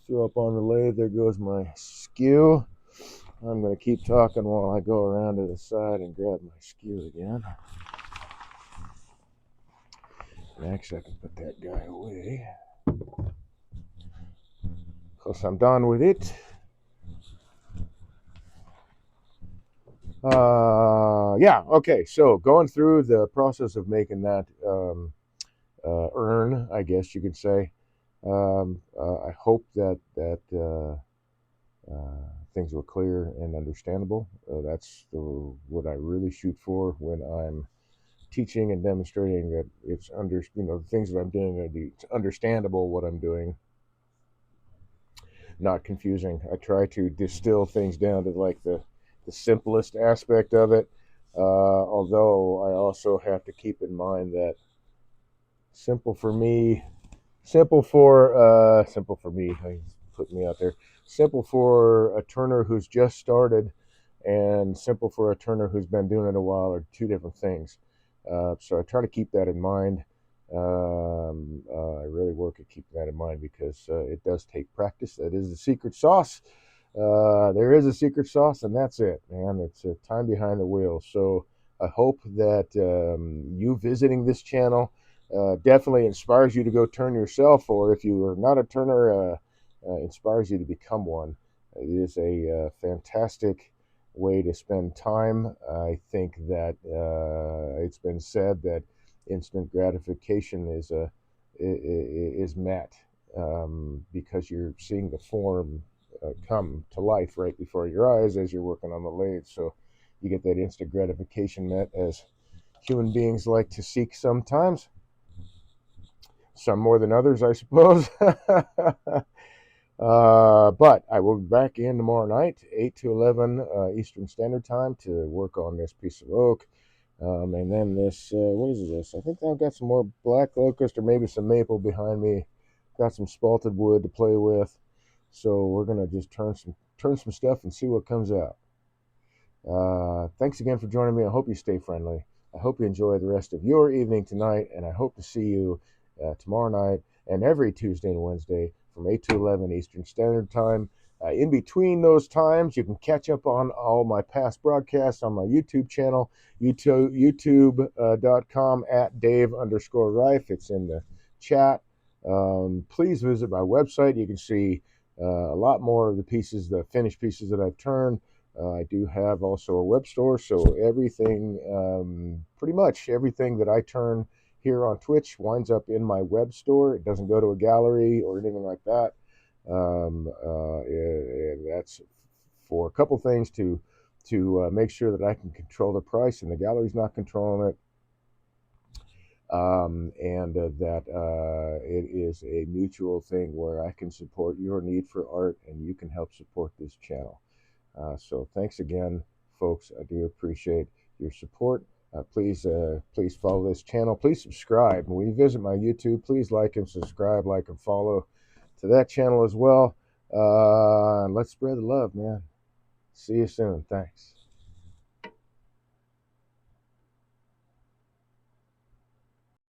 throw up on the lathe. There goes my skew. I'm going to keep talking while I go around to the side and grab my skew again. Next, I can put that guy away. Because I'm done with it. Yeah, okay. So going through the process of making that urn, I guess you could say. I hope that things were clear and understandable. That's what I really shoot for when I'm teaching and demonstrating, that it's the things that I'm doing, it's understandable what I'm doing, not confusing. I try to distill things down to like the simplest aspect of it. Although I also have to keep in mind that simple for me, simple for me, put me out there. Simple for a turner who's just started, and simple for a turner who's been doing it a while are two different things. So I try to keep that in mind. I really work at keeping that in mind because it does take practice. That is the secret sauce. There is a secret sauce, and that's it, man. It's time behind the wheel. So I hope that you visiting this channel definitely inspires you to go turn yourself, or if you are not a turner, inspires you to become one. It is a fantastic way to spend time. I think that it's been said that instant gratification is met because you're seeing the form come to life right before your eyes as you're working on the lathe. So you get that instant gratification met, as human beings like to seek sometimes. Some more than others, I suppose. But I will be back in tomorrow night, 8 to 11 Eastern Standard Time, to work on this piece of oak. And then this, what is this? I think I've got some more black locust or maybe some maple behind me. Got some spalted wood to play with. So we're going to just turn some stuff and see what comes out. Thanks again for joining me. I hope you stay friendly. I hope you enjoy the rest of your evening tonight, and I hope to see you tomorrow night and every Tuesday and Wednesday from 8 to 11 Eastern Standard Time. In between those times, you can catch up on all my past broadcasts on my YouTube channel, youtube.com @Dave_Reif. It's in the chat. Please visit my website. You can see a lot more of the pieces, the finished pieces that I've turned. I do have also a web store, so everything, pretty much everything that I turn here on Twitch winds up in my web store. It doesn't go to a gallery or anything like that. That's for a couple things to make sure that I can control the price and the gallery's not controlling it, and that it is a mutual thing where I can support your need for art and you can help support this channel. So thanks again, folks. I do appreciate your support. Please follow this channel. Please subscribe. When you visit my YouTube, please like and subscribe, like and follow to that channel as well. Let's spread the love, man. See you soon. Thanks.